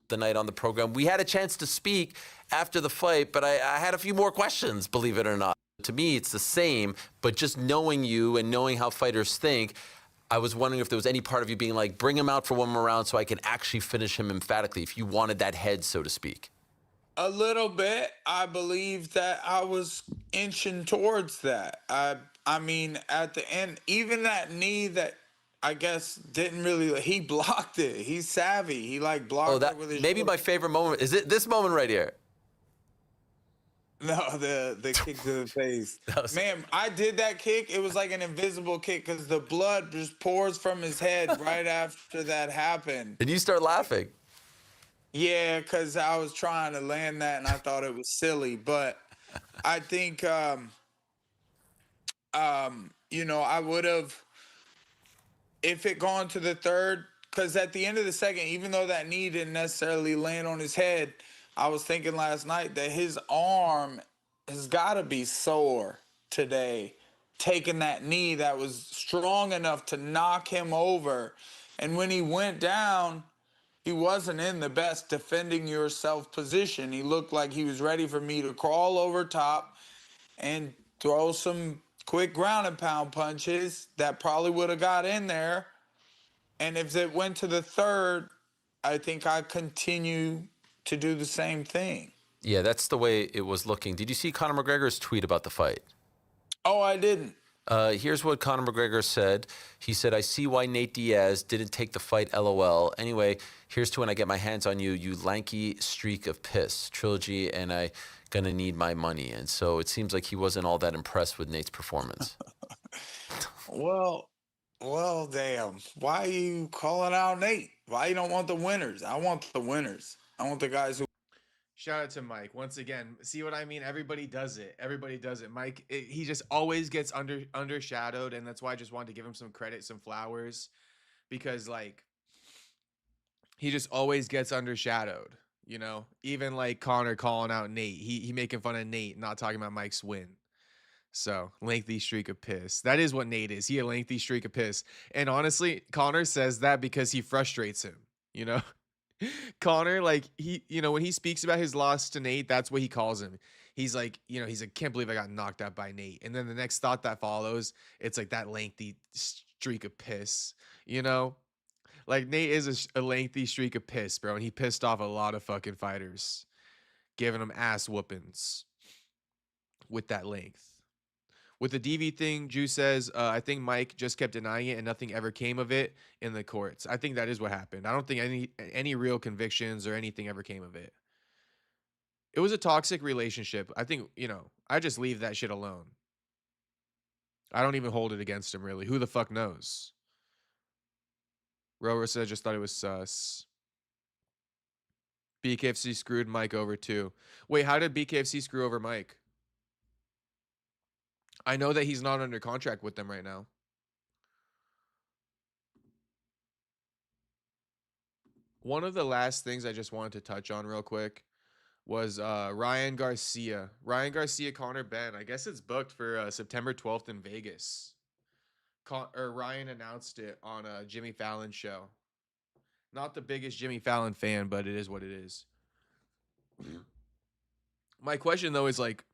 The night on the program. We had a chance to speak after the fight, but I had a few more questions, believe it or not. To me, it's the same, but just knowing you and knowing how fighters think, I was wondering if there was any part of you being like, bring him out for one more round so I can actually finish him emphatically, if you wanted that head, so to speak. A little bit. I believe that I was inching towards that. I mean, at the end, even that knee that I guess didn't really, he blocked it. He's savvy. He like Oh, blocked it that with his maybe shoulder. my favorite moment. Is it this moment right here? No, the kick to the face. That was- Man, I did that kick. It was like an invisible kick because the blood just pours from his head right after that happened. And you start laughing. Yeah, because I was trying to land that and I thought it was silly. But I think I would have, if it gone to the third, because at the end of the second, even though that knee didn't necessarily land on his head, I was thinking last night that his arm has got to be sore today, taking that knee that was strong enough to knock him over. And when he went down, he wasn't in the best defending yourself position. He looked like he was ready for me to crawl over top and throw some quick ground and pound punches that probably would have got in there. And if it went to the third, I think I continue to do the same thing. Yeah, that's the way it was looking. Did you see Conor McGregor's tweet about the fight? Oh, I didn't. Here's what Conor McGregor said. He said, I see why Nate Diaz didn't take the fight, LOL. Anyway, here's to when I get my hands on you, you lanky streak of piss. Trilogy, and I gonna need my money. And so it seems like he wasn't all that impressed with Nate's performance. Well, well, damn. Why you calling out Nate? Why you don't want the winners? I want the winners. I want the guys who. Shout out to Mike once again. See what I mean? Everybody does it. Everybody does it. Mike, he just always gets undershadowed, and that's why I just wanted to give him some credit, some flowers, because like he just always gets undershadowed. You know, even like Connor calling out Nate, he making fun of Nate, not talking about Mike's win. So lengthy streak of piss. That is what Nate is. He a lengthy streak of piss. And honestly, Connor says that because he frustrates him. You know, Connor, like when he speaks about his loss to Nate, that's what he calls him. He's like, he's like, can't believe I got knocked out by Nate. And then the next thought that follows, it's like that lengthy streak of piss. You know, like Nate is a lengthy streak of piss, bro, and he pissed off a lot of fucking fighters, giving them ass whoopings with that length. With the DV thing, Drew says, I think Mike just kept denying it and nothing ever came of it in the courts. I think that is what happened. I don't think any real convictions or anything ever came of it. It was a toxic relationship. I think, I just leave that shit alone. I don't even hold it against him, really. Who the fuck knows? Rover said, just thought it was sus. BKFC screwed Mike over too. Wait, how did BKFC screw over Mike? I know that he's not under contract with them right now. One of the last things I just wanted to touch on real quick was Ryan Garcia. Ryan Garcia, Conor Benn. I guess it's booked for September 12th in Vegas. Ryan announced it on a Jimmy Fallon show. Not the biggest Jimmy Fallon fan, but it is what it is. My question, though, is like,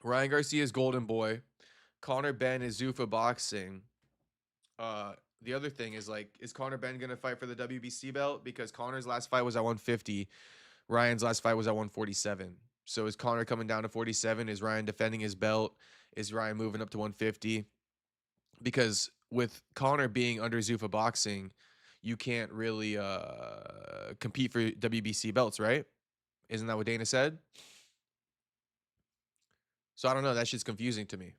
Ryan Garcia's Golden Boy. Conor Benn is Zuffa Boxing. The other thing is like, is Conor Benn going to fight for the WBC belt? Because Conor's last fight was at 150. Ryan's last fight was at 147. So is Conor coming down to 47? Is Ryan defending his belt? Is Ryan moving up to 150? Because with Conor being under Zuffa Boxing, you can't really compete for WBC belts, right? Isn't that what Dana said? So I don't know. That shit's confusing to me.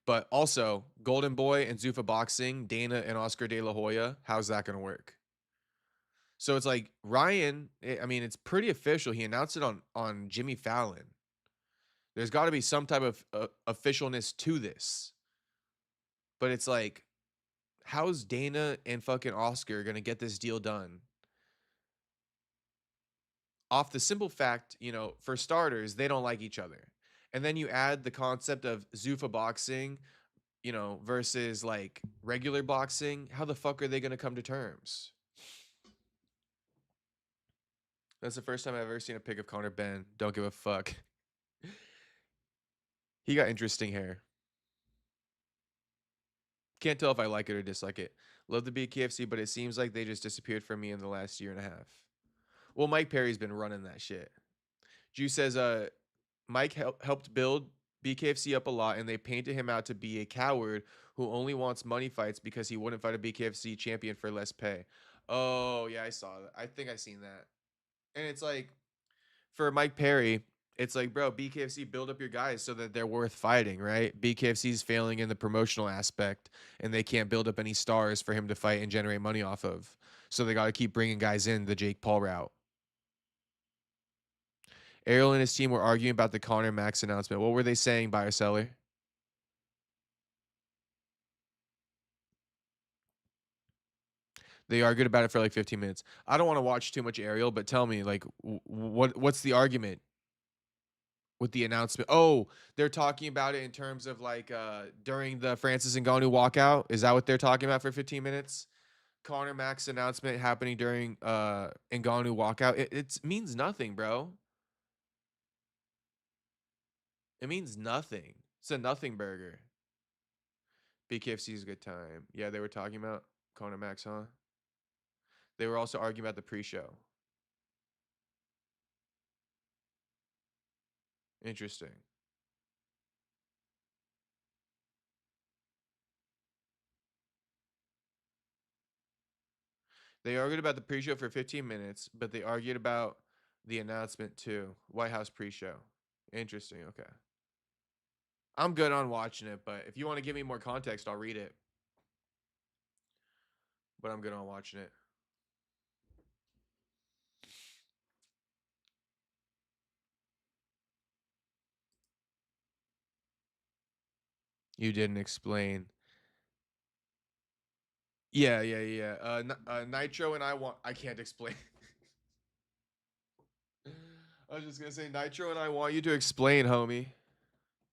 But also, Golden Boy and Zuffa Boxing, Dana and Oscar De La Hoya, how's that going to work? So it's like Ryan, I mean, it's pretty official. He announced it on Jimmy Fallon. There's got to be some type of officialness to this. But it's like, how's Dana and fucking Oscar going to get this deal done? Off the simple fact, for starters, they don't like each other. And then you add the concept of Zuffa boxing, versus like regular boxing. How the fuck are they going to come to terms? That's the first time I've ever seen a pic of Conor Benn. Don't give a fuck. He got interesting hair. Can't tell if I like it or dislike it. Love the BKFC, but it seems like they just disappeared from me in the last year and a half. Well, Mike Perry's been running that shit. Jew says, Mike helped build BKFC up a lot, and they painted him out to be a coward who only wants money fights because he wouldn't fight a BKFC champion for less pay. Oh, yeah, I saw that. I think I seen that. And it's like, for Mike Perry, it's like, bro, BKFC, build up your guys so that they're worth fighting, right? BKFC's failing in the promotional aspect, and they can't build up any stars for him to fight and generate money off of. So they got to keep bringing guys in the Jake Paul route. Ariel and his team were arguing about the Conor Max announcement. What were they saying, buyer seller? They argued about it for like 15 minutes. I don't want to watch too much Ariel, but tell me, like, what's the argument with the announcement? Oh, they're talking about it in terms of like during the Francis Ngannou walkout. Is that what they're talking about for 15 minutes? Conor Max announcement happening during Ngannou walkout. It means nothing, bro. It means nothing. It's a nothing burger. BKFC is a good time. Yeah, they were talking about Conor Max, huh? They were also arguing about the pre-show. Interesting. They argued about the pre-show for 15 minutes, but they argued about the announcement too. White House pre-show. Interesting. Okay. I'm good on watching it, but if you want to give me more context, I'll read it. But I'm good on watching it. You didn't explain. Yeah. Nitro and I can't explain. I was just gonna say Nitro and I want you to explain, homie.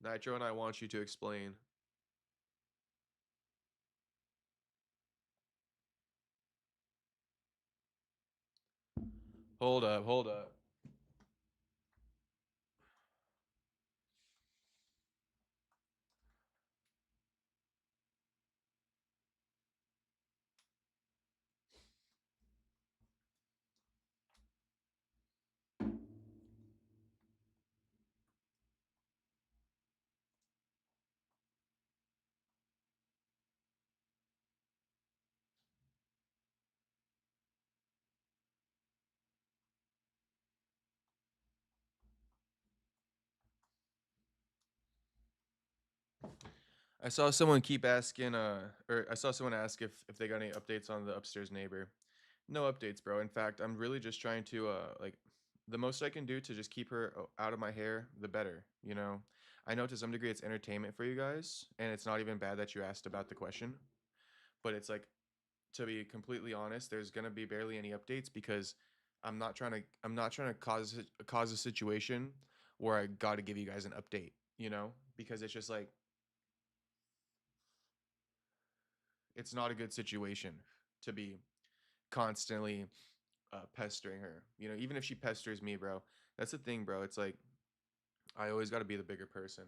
Nitro and I want you to explain. Hold up, hold up. I saw someone keep asking, or I saw someone ask if they got any updates on the upstairs neighbor. No updates, bro. In fact, I'm really just trying to, like, the most I can do to just keep her out of my hair, the better, you know? I know to some degree it's entertainment for you guys, and it's not even bad that you asked about the question, but it's like, to be completely honest, there's gonna be barely any updates because I'm not trying to cause a situation where I got to give you guys an update, because it's just like it's not a good situation to be constantly pestering her. Even if she pesters me, bro. That's the thing, bro. It's like I always got to be the bigger person.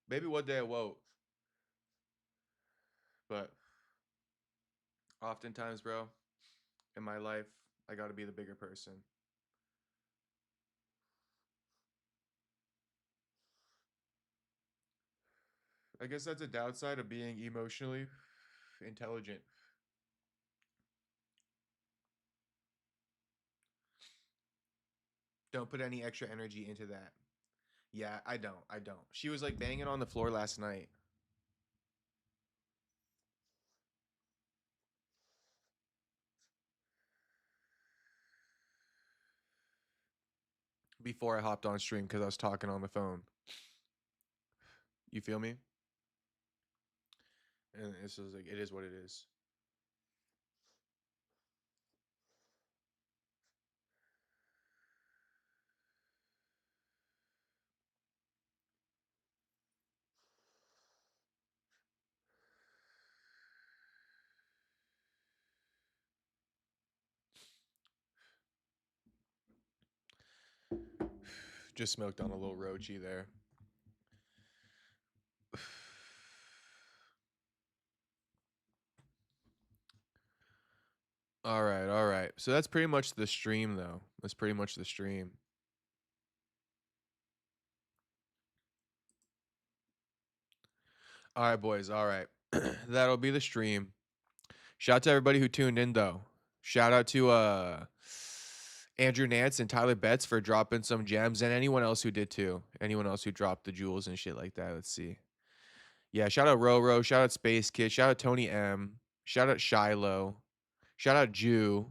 Maybe one day I won't, but oftentimes, bro, in my life, I got to be the bigger person. I guess that's a downside of being emotionally intelligent. Don't put any extra energy into that. Yeah, I don't. I don't. She was like banging on the floor last night. before I hopped on stream because I was talking on the phone. You feel me? And this is like, it is what it is. Just smoked on a little roachy there. All right, all right. So that's pretty much the stream, though. That's pretty much the stream. All right, boys. All right. That'll be the stream. Shout out to everybody who tuned in, though. Shout out to Andrew Nance and Tyler Betts for dropping some gems, and anyone else who did too. Anyone else who dropped the jewels and shit like that. Let's see. Yeah, shout out Roro. Shout out Space Kid. Shout out Tony M. Shout out Shiloh. Shout out Jew.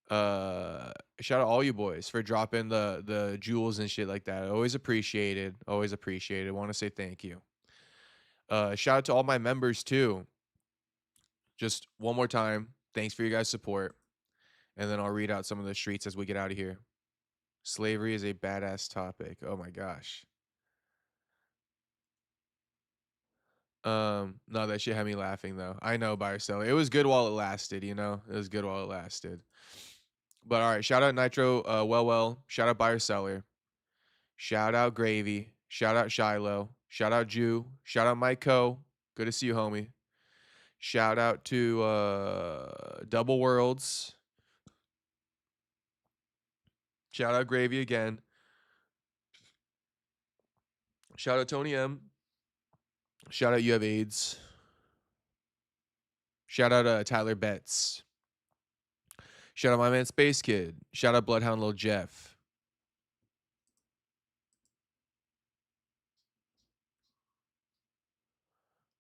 Shout out all you boys for dropping the jewels and shit like that. Always appreciated. Always appreciated. Want to say thank you. Shout out to all my members too. Just one more time, thanks for your guys' support. And then I'll read out some of the streets as we get out of here. Slavery is a badass topic. Oh my gosh. No, that shit had me laughing though. I know, buyer seller. It was good while it lasted, you know? It was good while it lasted. But all right, shout out Nitro, well. Shout out buyer seller. Shout out Gravy. Shout out Shiloh. Shout out Jew. Shout out Mike Co. Good to see you, homie. Shout out to Double Worlds. Shout out Gravy again. Shout out Tony M. Shout out You Have AIDS. Shout out Tyler Betts. Shout out my man Space Kid. Shout out Bloodhound Lil Jeff.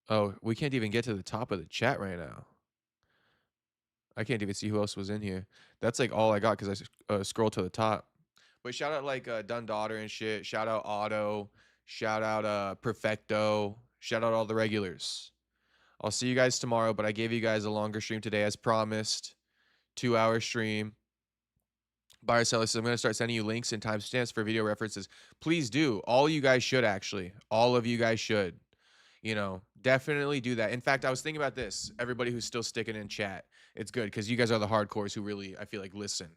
Oh, we can't even get to the top of the chat right now. I can't even see who else was in here. That's like all I got because I scrolled to the top. But shout out like Dun Daughter and shit. Shout out Otto. Shout out Perfecto. Shout out all the regulars. I'll see you guys tomorrow, but I gave you guys a longer stream today as promised. 2-hour stream. Buyer seller says I'm going to start sending you links and timestamps for video references. Please do. All you guys should actually. All of you guys should. You know, definitely do that. In fact, I was thinking about this. Everybody who's still sticking in chat, it's good because you guys are the hardcores who really, I feel like, listen.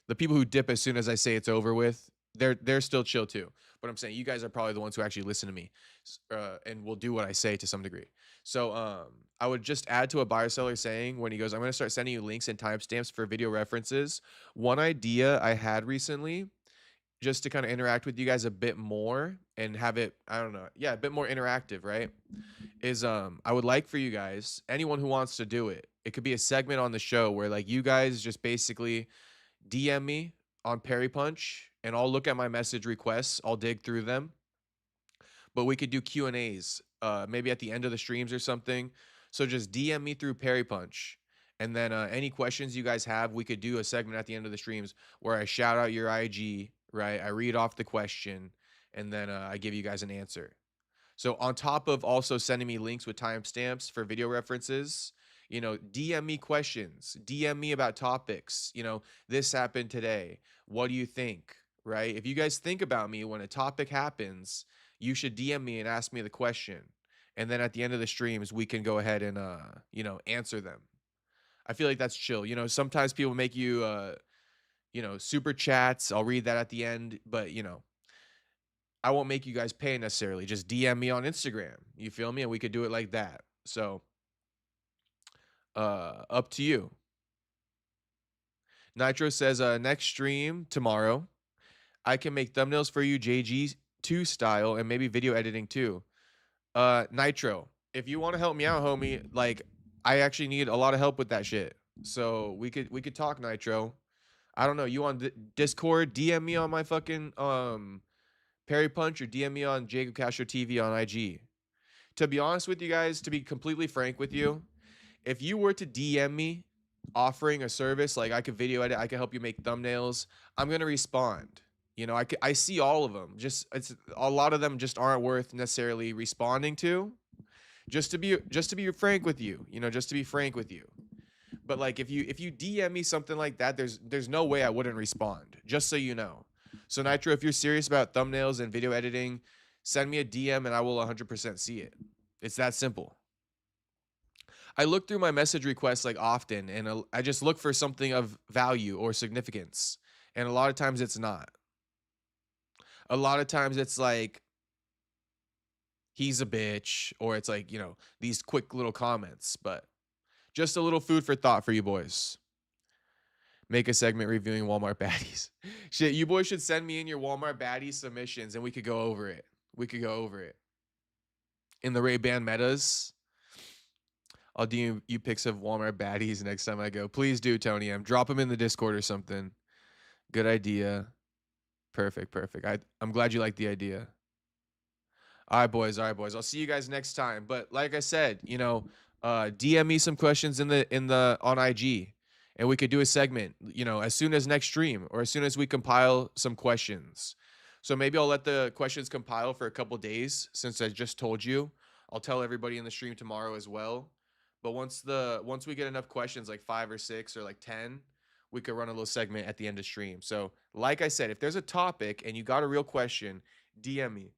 The people who dip as soon as I say it's over with, they're still chill too. But I'm saying you guys are probably the ones who actually listen to me and will do what I say to some degree. So I would just add to a buyer seller saying when he goes, I'm going to start sending you links and timestamps for video references. One idea I had recently, just to kind of interact with you guys a bit more and have it, I don't know, yeah, a bit more interactive, right? Is I would like for you guys, anyone who wants to do it, it could be a segment on the show where like you guys just basically DM me on Perry Punch and I'll look at my message requests. I'll dig through them. But we could do Q&As maybe at the end of the streams or something. So just DM me through Perry Punch. And then any questions you guys have, we could do a segment at the end of the streams where I shout out your IG, right? I read off the question and then I give you guys an answer. So on top of also sending me links with timestamps for video references, you know, DM me questions, DM me about topics. You know, this happened today. What do you think? Right? If you guys think about me when a topic happens, you should DM me and ask me the question. And then at the end of the streams, we can go ahead and, you know, answer them. I feel like that's chill. You know, sometimes people make you, you know, super chats. I'll read that at the end, but, you know, I won't make you guys pay necessarily. Just DM me on Instagram. You feel me? And we could do it like that. So, up to you. Nitro says, next stream tomorrow, I can make thumbnails for you JG2 style and maybe video editing too. Nitro, if you want to help me out, homie, like I actually need a lot of help with that shit. So we could talk, Nitro. I don't know. You on Discord? DM me on my fucking Perry Punch or DM me on Jacob Castro TV on IG. To be honest with you guys, to be completely frank with you, if you were to DM me offering a service like I could video edit, I could help you make thumbnails, I'm gonna respond. You know, I see all of them. Just it's a lot of them just aren't worth necessarily responding to. Just to be frank with you, you know, just to be frank with you. But like if you DM me something like that, there's no way I wouldn't respond. Just so you know. So Nitro, if you're serious about thumbnails and video editing, send me a DM and I will 100% see it. It's that simple. I look through my message requests like often, and I just look for something of value or significance. And a lot of times it's not. A lot of times it's like he's a bitch, or it's like, you know, these quick little comments. But just a little food for thought for you boys. Make a segment reviewing Walmart baddies. Shit, you boys should send me in your Walmart baddie submissions and we could go over it. We could go over it. In the Ray-Ban metas, I'll do you pics of Walmart baddies next time I go. Please do, Tony M. Drop them in the Discord or something. Good idea. Perfect. I'm glad you like the idea. All right, boys. I'll see you guys next time. But like I said, you know, DM me some questions on IG, and we could do a segment, you know, as soon as next stream or as soon as we compile some questions. So maybe I'll let the questions compile for a couple days since I just told you. I'll tell everybody in the stream tomorrow as well. But once we get enough questions, like 5 or 6 or like 10, we could run a little segment at the end of stream. So like I said, if there's a topic and you got a real question, DM me.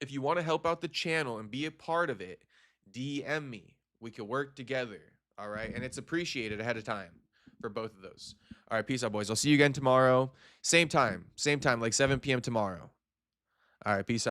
If you want to help out the channel and be a part of it, DM me. We can work together. All right. And it's appreciated ahead of time for both of those. All right. Peace out, boys. I'll see you again tomorrow. Same time, like 7 p.m. tomorrow. All right. Peace out.